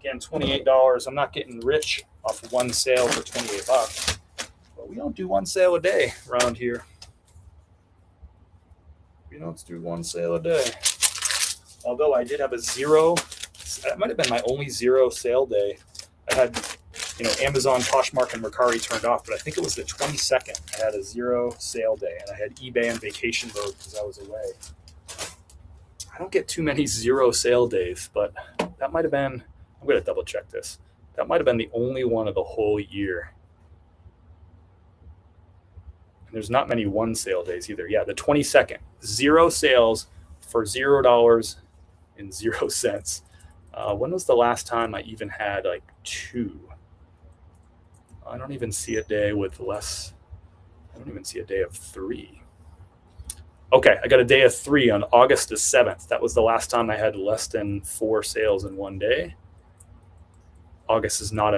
Again, $28. I'm not getting rich off of one sale for $28, but we don't do one sale a day around here. We don't do one sale a day. Although I did have a zero, that might have been my only zero sale day. I had, Amazon, Poshmark, and Mercari turned off, but I think it was the 22nd. I had a zero sale day, and I had eBay and vacation mode because I was away. I don't get too many zero sale days, but that might have been, I'm going to double check this. That might have been the only one of the whole year. And there's not many one sale days either. Yeah, the 22nd, zero sales for $0 and 0 cents. When was the last time I even had like two? I don't even see a day with less. I don't even see a day of three. Okay, I got a day of three on August the 7th. That was the last time I had less than 4 sales in one day. August is not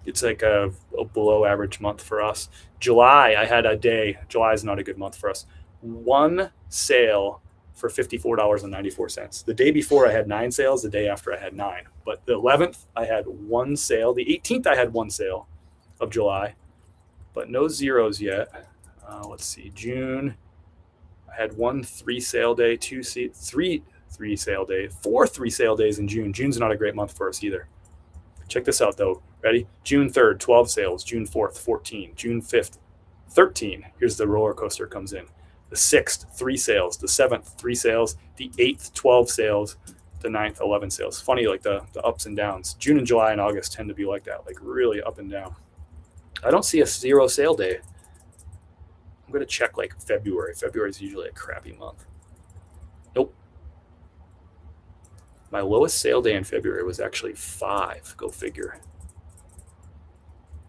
it's like a below average month for us. July, I had a day. July is not a good month for us. One sale for $54.94. The day before I had 9 sales. The day after I had 9. But the 11th, I had one sale. The 18th, I had one sale of July, but no zeros yet. Let's see, June, I had 1 3 sale day, 2 3 sale day, 4 3 sale days in June. June's not a great month for us either. Check this out though. Ready? June 3rd, 12 sales. June 4th, 14. June 5th, 13. Here's the roller coaster comes in. The 6th, 3 sales. The 7th, 3 sales. The 8th, 12 sales. The 9th, 11 sales. Funny, like the ups and downs. June and July and August tend to be like that, like really up and down. I don't see a zero sale day. I'm going to check like February. February is usually a crappy month. Nope. My lowest sale day in February was actually 5. Go figure.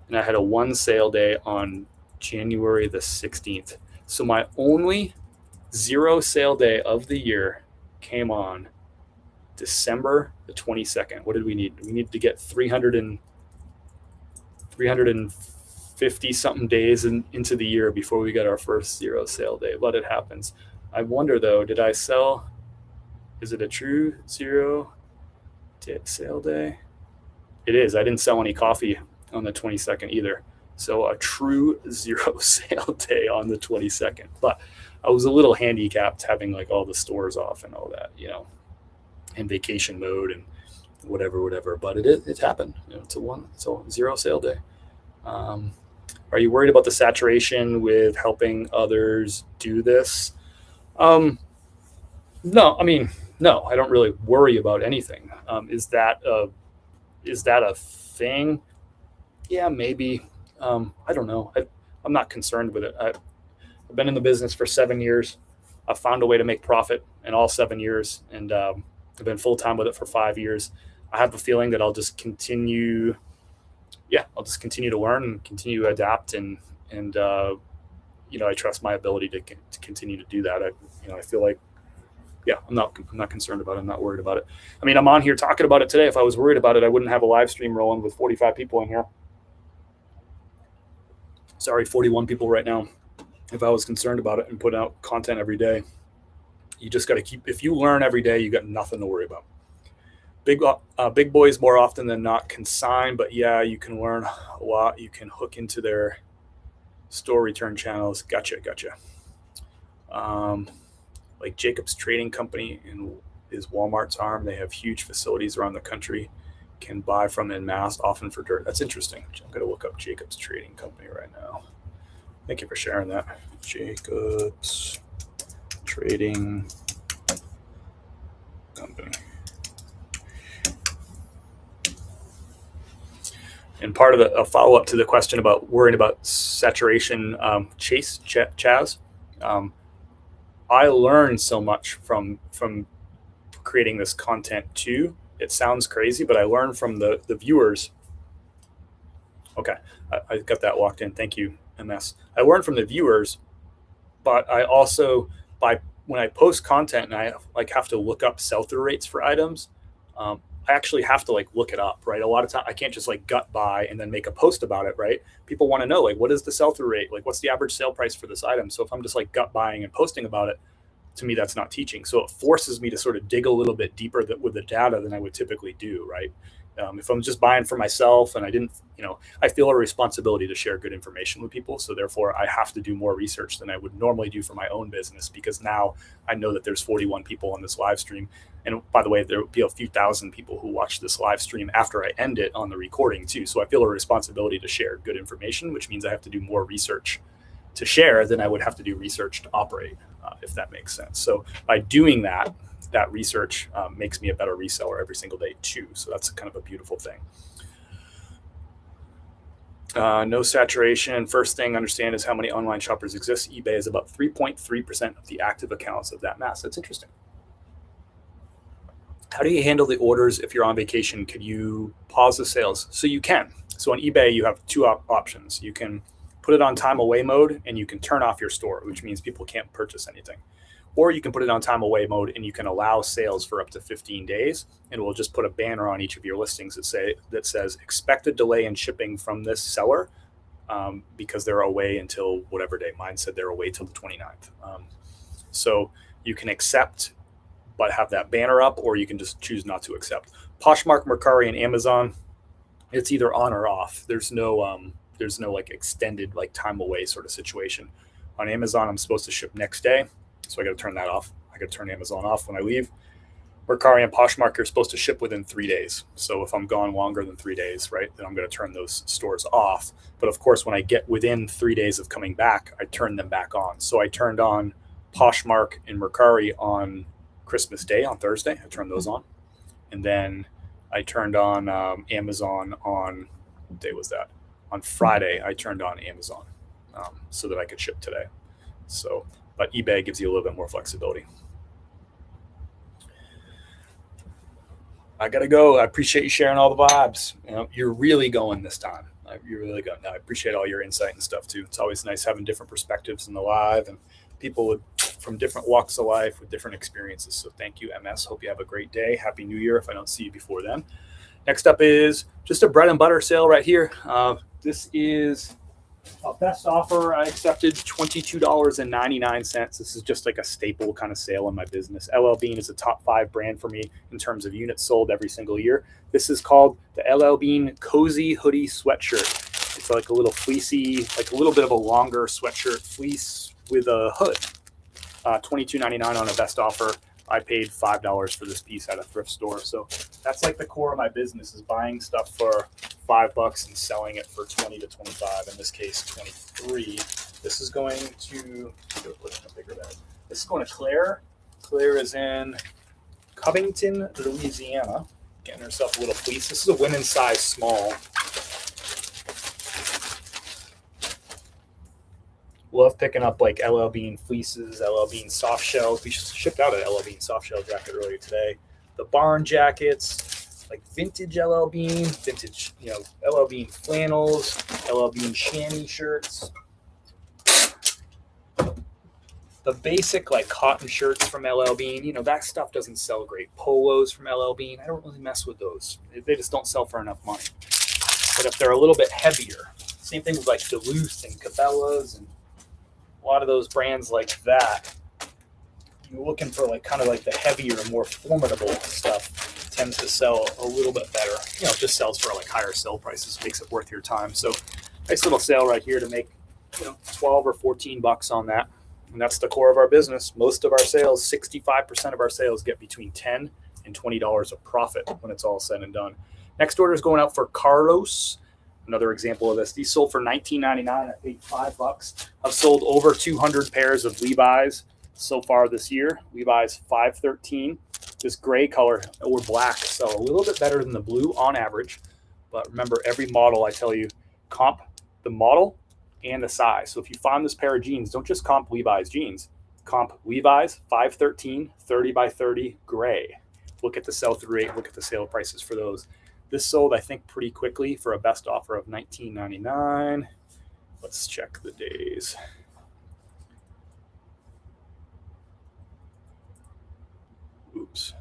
And I had a 1 sale day on January the 16th. So my only 0 sale day of the year came on December the 22nd. What did we need? We needed to get 350 something days into the year before we got our first 0 sale day, but it happens. I wonder though, did I sell? Is it a true 0 sale day? It is. I didn't sell any coffee on the 22nd either. So a true 0 sale day on the 22nd. But I was a little handicapped having like all the stores off and all that, in vacation mode and whatever. But it happened. It's a 0 sale day. Are you worried about the saturation with helping others do this? No, no, I don't really worry about anything. Is that a thing? Yeah, maybe. I don't know. I'm not concerned with it. I've been in the business for 7 years. I've found a way to make profit in all 7 years, and I've been full-time with it for 5 years. I have a feeling that I'll just continue to learn and continue to adapt, and I trust my ability to continue to do that. I feel like, I'm not concerned about it. I'm not worried about it. I mean, I'm on here talking about it today. If I was worried about it, I wouldn't have a live stream rolling with 45 people in here. Sorry, 41 people right now. If I was concerned about it and put out content every day, you just got to if you learn every day, you got nothing to worry about. Big boys more often than not consign, but yeah, you can learn a lot. You can hook into their store return channels. Gotcha. Like Jacob's Trading Company is Walmart's arm. They have huge facilities around the country. Can buy from en masse, often for dirt. That's interesting. I'm going to look up Jacob's Trading Company right now. Thank you for sharing that. Jacob's Trading Company. And part of a follow-up to the question about worrying about saturation, Chaz, I learned so much from creating this content too. It sounds crazy, but I learned from the viewers. Okay, I got that locked in. Thank you, MS. I learned from the viewers, but I also, when I post content and I have to look up sell-through rates for items, I actually have to look it up, right? A lot of time I can't just gut buy and then make a post about it, right? People want to know what is the sell-through rate? What's the average sale price for this item? So if I'm just gut buying and posting about it, to me, that's not teaching. So it forces me to sort of dig a little bit deeper with the data than I would typically do, right? If I'm just buying for myself and I feel a responsibility to share good information with people. So therefore I have to do more research than I would normally do for my own business, because now I know that there's 41 people on this live stream. And by the way, there will be a few thousand people who watch this live stream after I end it on the recording too. So I feel a responsibility to share good information, which means I have to do more research to share than I would have to do research to operate, if that makes sense. So by doing that research makes me a better reseller every single day too. So that's kind of a beautiful thing. No saturation. First thing to understand is how many online shoppers exist. eBay is about 3.3% of the active accounts of that mass. That's interesting. How do you handle the orders if you're on vacation? Could you pause the sales? So you can. So on eBay, you have two options. You can put it on time away mode and you can turn off your store, which means people can't purchase anything. Or you can put it on time away mode and you can allow sales for up to 15 days. And we'll just put a banner on each of your listings that says expected delay in shipping from this seller because they're away until whatever day. Mine said they're away till the 29th. So you can accept but have that banner up, or you can just choose not to accept. Poshmark, Mercari, and Amazon, it's either on or off. There's no extended time away sort of situation. On Amazon, I'm supposed to ship next day, so I got to turn that off. I got to turn Amazon off when I leave. Mercari and Poshmark are supposed to ship within 3 days. So if I'm gone longer than 3 days, right, then I'm going to turn those stores off. But of course, when I get within 3 days of coming back, I turn them back on. So I turned on Poshmark and Mercari on Christmas Day, on Thursday. I turned those on. And then I turned on Amazon on, what day was that? On Friday, I turned on Amazon so that I could ship today. So, but eBay gives you a little bit more flexibility. I got to go. I appreciate you sharing all the vibes. You're really going this time. You're really going. I appreciate all your insight and stuff too. It's always nice having different perspectives in the live and people from different walks of life with different experiences. So thank you, MS. Hope you have a great day. Happy New Year if I don't see you before then. Next up is just a bread and butter sale right here. This is a best offer. I accepted $22.99. This is just like a staple kind of sale in my business. LL Bean is a top 5 brand for me in terms of units sold every single year. This is called the LL Bean Cozy Hoodie Sweatshirt. It's like a little fleecy, like a little bit of a longer sweatshirt fleece with a hood. $22.99 on a best offer. I paid $5 for this piece at a thrift store. So that's like the core of my business, is buying stuff for $5 and selling it for 20 to 25. In this case, 23. This is going to This is going to Claire. Claire is in Covington, Louisiana, getting herself a little fleece. This is a women's size small. Love picking up like LL Bean fleeces, LL Bean soft shells. We shipped out an LL Bean soft shell jacket earlier today. The barn jackets, like vintage LL Bean, vintage, LL Bean flannels, LL Bean chamois shirts. The basic like cotton shirts from LL Bean, that stuff doesn't sell great. Polos from LL Bean, I don't really mess with those. They just don't sell for enough money. But if they're a little bit heavier, same thing with like Duluth and Cabela's and a lot of those brands like that, you're looking for like kind of like the heavier, more formidable stuff tends to sell a little bit better. It just sells for like higher sale prices, makes it worth your time. So nice little sale right here to make 12 or 14 bucks on that. And that's the core of our business. Most of our sales, 65% of our sales, get between $10 and $20 of profit when it's all said and done. Next order is going out for Carlos. Another example of this. These sold for $19.99. I paid $5. I've sold over 200 pairs of Levi's so far this year. Levi's 513. This gray color or black sell a little bit better than the blue on average. But remember, every model, I tell you, comp the model and the size. So if you find this pair of jeans, don't just comp Levi's jeans. Comp Levi's 513, 30 by 30 gray. Look at the sell-through rate. Look at the sale prices for those. This sold, I think, pretty quickly for a best offer of $19.99. Let's check the days. Oops.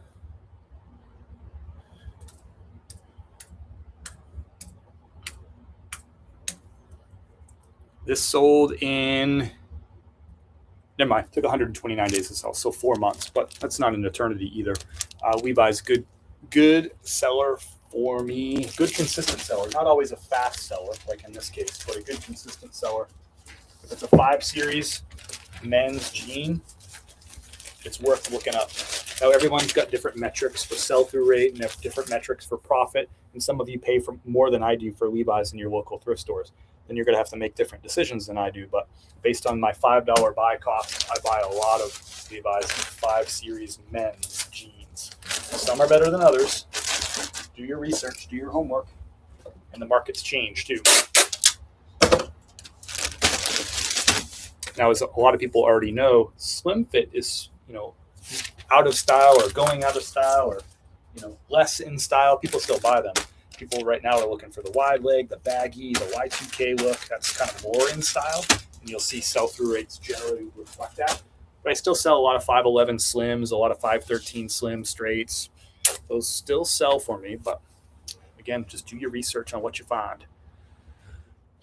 This sold in, never mind, took 129 days to sell, so 4 months, but that's not an eternity either. Levi's good seller for me, good consistent seller, not always a fast seller like in this case, but a good consistent seller. If it's a 5 series men's jean, it's worth looking up. Now everyone's got different metrics for sell-through rate and different metrics for profit, and some of you pay for more than I do for Levi's in your local thrift stores. Then you're going to have to make different decisions than I do. But based on my $5 buy cost, I buy a lot of Levi's 5 series men's jeans. Some are better than others. Do your research, do your homework, and the market's change too. Now, as a lot of people already know, slim fit is, out of style or going out of style or, less in style. People still buy them. People right now are looking for the wide leg, the baggy, the Y2K look. That's kind of more in style. And you'll see sell-through rates generally reflect that. But I still sell a lot of 511 slims, a lot of 513 slim straights. Those still sell for me. But again, just do your research on what you find. Do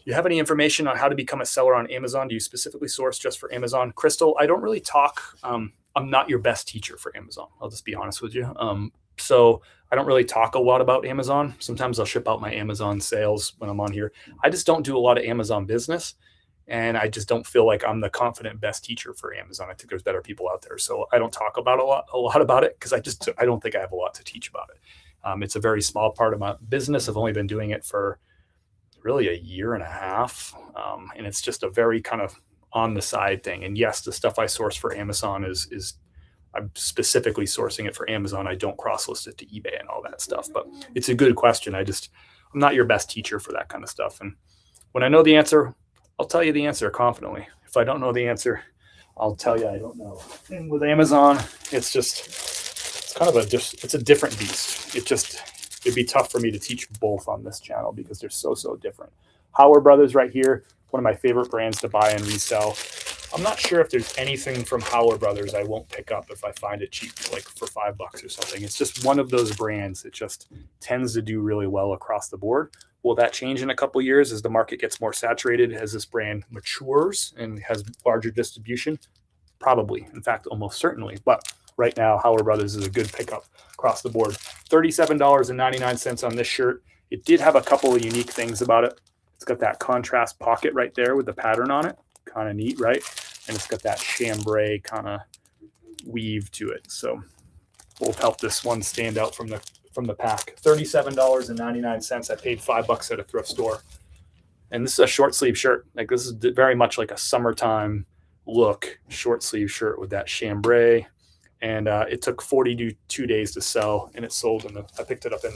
you have any information on how to become a seller on Amazon? Do you specifically source just for Amazon? Crystal, I don't really talk. I'm not your best teacher for Amazon. I'll just be honest with you. So I don't really talk a lot about Amazon. Sometimes I'll ship out my Amazon sales when I'm on here. I just don't do a lot of Amazon business. And I just don't feel like I'm the confident best teacher for Amazon. I think there's better people out there. So I don't talk about a lot about it because I don't think I have a lot to teach about it. It's a very small part of my business. I've only been doing it for really a year and a half. And it's just a very kind of on the side thing. And yes, the stuff I source for Amazon is I'm specifically sourcing it for Amazon. I don't cross-list it to eBay and all that stuff, but it's a good question. I'm not your best teacher for that kind of stuff. And when I know the answer, I'll tell you the answer confidently. If I don't know the answer, I'll tell you I don't know. And with Amazon, it's kind of it's a different beast. It'd be tough for me to teach both on this channel because they're so different. Howard Brothers right here, one of my favorite brands to buy and resell. I'm not sure if there's anything from Howard Brothers I won't pick up if I find it cheap, like for $5 or something. It's just one of those brands that just tends to do really well across the board. Will that change in a couple of years as the market gets more saturated, as this brand matures and has larger distribution? Probably. In fact, almost certainly. But right now, Howard Brothers is a good pickup across the board. $37.99 on this shirt. It did have a couple of unique things about it. It's got that contrast pocket right there with the pattern on it. Kind of neat, right? And it's got that chambray kind of weave to it. So both help this one stand out from the pack. $37.99. I paid $5 at a thrift store. And this is a short sleeve shirt. Like this is very much like a summertime look short sleeve shirt with that chambray. And it took 42 days to sell, and it sold I picked it up in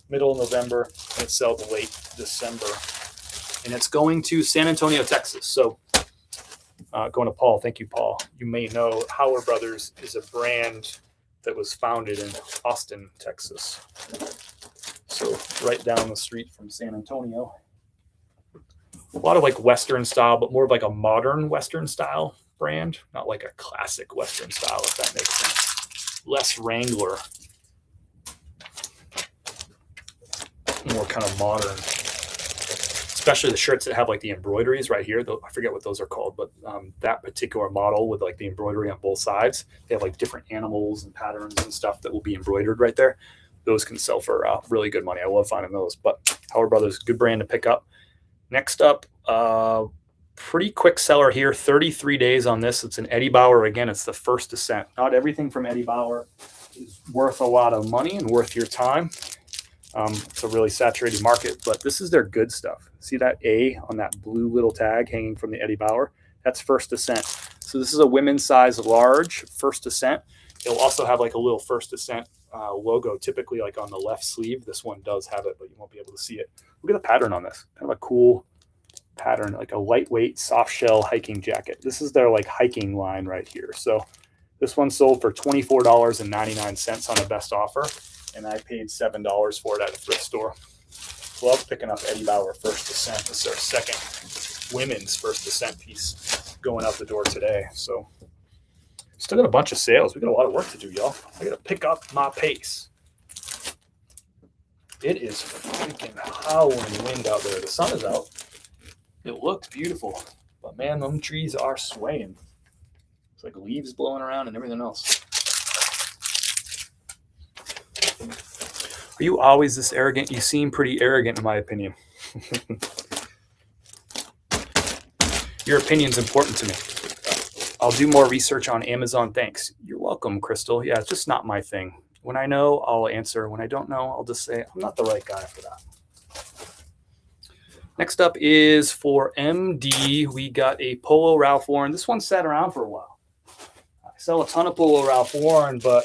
middle of November, and it sold late December. And it's going to San Antonio, Texas. So Going to Paul. Thank you, Paul. You may know Howard Brothers is a brand that was founded in Austin, Texas. So right down the street from San Antonio. A lot of like Western style, but more of like a modern Western style brand, not like a classic Western style, if that makes sense. Less Wrangler, more kind of modern, especially the shirts that have like the embroideries right here. I forget what those are called, but that particular model with like the embroidery on both sides, they have like different animals and patterns and stuff that will be embroidered right there. Those can sell for really good money. I love finding those, but Howard Brothers, good brand to pick up. Next up, pretty quick seller here, 33 days on this. It's an Eddie Bauer. Again, it's the first descent. Not everything from Eddie Bauer is worth a lot of money and worth your time. It's a really saturated market, but this is their good stuff. See that A on that blue little tag hanging from the Eddie Bauer? That's first descent. So this is a women's size large first descent. It'll also have like a little first descent logo, typically like on the left sleeve. This one does have it, but you won't be able to see it. Look at the pattern on this. Kind of a cool pattern, like a lightweight soft shell hiking jacket. This is their like hiking line right here. So this one sold for $24.99 on a best offer, and I paid $7 for it at a thrift store. Love picking up Eddie Bauer first descent. This is our second women's first descent piece going out the door today. So still got a bunch of sales. We got a lot of work to do, y'all. I got to pick up my pace. It is freaking howling wind out there. The sun is out. It looks beautiful, but man, them trees are swaying. It's like leaves blowing around and everything else. Are you always this arrogant? You seem pretty arrogant, in my opinion. Your opinion's important to me. I'll do more research on Amazon. Thanks. You're welcome, Crystal. Yeah, it's just not my thing. When I know, I'll answer. When I don't know, I'll just say, I'm not the right guy for that. Next up is for MD. We got a Polo Ralph Lauren. This one sat around for a while. I sell a ton of Polo Ralph Lauren, but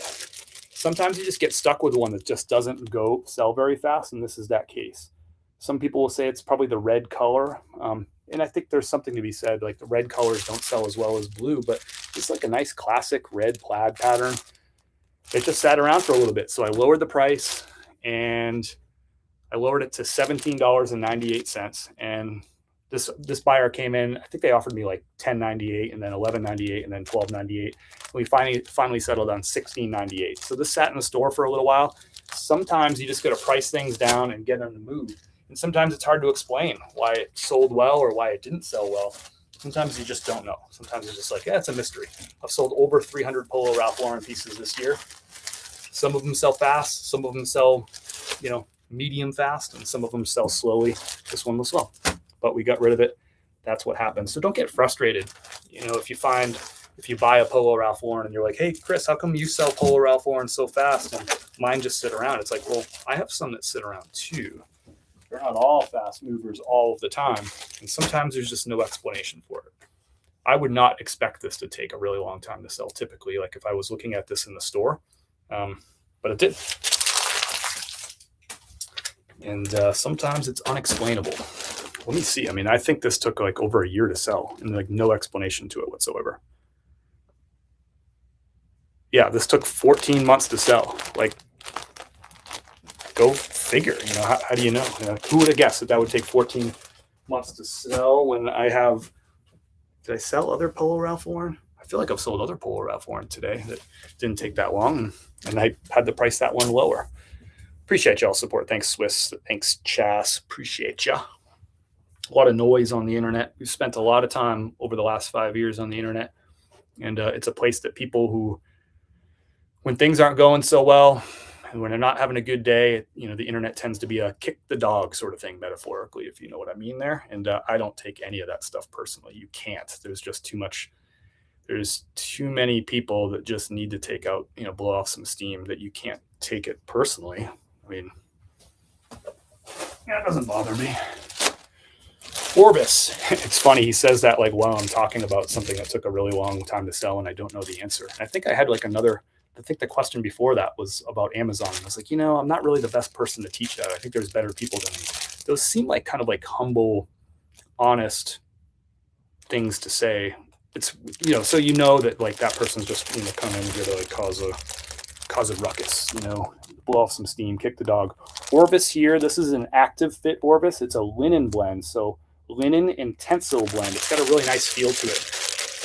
sometimes you just get stuck with one that just doesn't go sell very fast, and this is that case. Some people will say it's probably the red color, and I think there's something to be said. Like the red colors don't sell as well as blue, but it's like a nice classic red plaid pattern. It just sat around for a little bit, so I lowered the price, and I lowered it to $17.98. And this buyer came in. I think they offered me like $10.98, and then $11.98, and then $12.98. We finally settled on $16.98. So this sat in the store for a little while. Sometimes you just got to price things down and get them to move, and sometimes it's hard to explain why it sold well or why it didn't sell well. Sometimes you just don't know. Sometimes it's just like, yeah, it's a mystery. I've sold over 300 Polo Ralph Lauren pieces this year. Some of them sell fast. Some of them sell, medium fast, and some of them sell slowly. This one was slow, but we got rid of it. That's what happens. So don't get frustrated. If you buy a Polo Ralph Lauren and you're like, hey, Chris, how come you sell Polo Ralph Lauren so fast and mine just sit around? It's like, well, I have some that sit around too. They're not all fast movers all of the time. And sometimes there's just no explanation for it. I would not expect this to take a really long time to sell typically, like if I was looking at this in the store, but it did. And sometimes it's unexplainable. Let me see. I mean, I think this took like over a year to sell and like no explanation to it whatsoever. Yeah, this took 14 months to sell. Like, go figure. How do you know? Who would have guessed that would take 14 months to sell when I have? Did I sell other Polo Ralph Lauren? I feel like I've sold other Polo Ralph Lauren today that didn't take that long, and I had to price that one lower. Appreciate y'all's support. Thanks, Swiss. Thanks, Chas. Appreciate ya. A lot of noise on the internet. We've spent a lot of time over the last 5 years on the internet, and it's a place that people who, when things aren't going so well, and when they're not having a good day, the internet tends to be a kick the dog sort of thing, metaphorically, if you know what I mean there. And I don't take any of that stuff personally. You can't. There's just too much. There's too many people that just need to take out, blow off some steam, that you can't take it personally. I mean, yeah, it doesn't bother me. Orbis. It's funny. He says that like while I'm talking about something that took a really long time to sell and I don't know the answer. And I think I had like I think the question before that was about Amazon. I was like, I'm not really the best person to teach that. I think there's better people than me. Those seem like kind of like humble, honest things to say. it's, you know, so you know that like that person's just, you know, coming in here to like cause a ruckus, you know, blow off some steam, kick the dog. Orvis here, this is an active fit Orvis. It's a linen blend, so linen and tencel blend. It's got a really nice feel to it,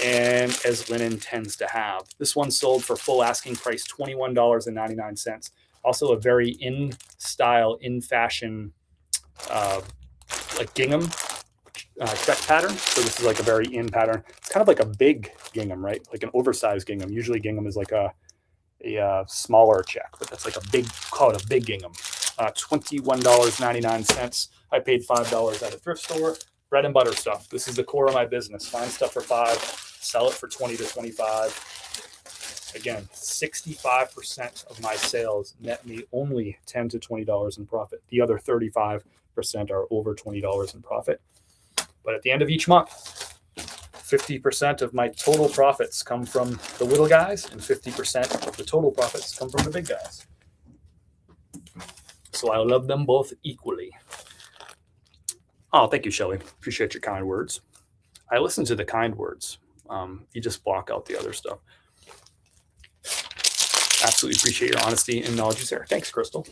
and as linen tends to have. This one sold for full asking price, $21.99. Also a very in style, in fashion, like gingham check pattern. So this is like a very in pattern. It's kind of like a big gingham, right? Like an oversized gingham. Usually gingham is like a smaller check, but that's like a big, call it a big gingham. $21.99. I paid $5 at a thrift store. Bread and butter stuff. This is the core of my business. Find stuff for $5, sell it for $20 to $25. Again, 65% of my sales net me only $10 to $20 in profit. The other 35% are over $20 in profit. But at the end of each month, 50% of my total profits come from the little guys, and 50% of the total profits come from the big guys. So I love them both equally. Oh, thank you, Shelly. Appreciate your kind words. I listen to the kind words. You just block out the other stuff. Absolutely appreciate your honesty and knowledge, Sarah. Thanks, Crystal.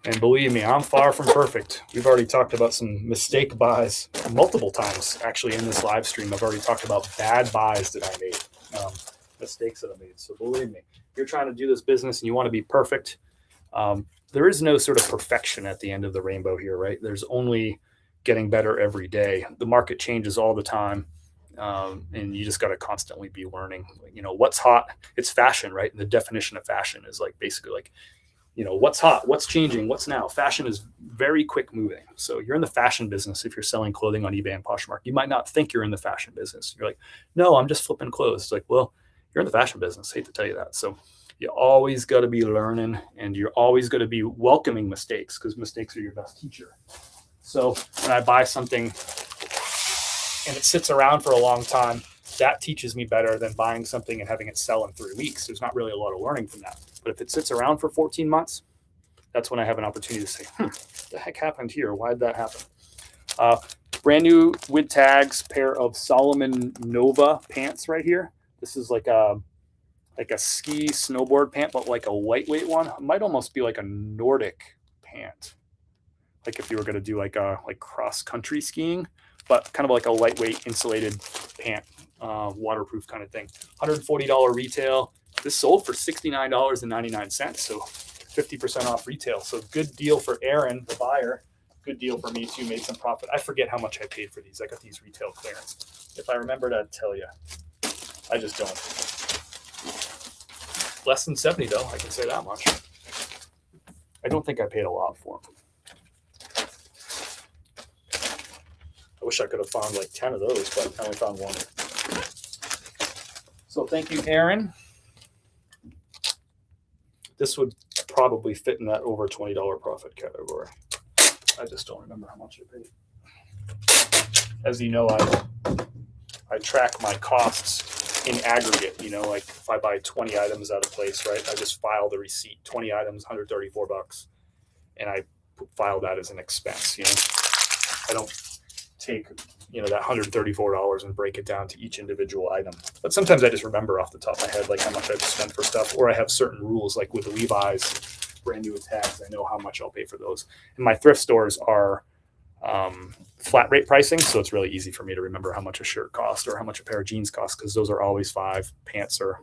And believe me, I'm far from perfect. We've already talked about some mistake buys multiple times, actually, in this live stream. I've already talked about bad buys that I made, mistakes that I made. So believe me, if you're trying to do this business and you want to be perfect, there is no sort of perfection at the end of the rainbow here, right? There's only getting better every day. The market changes all the time, and you just got to constantly be learning. You know, what's hot? It's fashion, right? And the definition of fashion is like basically like, you know, what's hot, what's changing, what's now. Fashion is very quick moving. So you're in the fashion business. If you're selling clothing on eBay and Poshmark, you might not think you're in the fashion business. You're like, no, I'm just flipping clothes. It's like, well, you're in the fashion business. Hate to tell you that. So you always got to be learning, and you're always going to be welcoming mistakes, because mistakes are your best teacher. So when I buy something and it sits around for a long time, that teaches me better than buying something and having it sell in 3 weeks. There's not really a lot of learning from that. But if it sits around for 14 months, that's when I have an opportunity to say, what the heck happened here? Why did that happen? Brand new with tags pair of Solomon Nova pants right here. This is like a ski snowboard pant, but like a lightweight one. It might almost be like a Nordic pant. Like if you were going to do like cross country skiing, but kind of like a lightweight insulated pant, waterproof kind of thing. $140 retail. This sold for $69.99, so 50% off retail. So good deal for Aaron, the buyer. Good deal for me too. Made some profit. I forget how much I paid for these. I got these retail clearance. If I remembered, I'd tell you. I just don't. Less than 70 though. I can say that much. I don't think I paid a lot for them. I wish I could have found like 10 of those, but I only found one. So thank you, Aaron. This would probably fit in that over $20 profit category. I just don't remember how much I paid. As you know, I track my costs in aggregate. You know, like if I buy 20 items at a place, right, I just file the receipt. 20 items, $134, and I file that as an expense. You know, I don't take, you know, that $134 and break it down to each individual item. But sometimes I just remember off the top of my head, like how much I've spent for stuff, or I have certain rules, like with the Levi's brand new tags, I know how much I'll pay for those. And my thrift stores are flat rate pricing, so it's really easy for me to remember how much a shirt costs or how much a pair of jeans costs, because those are always $5. Pants are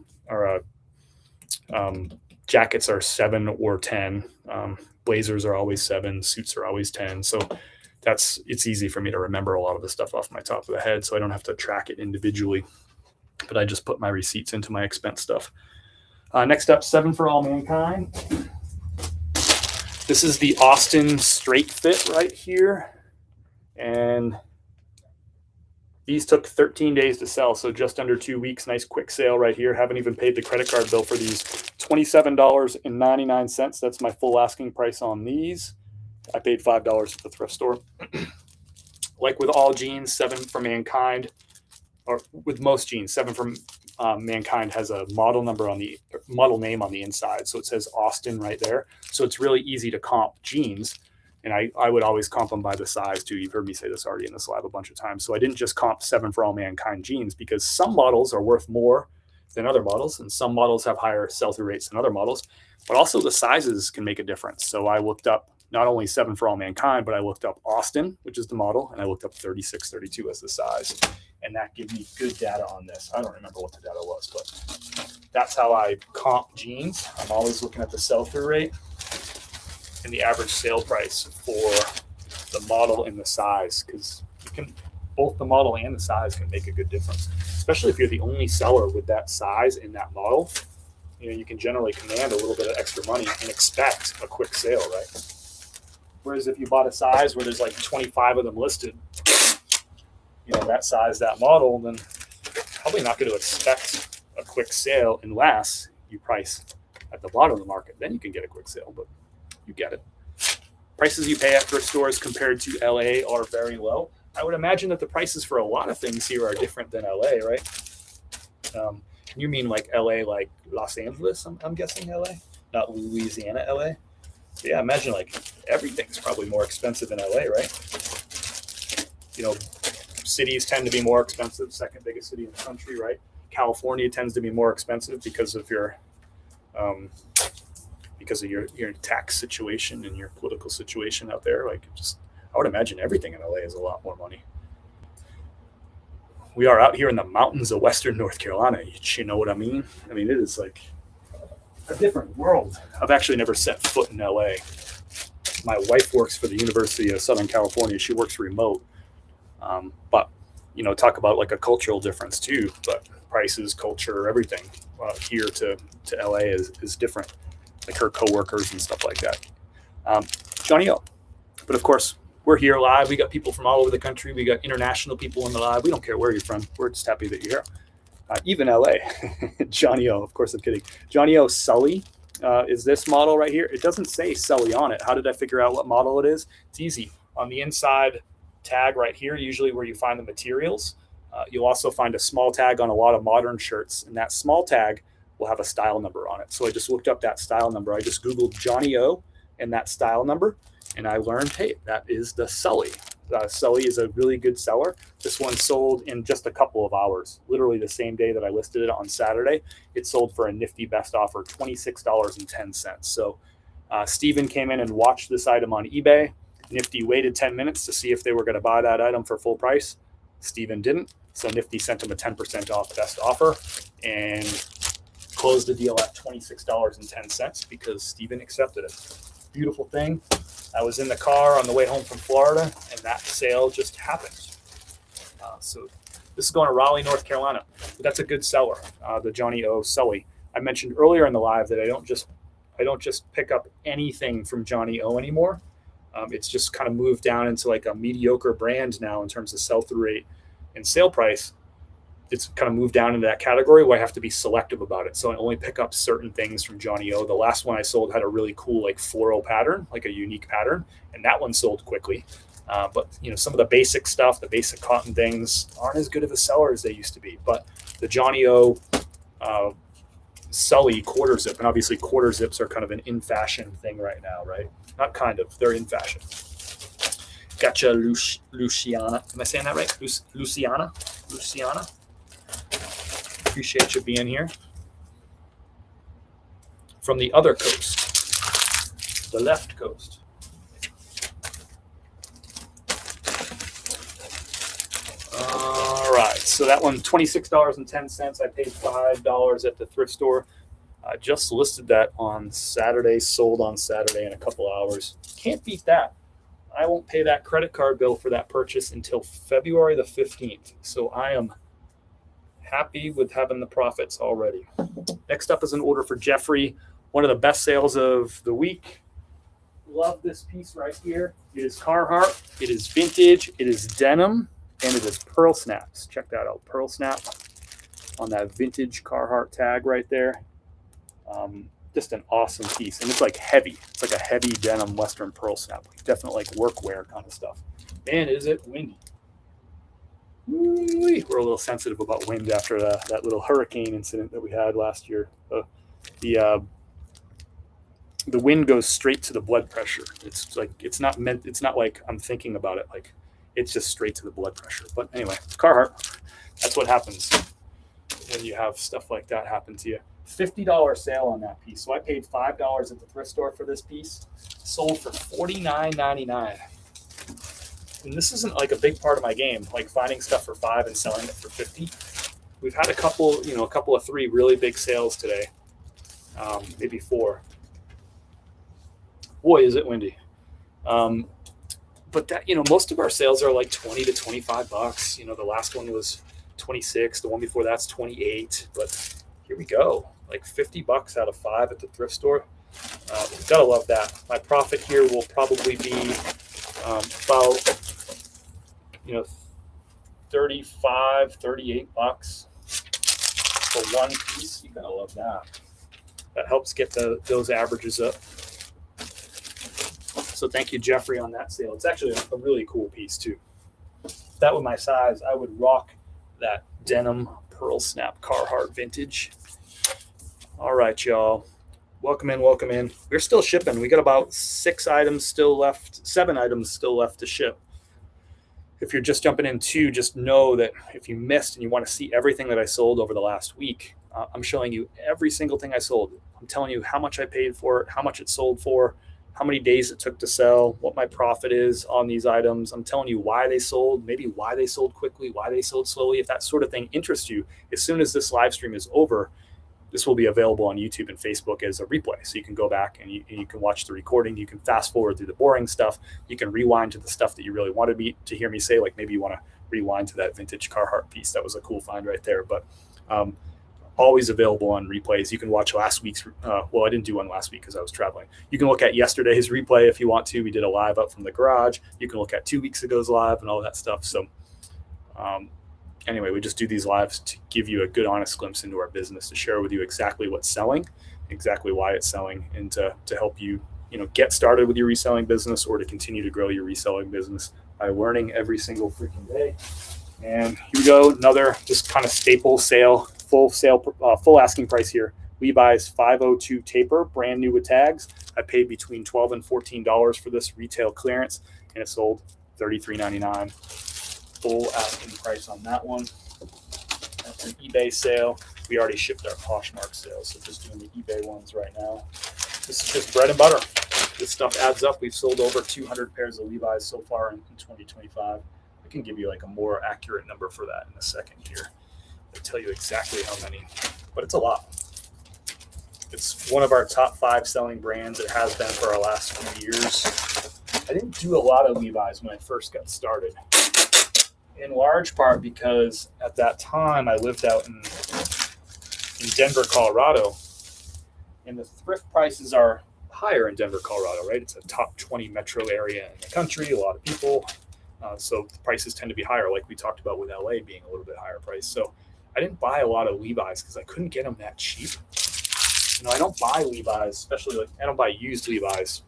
jackets are $7 or $10. Blazers are always $7. Suits are always $10. So it's easy for me to remember a lot of the stuff off my top of the head, so I don't have to track it individually, but I just put my receipts into my expense stuff. Next up, 7 for All Mankind. This is the Austin straight fit right here, and these took 13 days to sell, so just under 2 weeks. Nice quick sale right here. Haven't even paid the credit card bill for these. $27.99. That's my full asking price on these. I paid $5 at the thrift store. Like with all jeans, 7 for Mankind, or with most jeans, 7 from Mankind has a model name on the inside. So it says Austin right there. So it's really easy to comp jeans. And I would always comp them by the size too. You've heard me say this already in this live a bunch of times. So I didn't just comp 7 for All Mankind jeans, because some models are worth more than other models, and some models have higher sell-through rates than other models, but also the sizes can make a difference. So I looked up not only 7 for All Mankind, but I looked up Austin, which is the model, and I looked up 36, 32 as the size. And that gave me good data on this. I don't remember what the data was, but that's how I comp jeans. I'm always looking at the sell-through rate and the average sale price for the model and the size, because you can, both the model and the size can make a good difference, especially if you're the only seller with that size in that model. You know, you can generally command a little bit of extra money and expect a quick sale, right? Whereas if you bought a size where there's like 25 of them listed, you know, that size, that model, then probably not going to expect a quick sale unless you price at the bottom of the market. Then you can get a quick sale, but you get it. Prices you pay at thrift stores compared to LA are very low. I would imagine that the prices for a lot of things here are different than LA, right? You mean like LA, like Los Angeles? I'm guessing LA, not Louisiana, LA. So yeah, imagine like everything's probably more expensive in LA, right? You know, cities tend to be more expensive. Second biggest city in the country, right? California tends to be more expensive because of your tax situation and your political situation out there. Like, just, I would imagine everything in LA is a lot more money. We are out here in the mountains of Western North Carolina. You know what I mean? I mean, it is like a different world. I've actually never set foot in LA. My wife works for the University of Southern California. She works remote. But, you know, talk about like a cultural difference too. But prices, culture, everything here to LA is different. Like her coworkers and stuff like that. Johnny O. But of course, we're here live. We got people from all over the country. We got international people in the live. We don't care where you're from. We're just happy that you're here. Even LA. Johnny O. Of course, I'm kidding. Johnny O. Sully is this model right here. It doesn't say Sully on it. How did I figure out what model it is? It's easy. On the inside tag right here, usually where you find the materials, you'll also find a small tag on a lot of modern shirts. And that small tag will have a style number on it. So I just looked up that style number. I just Googled Johnny O and that style number. And I learned, hey, that is the Sully. Sully is a really good seller. This one sold in just a couple of hours, literally the same day that I listed it on Saturday. It sold for a nifty best offer, $26.10. So Steven came in and watched this item on eBay. Nifty waited 10 minutes to see if they were going to buy that item for full price. Steven didn't. So Nifty sent him a 10% off best offer and closed the deal at $26.10 because Steven accepted it. Beautiful thing. I was in the car on the way home from Florida, and that sale just happened. So this is going to Raleigh, North Carolina. But that's a good seller, the Johnny O. Sully. I mentioned earlier in the live that I don't just pick up anything from Johnny O. anymore. It's just kind of moved down into like a mediocre brand now in terms of sell-through rate and sale price. It's kind of moved down into that category where I have to be selective about it. So I only pick up certain things from Johnny O. The last one I sold had a really cool like floral pattern, like a unique pattern, and that one sold quickly. But you know, some of the basic stuff, the basic cotton things aren't as good of a seller as they used to be. But the Johnny O. Sully quarter zip, and obviously quarter zips are kind of an in fashion thing right now, right? Not kind of, they're in fashion. Gotcha, Luciana. Am I saying that right? Luciana? Appreciate you being here. From the other coast, the left coast. All right, so that one, $26.10. I paid $5 at the thrift store. I just listed that on Saturday, sold on Saturday in a couple hours. Can't beat that. I won't pay that credit card bill for that purchase until February the 15th. So I am happy with having the profits already. Next up is an order for Jeffrey. One of the best sales of the week. Love this piece right here. It is Carhartt. It is vintage. It is denim. And it is pearl snaps. Check that out. Pearl snap on that vintage Carhartt tag right there. Just an awesome piece. And it's like heavy. It's like a heavy denim Western pearl snap. Definitely like workwear kind of stuff. Man, is it windy. We're a little sensitive about wind after that little hurricane incident that we had last year. The the wind goes straight to the blood pressure. It's like it's not like I'm thinking about it. Like it's just straight to the blood pressure. But anyway, Carhartt. That's what happens when you have stuff like that happen to you. $50 sale on that piece. So I paid $5 at the thrift store for this piece. Sold for $49.99. And this isn't like a big part of my game, like finding stuff for $5 and selling it for $50. We've had a couple of 3 really big sales today, maybe 4. Boy, is it windy. But that, most of our sales are like 20 to 25 bucks. The last one was 26. The one before that's 28. But here we go, like 50 bucks out of 5 at the thrift store. Gotta love that. My profit here will probably be about 35, 38 bucks for one piece. You gotta love that. That helps get those averages up. So thank you, Jeffrey, on that sale. It's actually a really cool piece too. If that were my size, I would rock that denim pearl snap Carhartt vintage. All right, y'all. Welcome in. We're still shipping. We got about 7 items still left to ship. If you're just jumping in too, just know that if you missed and you want to see everything that I sold over the last week, I'm showing you every single thing I sold. I'm telling you how much I paid for it, how much it sold for, how many days it took to sell, what my profit is on these items. I'm telling you why they sold, maybe why they sold quickly, why they sold slowly. If that sort of thing interests you, as soon as this live stream is over, this will be available on YouTube and Facebook as a replay. So you can go back and you can watch the recording. You can fast forward through the boring stuff. You can rewind to the stuff that you really wanted me to hear me say, like maybe you want to rewind to that vintage Carhartt piece. That was a cool find right there. But always available on replays. You can watch last week's, I didn't do one last week because I was traveling. You can look at yesterday's replay if you want to. We did a live up from the garage. You can look at 2 weeks ago's live and all that stuff. So anyway, we just do these lives to give you a good, honest glimpse into our business, to share with you exactly what's selling, exactly why it's selling, and to help you, get started with your reselling business or to continue to grow your reselling business by learning every single freaking day. And here we go, another just kind of staple sale, full asking price here. Levi's 502 taper, brand new with tags. I paid between $12 and $14 for this retail clearance, and it sold $33.99. Full asking price on that one. That's an eBay sale. We already shipped our Poshmark sales, so just doing the eBay ones right now. This is just bread and butter. This stuff adds up. We've sold over 200 pairs of Levi's so far in 2025. I can give you like a more accurate number for that in a second here. I'll tell you exactly how many, but it's a lot. It's one of our top 5 selling brands. It has been for our last few years. I didn't do a lot of Levi's when I first got started, in large part because at that time I lived out in Denver, Colorado, and the thrift prices are higher in Denver, Colorado, right? It's a top 20 metro area in the country, a lot of people. So the prices tend to be higher, like we talked about with LA being a little bit higher price. So I didn't buy a lot of Levi's because I couldn't get them that cheap. I don't buy Levi's, especially I don't buy used Levi's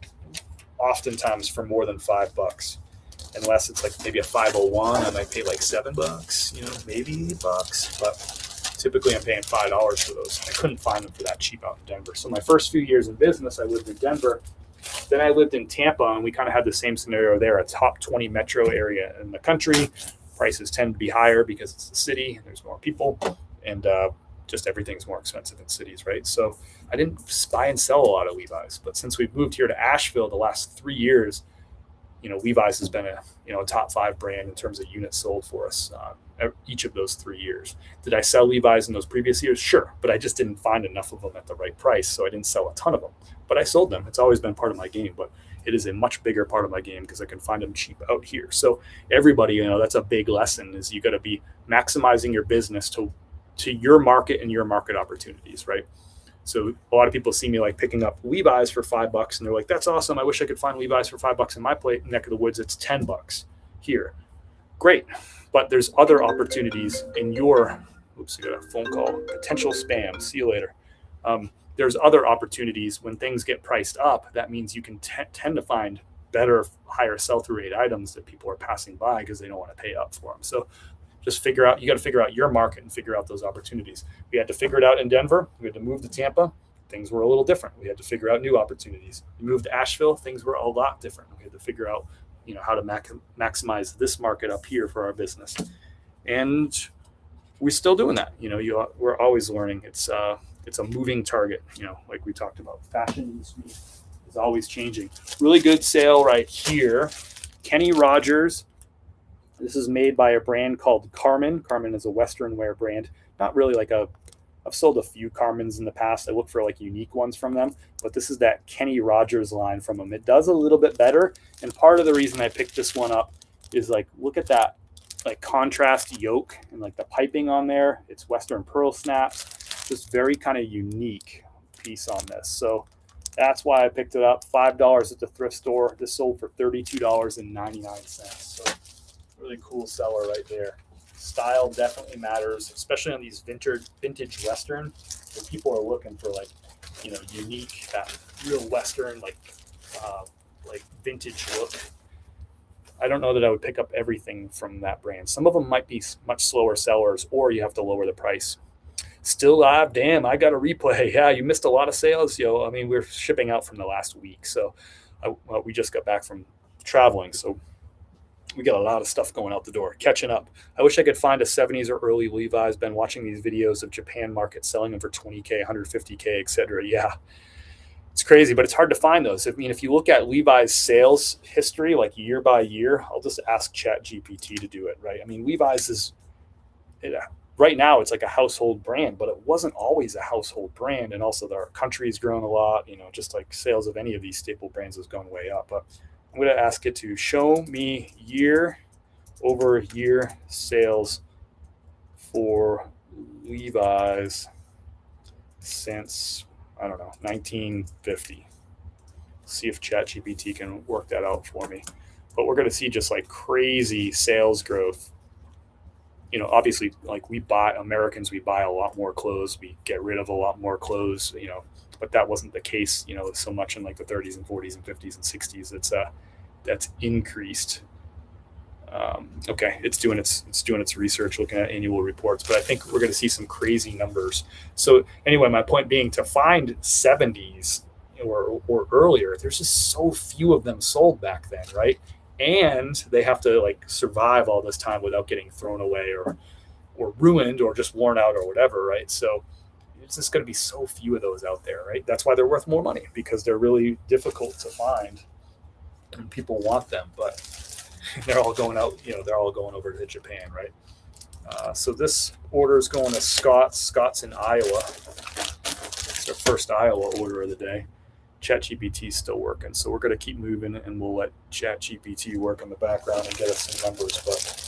oftentimes for more than $5. Unless it's like maybe a 501, I might pay like $7, maybe $8, but typically I'm paying $5 for those. I couldn't find them for that cheap out in Denver. So my first few years in business, I lived in Denver. Then I lived in Tampa, and we kind of had the same scenario there, a top 20 metro area in the country. Prices tend to be higher because it's the city, and there's more people, and just everything's more expensive in cities, right? So I didn't buy and sell a lot of Levi's, but since we've moved here to Asheville the last 3 years, Levi's has been a top 5 brand in terms of units sold for us each of those 3 years. Did I sell Levi's in those previous years? Sure, but I just didn't find enough of them at the right price, so I didn't sell a ton of them. But I sold them. It's always been part of my game, but it is a much bigger part of my game because I can find them cheap out here. So everybody, that's a big lesson, is you got to be maximizing your business to your market and your market opportunities, right? So a lot of people see me like picking up Levi's for $5, and they're like, "That's awesome! I wish I could find Levi's for $5 in my neck of the woods. It's $10 here." Great, but there's other opportunities in your. Oops, I got a phone call. Potential spam. See you later. There's other opportunities when things get priced up. That means you can tend to find better, higher sell-through rate items that people are passing by because they don't want to pay up for them. So just you got to figure out your market and figure out those opportunities. We had to figure it out in Denver. We had to move to Tampa. things were a little different. We had to figure out new opportunities. We moved to Asheville, things were a lot different. We had to figure out, how to maximize this market up here for our business. And we're still doing that. We're always learning. It's a moving target, like we talked about. Fashion industry is always changing. Really good sale right here. Kenny Rogers. This is made by a brand called Carmen. Carmen is a Western wear brand. Not really like I've sold a few Carmens in the past. I look for like unique ones from them, but this is that Kenny Rogers line from them. It does a little bit better. And part of the reason I picked this one up is like, look at that like contrast yoke and like the piping on there. It's Western pearl snaps. Just very kind of unique piece on this. So that's why I picked it up. $5 at the thrift store. This sold for $32.99. So really cool seller right there. Style definitely matters, especially on these vintage Western, where people are looking for like, unique, that real Western, like vintage look. I don't know that I would pick up everything from that brand. Some of them might be much slower sellers, or you have to lower the price. Still live, damn, I got a replay. Yeah, you missed a lot of sales, yo. I mean, we're shipping out from the last week, so we just got back from traveling, so we got a lot of stuff going out the door, catching up. I wish I could find a 70s or early Levi's. Been watching these videos of Japan market selling them for 20K, 150K, etc. Yeah, it's crazy, but it's hard to find those. I mean, if you look at Levi's sales history, like year by year, I'll just ask ChatGPT to do it, right? I mean, Levi's right now it's like a household brand, but it wasn't always a household brand. And also our country's grown a lot, just like sales of any of these staple brands has gone way up. But I'm going to ask it to show me year over year sales for Levi's since, 1950. See if ChatGPT can work that out for me. But we're going to see just like crazy sales growth. Obviously, like Americans, we buy a lot more clothes. We get rid of a lot more clothes, but that wasn't the case, so much in like the 30s and 40s and 50s and 60s. That's increased. Okay, it's doing its research, looking at annual reports, but I think we're going to see some crazy numbers. So anyway, my point being, to find 70s or earlier, there's just so few of them sold back then, right? And they have to like survive all this time without getting thrown away or ruined or just worn out or whatever, right? So it's just going to be so few of those out there, right? That's why they're worth more money, because they're really difficult to find and people want them, but they're all going out, they're all going over to Japan, right? So this order is going to Scott's in Iowa. It's our first Iowa order of the day. ChatGPT is still working, so we're going to keep moving, and we'll let ChatGPT work in the background and get us some numbers. But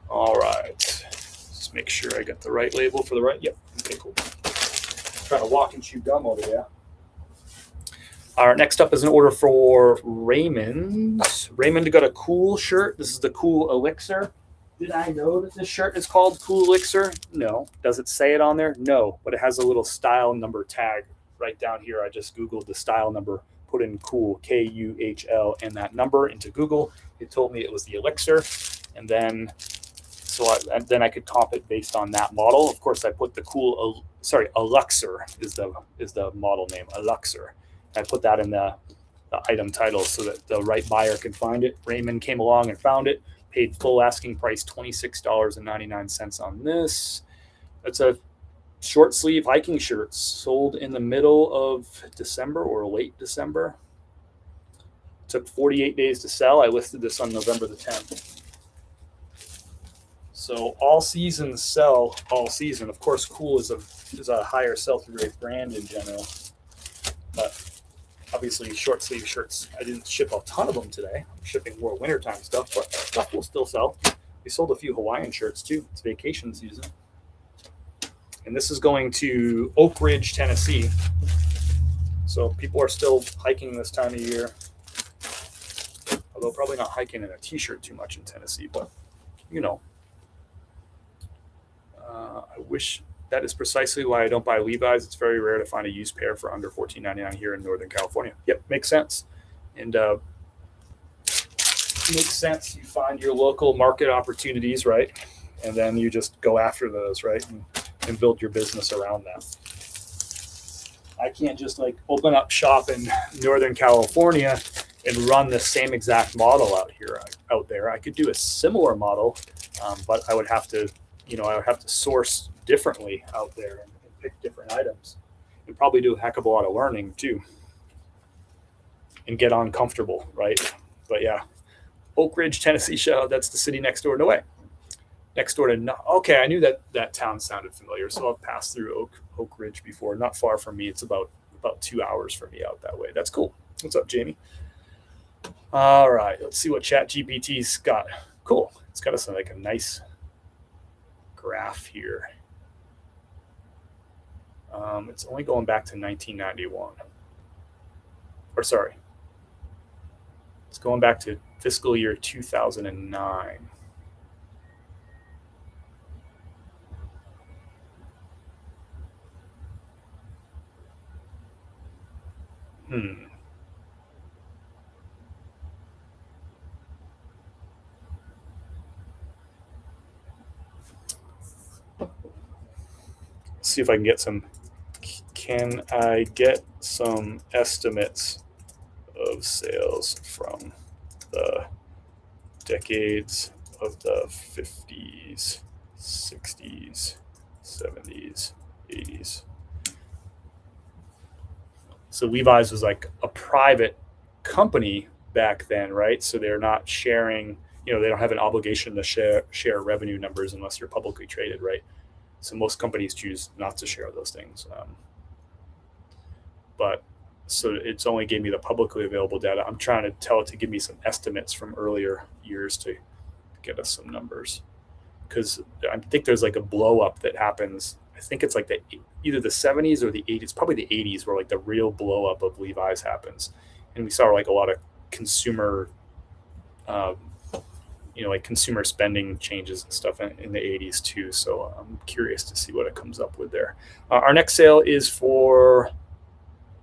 all right, just make sure I got the right label for the right. Yep. Okay, cool. Trying to walk and chew gum over there. All right, next up is an order for Raymond. Raymond got a cool shirt. This is the Cool Elixir. Did I know that this shirt is called Cool Elixir? No. Does it say it on there? No, but it has a little style number tag right down here. I just Googled the style number, put in cool, Kuhl, and that number into Google. It told me it was the Elixir, and then I could comp it based on that model. Of course, I put the Elixir is the model name, Elixir. I put that in the item title so that the right buyer could find it. Raymond came along and found it. Paid full asking price, $26.99 on this. It's a short sleeve hiking shirt sold in the middle of December or late December. Took 48 days to sell. I listed this on November the 10th. So all seasons sell all season. Of course, Cool is a higher sell-through rate brand in general, but obviously short sleeve shirts, I didn't ship a ton of them today. I'm shipping more wintertime stuff, but stuff will still sell. We sold a few Hawaiian shirts too. It's vacation season. And this is going to Oak Ridge, Tennessee. So people are still hiking this time of year. Although probably not hiking in a t-shirt too much in Tennessee, but I wish that is precisely why I don't buy Levi's. It's very rare to find a used pair for under $14.99 here in Northern California. Yep, makes sense. And makes sense. You find your local market opportunities, right? and then you just go after those, right? And build your business around that. I can't just like open up shop in Northern California and run the same exact model out there. I could do a similar model, but I would have to, source differently out there and pick different items, and probably do a heck of a lot of learning too, and get uncomfortable, right? But yeah, Oak Ridge, Tennessee show. That's the city next door. No way. Next door to okay, I knew that town sounded familiar, so I've passed through Oak Ridge before. Not far from me. It's about 2 hours from me out that way. That's cool. What's up, Jamie? All right, let's see what ChatGPT's got. Cool. It's got us like a nice graph here. It's only going back to 1991. Or sorry, it's going back to fiscal year 2009. See if I can get some. Can I get some estimates of sales from the decades of the 50s, 60s, 70s, 80s? So Levi's was like a private company back then, right? So they're not sharing, they don't have an obligation to share revenue numbers unless you're publicly traded, right? So most companies choose not to share those things. But so it's only gave me the publicly available data. I'm trying to tell it to give me some estimates from earlier years to get us some numbers. Because I think there's like a blow up that happens. I think it's like either the 70s or the 80s, probably the 80s, where like the real blow up of Levi's happens. And we saw like a lot of consumer, like consumer spending changes and stuff in the 80s too. So I'm curious to see what it comes up with there. Our next sale is for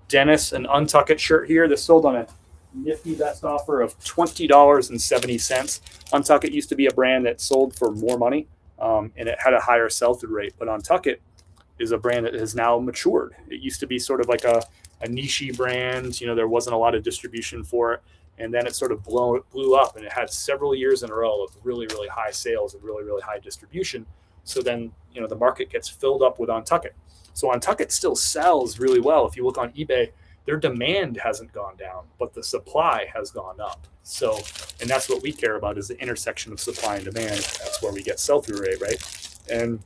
Dennis, an Untuck It shirt here. This sold on a nifty best offer of $20.70. Untuck It used to be a brand that sold for more money, and it had a higher sell-through rate. But Untuck It is a brand that has now matured. It used to be sort of like a niche brand. There wasn't a lot of distribution for it. And then it sort of blew up, and it had several years in a row of really, really high sales and really, really high distribution. So then, the market gets filled up with Untuck It. So Untuck It still sells really well. If you look on eBay, their demand hasn't gone down, but the supply has gone up. So, and that's what we care about, is the intersection of supply and demand. That's where we get sell-through rate, right? And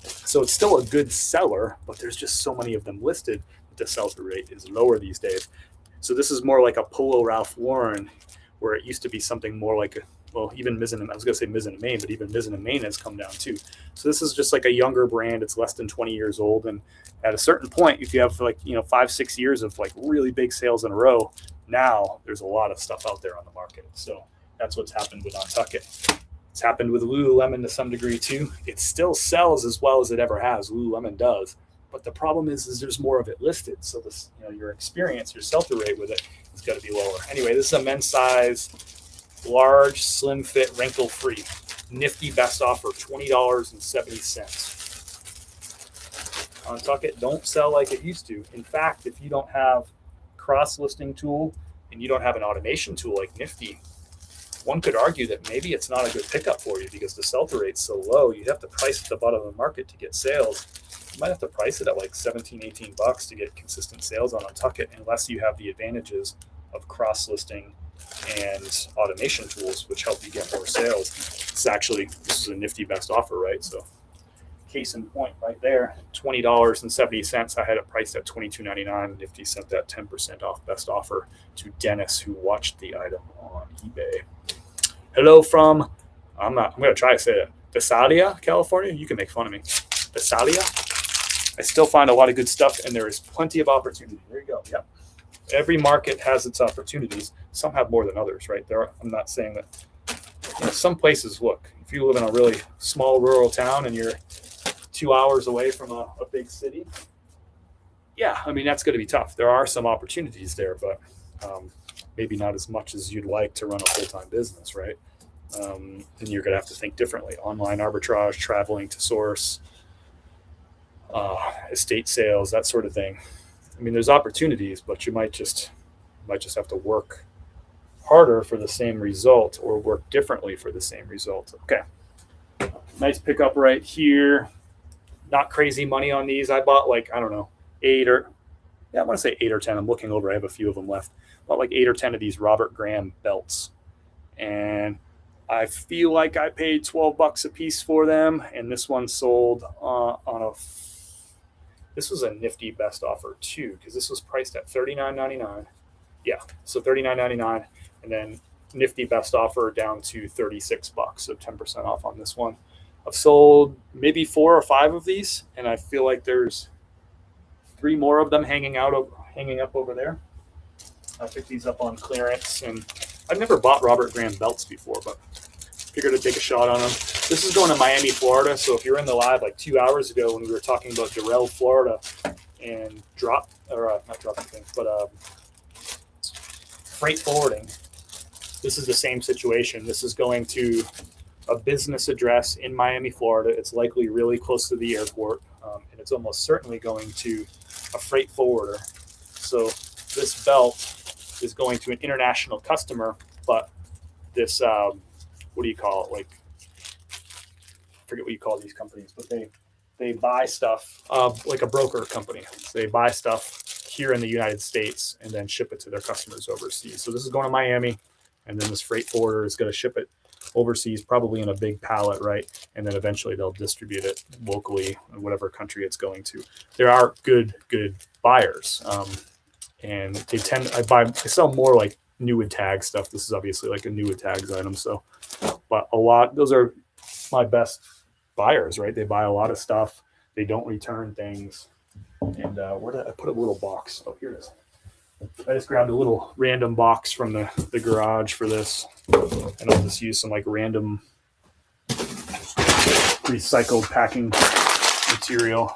so it's still a good seller, but there's just so many of them listed that the sell-through rate is lower these days. So this is more like a Polo Ralph Lauren, where it used to be something more like even Mizzen. I was going to say Mizzen & Main, but even Mizzen & Main has come down too. So this is just like a younger brand. It's less than 20 years old. And at a certain point, if you have 5-6 years of like really big sales in a row, now there's a lot of stuff out there on the market. So that's what's happened with Untuck It. It's happened with Lululemon to some degree too. It still sells as well as it ever has. Lululemon does. But the problem is there's more of it listed. So this, your experience, your sell-through rate with it is going to be lower. Anyway, this is a men's size, large, slim fit, wrinkle-free, nifty best offer, $20.70. Untuck It don't sell like it used to. In fact, if you don't have cross-listing tool and you don't have an automation tool like Nifty, one could argue that maybe it's not a good pickup for you because the sell-through rate's so low. You'd have to price at the bottom of the market to get sales. You might have to price it at like $17-18 to get consistent sales on Untuck It, unless you have the advantages of cross-listing and automation tools, which help you get more sales. This is a nifty best offer, right? So case in point right there, $20.70. I had it priced at $22.99. Nifty sent that 10% off best offer to Dennis, who watched the item on eBay. Hello from, I'm going to try to say it, Visalia, California. You can make fun of me. Visalia. I still find a lot of good stuff, and there is plenty of opportunity. There you go. Yep. Every market has its opportunities. Some have more than others, right? I'm not saying that. Some places, look, if you live in a really small rural town and you're 2 hours away from a big city, yeah, that's going to be tough. There are some opportunities there, but maybe not as much as you'd like to run a full-time business, right? then you're going to have to think differently. Online arbitrage, traveling to source, estate sales, that sort of thing. I mean, there's opportunities, but you might just have to work harder for the same result or work differently for the same result. Okay, nice pickup right here. Not crazy money on these. I bought like, I don't know, I want to say 8 or 10. I'm looking over. I have a few of them left. Bought like 8 or 10 of these Robert Graham belts, and I feel like I paid $12 a piece for them. And this one sold this was a nifty best offer too, because this was priced at $39.99. Yeah, so $39.99, and then nifty best offer down to $36, so 10% off on this one. I've sold maybe 4 or 5 of these, and I feel like there's 3 more of them hanging up over there. I picked these up on clearance, and I've never bought Robert Graham belts before, but figured I'd take a shot on them. This is going to Miami, Florida, so if you're in the live like 2 hours ago when we were talking about Durrell, Florida, and freight forwarding, this is the same situation. This is going to a business address in Miami, Florida. It's likely really close to the airport, and it's almost certainly going to a freight forwarder. So this belt is going to an international customer, but this, what do you call it? Like, I forget what you call these companies, but they buy stuff, like a broker company. So they buy stuff here in the United States and then ship it to their customers overseas. So this is going to Miami, and then this freight forwarder is going to ship it overseas, probably in a big pallet, right? And then eventually they'll distribute it locally in whatever country it's going to. There are good buyers, and I sell more like new with tag stuff. This is obviously like a new with tags item, so, but those are my best buyers, right? They buy a lot of stuff. They don't return things. And where did I put a little box? Oh, here it is. I just grabbed a little random box from the garage for this, and I'll just use some like random recycled packing material.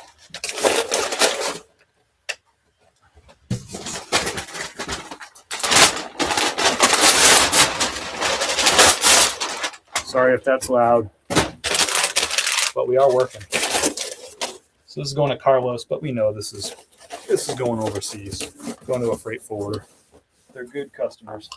Sorry if that's loud, but we are working. So this is going to Carlos, but we know this is going overseas, going to a freight forwarder. They're good customers.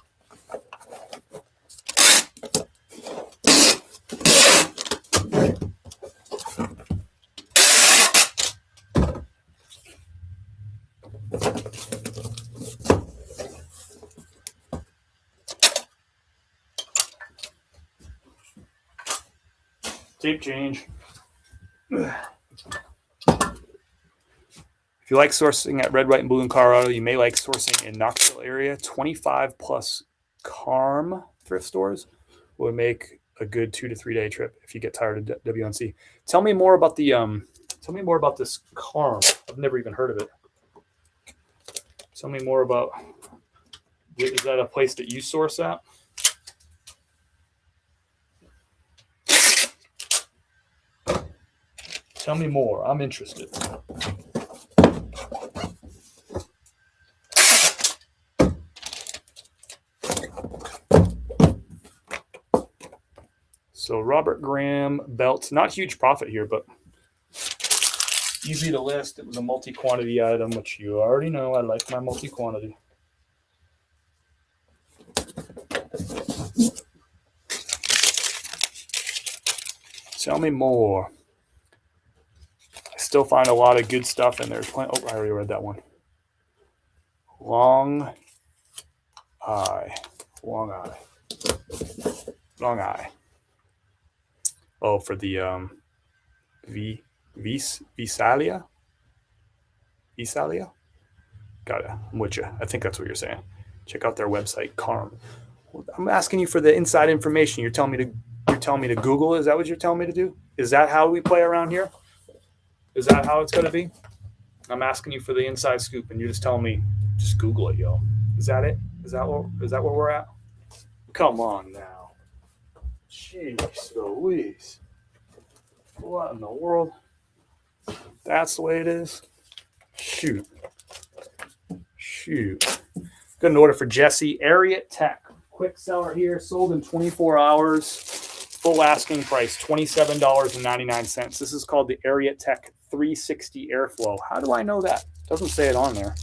Tape change. If you like sourcing at Red, White, and Blue in Colorado, you may like sourcing in Knoxville area. 25 plus Carm thrift stores will make a good 2 to 3 day trip if you get tired of WNC. Tell me more about this Carm. I've never even heard of it. Tell me more about. Is that a place that you source at? Tell me more. I'm interested. So Robert Graham belts, not huge profit here, but easy to list. It was a multi-quantity item, which you already know. I like my multi-quantity. Tell me more. I still find a lot of good stuff in there. Oh, I already read that one. Long eye. Oh, for the Visalia? Got it. I'm with you. I think that's what you're saying. Check out their website, Carm. I'm asking you for the inside information. You're telling me to Google. Is that what you're telling me to do? Is that how we play around here? Is that how it's going to be? I'm asking you for the inside scoop, and you're just telling me, just Google it, yo. Is that it? Is that where we're at? Come on now. Jeez Louise. What in the world? That's the way it is? Shoot. Got an order for Jesse. Ariat Tech. quick seller here, sold in 24 hours. Full asking price, $27.99. This is called the Ariat Tech 360 Airflow. How do I know that? It doesn't say it on there.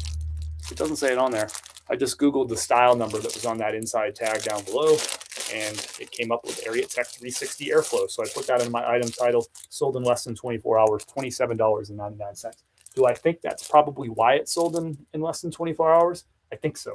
It doesn't say it on there. I just Googled the style number that was on that inside tag down below, and it came up with Ariat Tech 360 Airflow. So I put that in my item title, sold in less than 24 hours, $27.99. Do I think that's probably why it sold in less than 24 hours? I think so.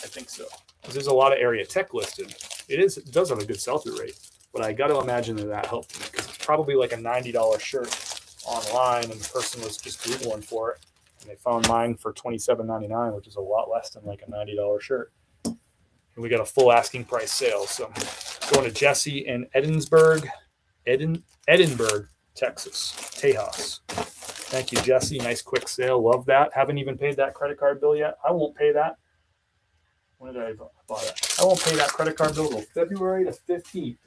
I think so. Because there's a lot of Ariat Tech listed. It does have a good sell-through rate, but I got to imagine that helped me because it's probably like a $90 shirt online, and the person was just Googling for it, and they found mine for $27.99, which is a lot less than like a $90 shirt. And we got a full asking price sale. So going to Jesse in Edinburgh, Texas, Tejas. Thank you, Jesse. Nice quick sale. Love that. Haven't even paid that credit card bill yet. I won't pay that. When did I buy that? I won't pay that credit card bill until February the 15th.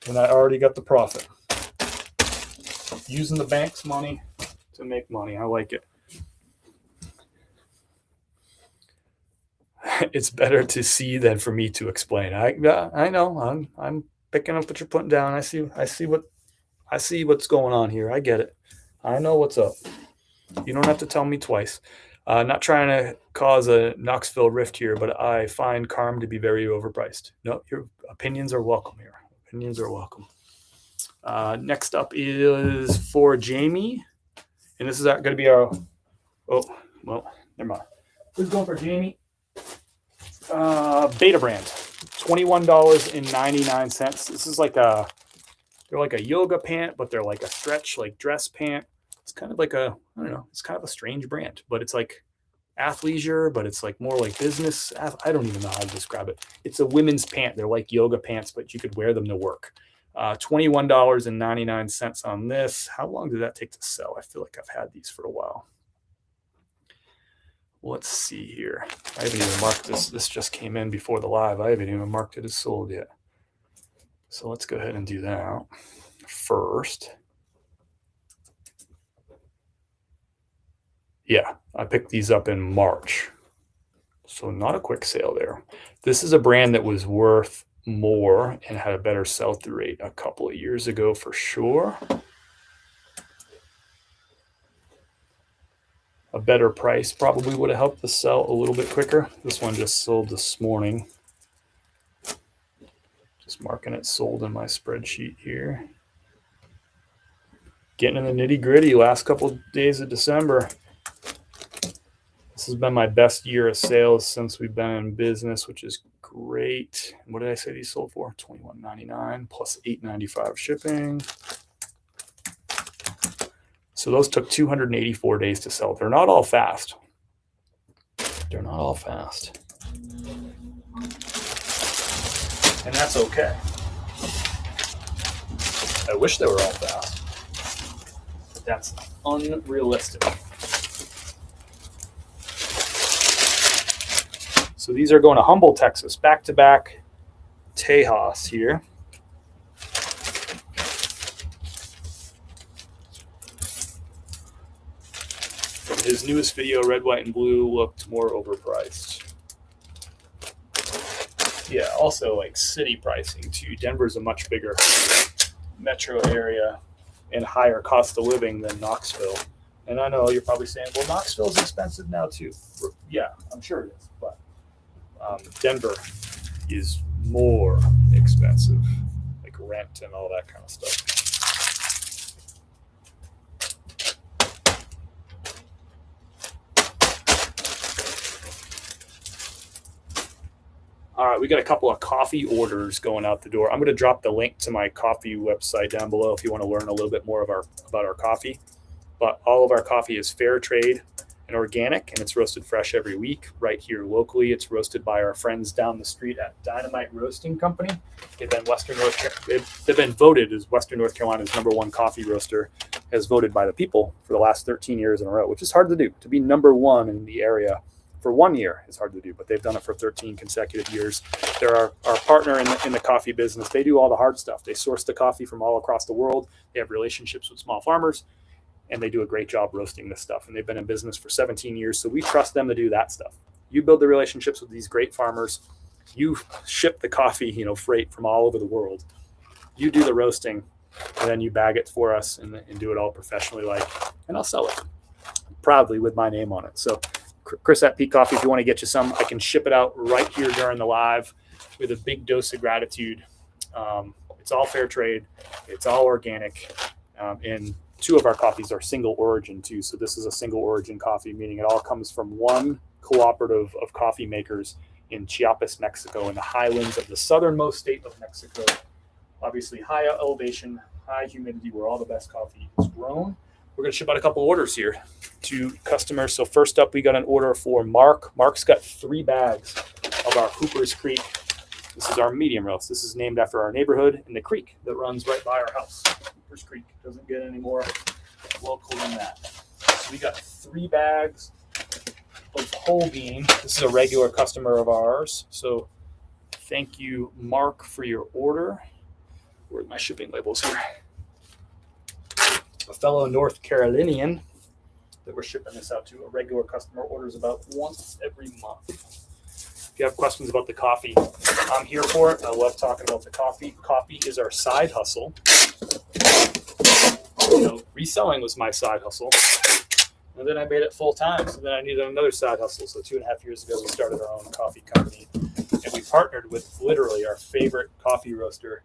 And I already got the profit. Using the bank's money to make money. I like it. It's better to see than for me to explain. I know. I'm picking up what you're putting down. I see what's going on here. I get it. I know what's up. You don't have to tell me twice. Not trying to cause a Knoxville rift here, but I find Carm to be very overpriced. No, your opinions are welcome here. Opinions are welcome. Next up is for Jamie. And this is going to be our... Oh, well, never mind. This is going for Jamie. Beta brand. $21.99. This is like they're like a yoga pant, but they're like a stretch, like dress pant. It's kind of like I don't know, it's kind of a strange brand, but it's like athleisure, but it's like more like business. I don't even know how to describe it. It's a women's pant. They're like yoga pants, but you could wear them to work. $21.99 on this. How long did that take to sell? I feel like I've had these for a while. Let's see here. I haven't even marked this. This just came in before the live. I haven't even marked it as sold yet. So let's go ahead and do that first. Yeah, I picked these up in March. So not a quick sale there. This is a brand that was worth more and had a better sell-through rate a couple of years ago for sure. A better price probably would have helped the sell a little bit quicker. This one just sold this morning. Just marking it sold in my spreadsheet here. Getting in the nitty-gritty last couple of days of December. This has been my best year of sales since we've been in business, which is great. What did I say these sold for? $21.99 plus $8.95 shipping. So those took 284 days to sell. They're not all fast. They're not all fast. And that's okay. I wish they were all fast. But that's unrealistic. So these are going to Humble, Texas, back-to-back Tejas here. From his newest video, Red, White, and Blue looked more overpriced. Yeah, also like city pricing too. Denver's a much bigger metro area and higher cost of living than Knoxville. And I know you're probably saying, well, Knoxville's expensive now too. Yeah, I'm sure it is, but Denver is more expensive, like rent and all that kind of stuff. All right, we got a couple of coffee orders going out the door. I'm going to drop the link to my coffee website down below if you want to learn a little bit more about our coffee. But all of our coffee is fair trade and organic, and it's roasted fresh every week right here locally. It's roasted by our friends down the street at Dynamite Roasting Company. They've been voted as Western North Carolina's #1 coffee roaster, as voted by the people for the last 13 years in a row, which is hard to do. To be #1 in the area for 1 year is hard to do, but they've done it for 13 consecutive years. They're our partner in the coffee business. They do all the hard stuff. They source the coffee from all across the world. They have relationships with small farmers, and they do a great job roasting this stuff. And they've been in business for 17 years, so we trust them to do that stuff. You build the relationships with these great farmers, You ship the coffee, freight from all over the world. You do the roasting, and then you bag it for us and do it all professionally, and I'll sell it proudly with my name on it. So Chris at Peak Coffee, if you want to get you some, I can ship it out right here during the live with a big dose of gratitude. It's all fair trade. It's all organic. And 2 of our coffees are single origin too. So this is a single origin coffee, meaning it all comes from one cooperative of coffee makers in Chiapas, Mexico, in the highlands of the southernmost state of Mexico. Obviously high elevation, high humidity, where all the best coffee is grown. We're going to ship out a couple orders here to customers. So first up, we got an order for Mark. Mark's got 3 bags of our Hooper's Creek. This is our medium roast. This is named after our neighborhood and the creek that runs right by our house. Hooper's Creek doesn't get any more local than that. So we got 3 bags of whole bean. This is a regular customer of ours. So thank you, Mark, for your order. Where are my shipping labels here? A fellow North Carolinian that we're shipping this out to. A regular customer orders about once every month. If you have questions about the coffee, I'm here for it. I love talking about the coffee. Coffee is our side hustle. Reselling was my side hustle. And then I made it full time. So then I needed another side hustle. So 2.5 years ago, we started our own coffee company. And we partnered with literally our favorite coffee roaster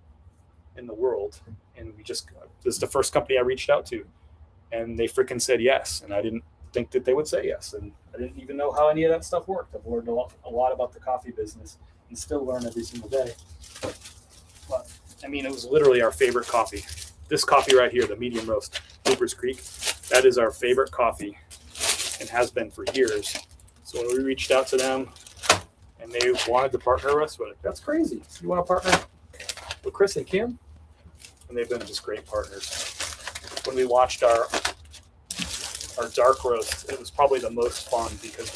in the world. And this is the first company I reached out to. And they freaking said yes. And I didn't think that they would say yes. And I didn't even know how any of that stuff worked. I've learned a lot about the coffee business and still learn every single day. But it was literally our favorite coffee. This coffee right here, the medium roast, Hooper's Creek, that is our favorite coffee and has been for years. So when we reached out to them and they wanted to partner us, we're like, that's crazy. You want to partner with Chris and Kim? And they've been just great partners. When we watched our dark roast, it was probably the most fun because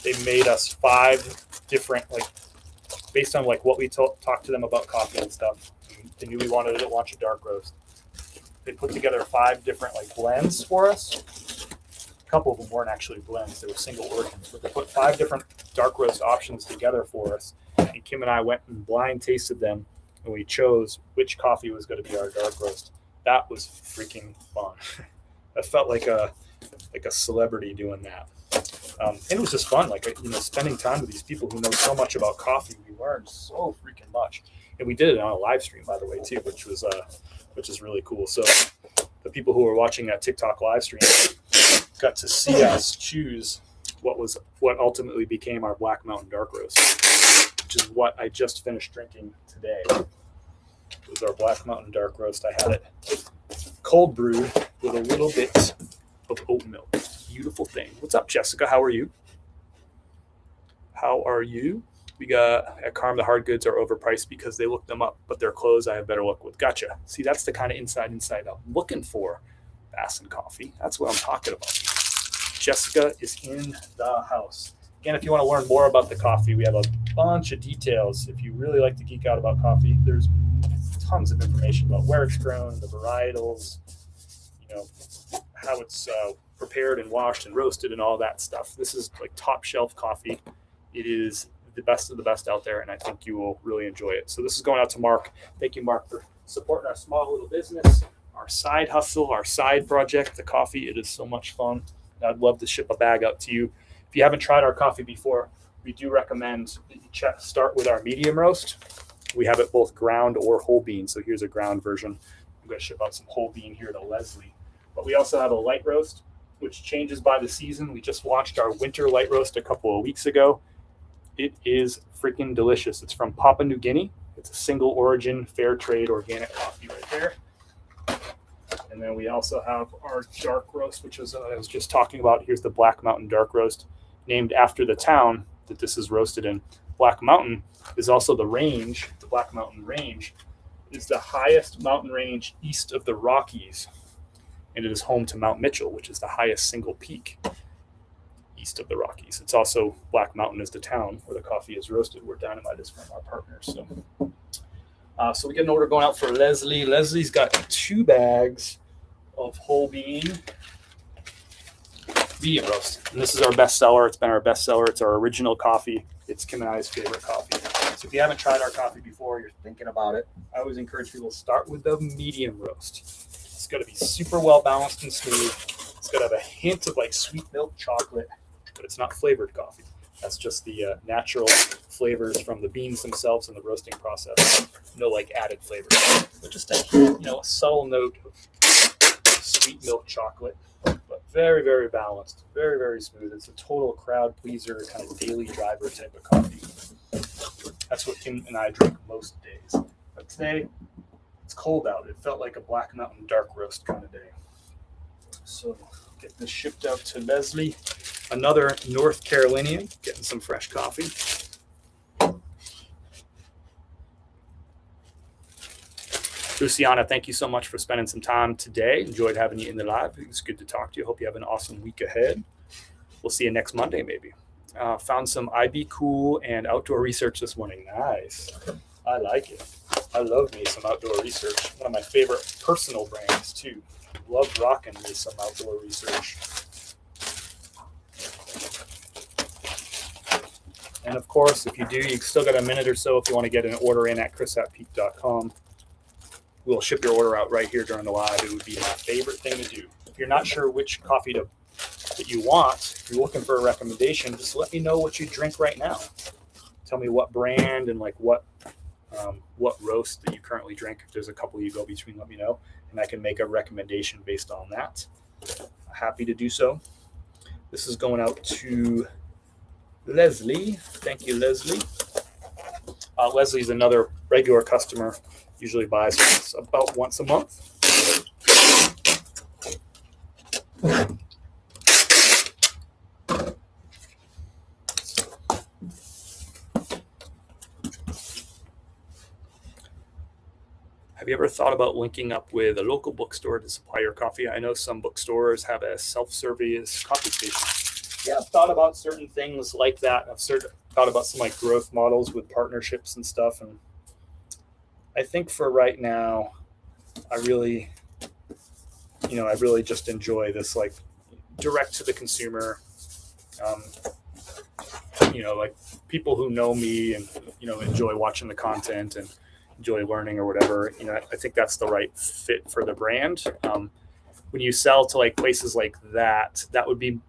they made us 5 different, based on what we talked to them about coffee and stuff. They knew we wanted to launch a dark roast. They put together 5 different blends for us. A couple of them weren't actually blends; they were single origins. But they put 5 different dark roast options together for us. And Kim and I went and blind tasted them, and we chose which coffee was going to be our dark roast. That was freaking fun. I felt like a celebrity doing that. It was just fun, spending time with these people who know so much about coffee. We learned so freaking much, and we did it on a live stream, by the way, too, which is really cool. So the people who were watching that TikTok live stream got to see us choose what ultimately became our Black Mountain Dark Roast, which is what I just finished drinking today. It was our Black Mountain Dark Roast. I had it cold brewed with a little bit of oat milk. Beautiful thing. What's up, Jessica? How are you? We got at Carm, the hard goods are overpriced because they look them up, but their clothes I have better luck with. Gotcha. See, that's the kind of inside out I'm looking for. Bass and Coffee. That's what I'm talking about. Jessica is in the house. Again, if you want to learn more about the coffee, we have a bunch of details. If you really like to geek out about coffee, there's tons of information about where it's grown, the varietals, how it's prepared and washed and roasted and all that stuff. This is top shelf coffee. It is the best of the best out there, and I think you will really enjoy it. So this is going out to Mark. Thank you, Mark, for supporting our small little business, our side hustle, our side project, the coffee. It is so much fun. I'd love to ship a bag out to you. If you haven't tried our coffee before, we do recommend that you start with our medium roast. We have it both ground or whole bean. So here's a ground version. I'm going to ship out some whole bean here to Leslie. But we also have a light roast, which changes by the season. We just launched our winter light roast a couple of weeks ago. It is freaking delicious. It's from Papua New Guinea. It's a single origin, fair trade, organic coffee right there. And then we also have our dark roast, which is I was just talking about. Here's the Black Mountain Dark Roast, named after the town that this is roasted in. Black Mountain is also the range. The Black Mountain Range is the highest mountain range east of the Rockies. And it is home to Mount Mitchell, which is the highest single peak east of the Rockies. It's also Black Mountain is the town where the coffee is roasted, where Dynamite is from our partners. So we get an order going out for Leslie. Leslie's got 2 bags of whole bean medium roast. And this is our best seller. It's been our best seller. It's our original coffee. It's Kim and I's favorite coffee. So If you haven't tried our coffee before, you're thinking about it, I always encourage people to start with the medium roast. It's got to be super well balanced and smooth. It's got to have a hint of like sweet milk chocolate, but it's not flavored coffee. That's just the natural flavors from the beans themselves in the roasting process. No like added flavors, but just a a subtle note of sweet milk chocolate, but very, very balanced, very, very smooth. It's a total crowd pleaser, kind of daily driver type of coffee. That's what Kim and I drink most days. But today, it's cold out. It felt like a Black Mountain dark roast kind of day. So get this shipped out to Leslie, another North Carolinian, getting some fresh coffee. Luciana, thank you so much for spending some time today. Enjoyed having you in the live. It's good to talk to you. Hope you have an awesome week ahead. We'll see you next Monday, maybe. Found some IB Cool and outdoor research this morning. Nice. I like it. I love me some outdoor research. One of my favorite personal brands, too. Love rocking me some outdoor research. And, of course, if you do, you still got a minute or so if you want to get an order in at chris@peak.com. We'll ship your order out right here during the live. It would be my favorite thing to do. If you're not sure which coffee that you want, if you're looking for a recommendation, just let me know what you drink right now. Tell me what brand and like what roast that you currently drink. If there's a couple you go between, let me know, and I can make a recommendation based on that. Happy to do so. This is going out to Leslie. Thank you, Leslie. Leslie's another regular customer. Usually buys us about once a month. Have you ever thought about linking up with a local bookstore to supply your coffee? I know some bookstores have a self-service coffee station. Yeah, I've thought about certain things like that. I've thought about some like growth models with partnerships and stuff, and I think for right now, I really just enjoy this like direct to the consumer, like people who know me and, enjoy watching the content and enjoy learning or whatever. I think that's the right fit for the brand. When you sell to like places like that would be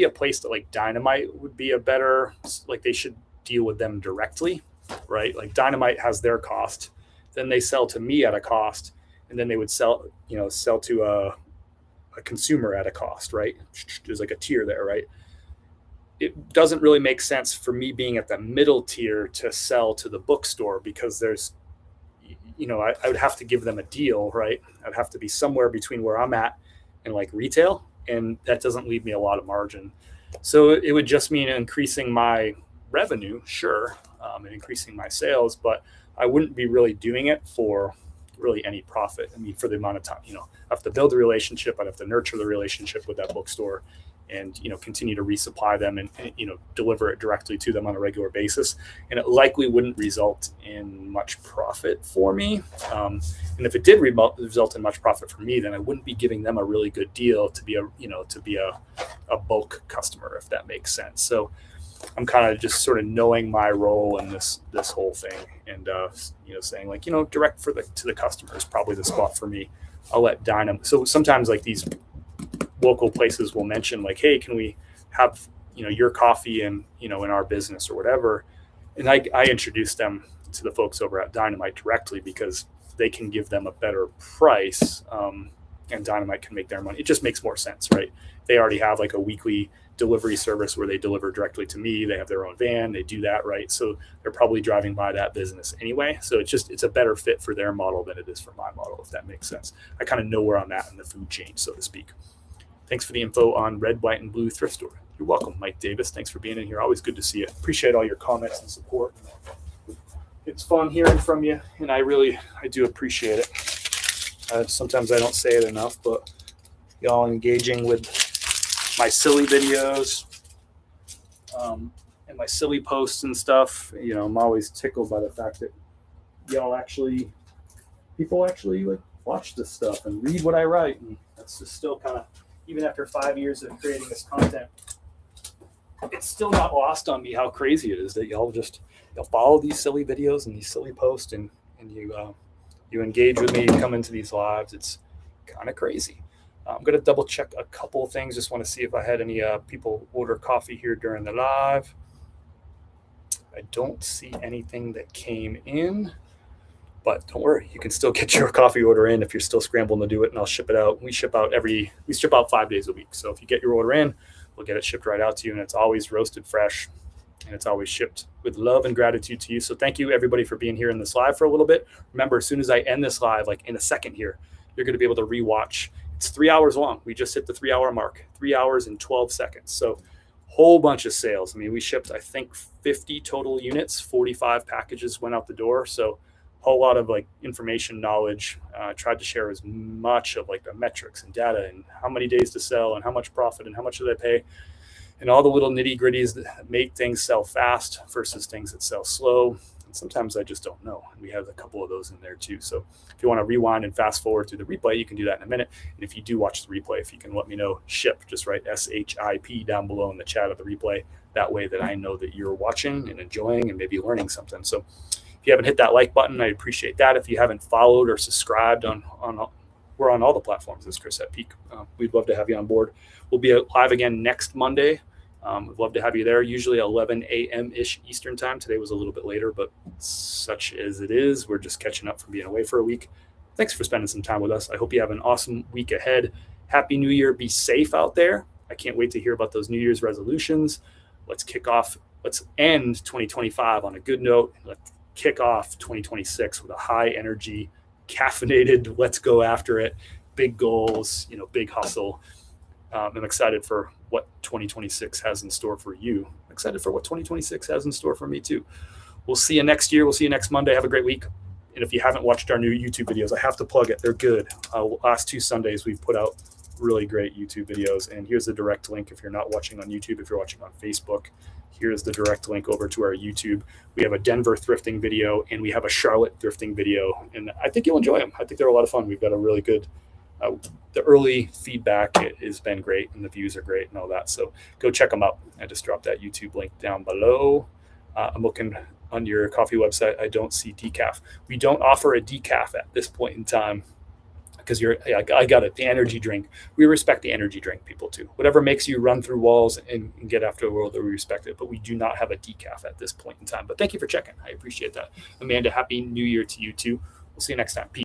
a place that like Dynamite would be a better, like they should deal with them directly, right? Like Dynamite has their cost. Then they sell to me at a cost, and then they would sell to a consumer at a cost, right? There's like a tier there, right? It doesn't really make sense for me being at the middle tier to sell to the bookstore because there's, I would have to give them a deal, right? I'd have to be somewhere between where I'm at and like retail, and that doesn't leave me a lot of margin. So it would just mean increasing my revenue, sure, and increasing my sales, but I wouldn't be really doing it for really any profit. I mean, for the amount of time, I have to build a relationship. I'd have to nurture the relationship with that bookstore and, continue to resupply them and deliver it directly to them on a regular basis. And it likely wouldn't result in much profit for me. And if it did result in much profit for me, then I wouldn't be giving them a really good deal to be a bulk customer, if that makes sense. So I'm kind of just sort of knowing my role in this whole thing and, saying like, direct to the customer is probably the spot for me. I'll let Dynam. So sometimes like these local places will mention like, hey, can we have, your coffee in our business or whatever. And I introduce them to the folks over at Dynamite directly because they can give them a better price. And Dynamite can make their money. It just makes more sense, right? They already have like a weekly delivery service where they deliver directly to me. They have their own van. They do that, right? So they're probably driving by that business anyway. So it's a better fit for their model than it is for my model, if that makes sense. I kind of know where I'm at in the food chain, so to speak. Thanks for the info on Red, White, and Blue Thrift Store. You're welcome, Mike Davis. Thanks for being in here. Always good to see you. Appreciate all your comments and support. It's fun hearing from you, and I do appreciate it. Sometimes I don't say it enough, but y'all engaging with my silly videos and my silly posts and stuff. I'm always tickled by the fact that people actually like watch this stuff and read what I write. And that's just still kind of, even after 5 years of creating this content, it's still not lost on me how crazy it is that y'all follow these silly videos and these silly posts, and you engage with me, you come into these lives. It's kind of crazy. I'm going to double check a couple of things. Just want to see if I had any people order coffee here during the live. I don't see anything that came in, but don't worry, you can still get your coffee order in if you're still scrambling to do it, and I'll ship it out. We ship out 5 days a week. So if you get your order in, we'll get it shipped right out to you, and it's always roasted fresh, and it's always shipped with love and gratitude to you. So thank you, everybody, for being here in this live for a little bit. Remember, as soon as I end this live, like in a second here, you're going to be able to rewatch. It's 3 hours long. We just hit the 3-hour mark, 3 hours and 12 seconds. So whole bunch of sales. I mean, we shipped, I think, 50 total units, 45 packages went out the door. So a whole lot of like information, knowledge. Tried to share as much of like the metrics and data and how many days to sell and how much profit and how much do they pay, and all the little nitty gritties that make things sell fast versus things that sell slow. And sometimes I just don't know. We have a couple of those in there too. So if you want to rewind and fast forward through the replay, you can do that in a minute. And if you do watch the replay, if you can let me know, ship, just write SHIP down below in the chat of the replay. That way that I know that you're watching and enjoying and maybe learning something. So if you haven't hit that like button, I'd appreciate that. If you haven't followed or subscribed we're on all the platforms as Chris at Peak. We'd love to have you on board. We'll be live again next Monday. We'd love to have you there, usually 11 a.m.-ish Eastern time. Today was a little bit later, but such as it is, we're just catching up from being away for a week. Thanks for spending some time with us. I hope you have an awesome week ahead. Happy New Year. Be safe out there. I can't wait to hear about those New Year's resolutions. Let's end 2025 on a good note. Let's kick off 2026 with a high energy, caffeinated, let's go after it, big goals, big hustle. I'm excited for what 2026 has in store for you. I'm excited for what 2026 has in store for me too. We'll see you next year. We'll see you next Monday. Have a great week. And if you haven't watched our new YouTube videos, I have to plug it. They're good. Last 2 Sundays, we've put out really great YouTube videos. And here's the direct link if you're not watching on YouTube. If you're watching on Facebook, here's the direct link over to our YouTube. We have a Denver thrifting video, and we have a Charlotte thrifting video. And I think you'll enjoy them. I think they're a lot of fun. We've got a really good the early feedback has been great, and the views are great and all that. So go check them out. I just dropped that YouTube link down below. I'm looking on your coffee website. I don't see decaf. We don't offer a decaf at this point in time because I got it. The energy drink. We respect the energy drink people too. Whatever makes you run through walls and get after the world, that we respect it. But we do not have a decaf at this point in time. But thank you for checking. I appreciate that. Amanda, happy New Year to you too. We'll see you next time. Peace.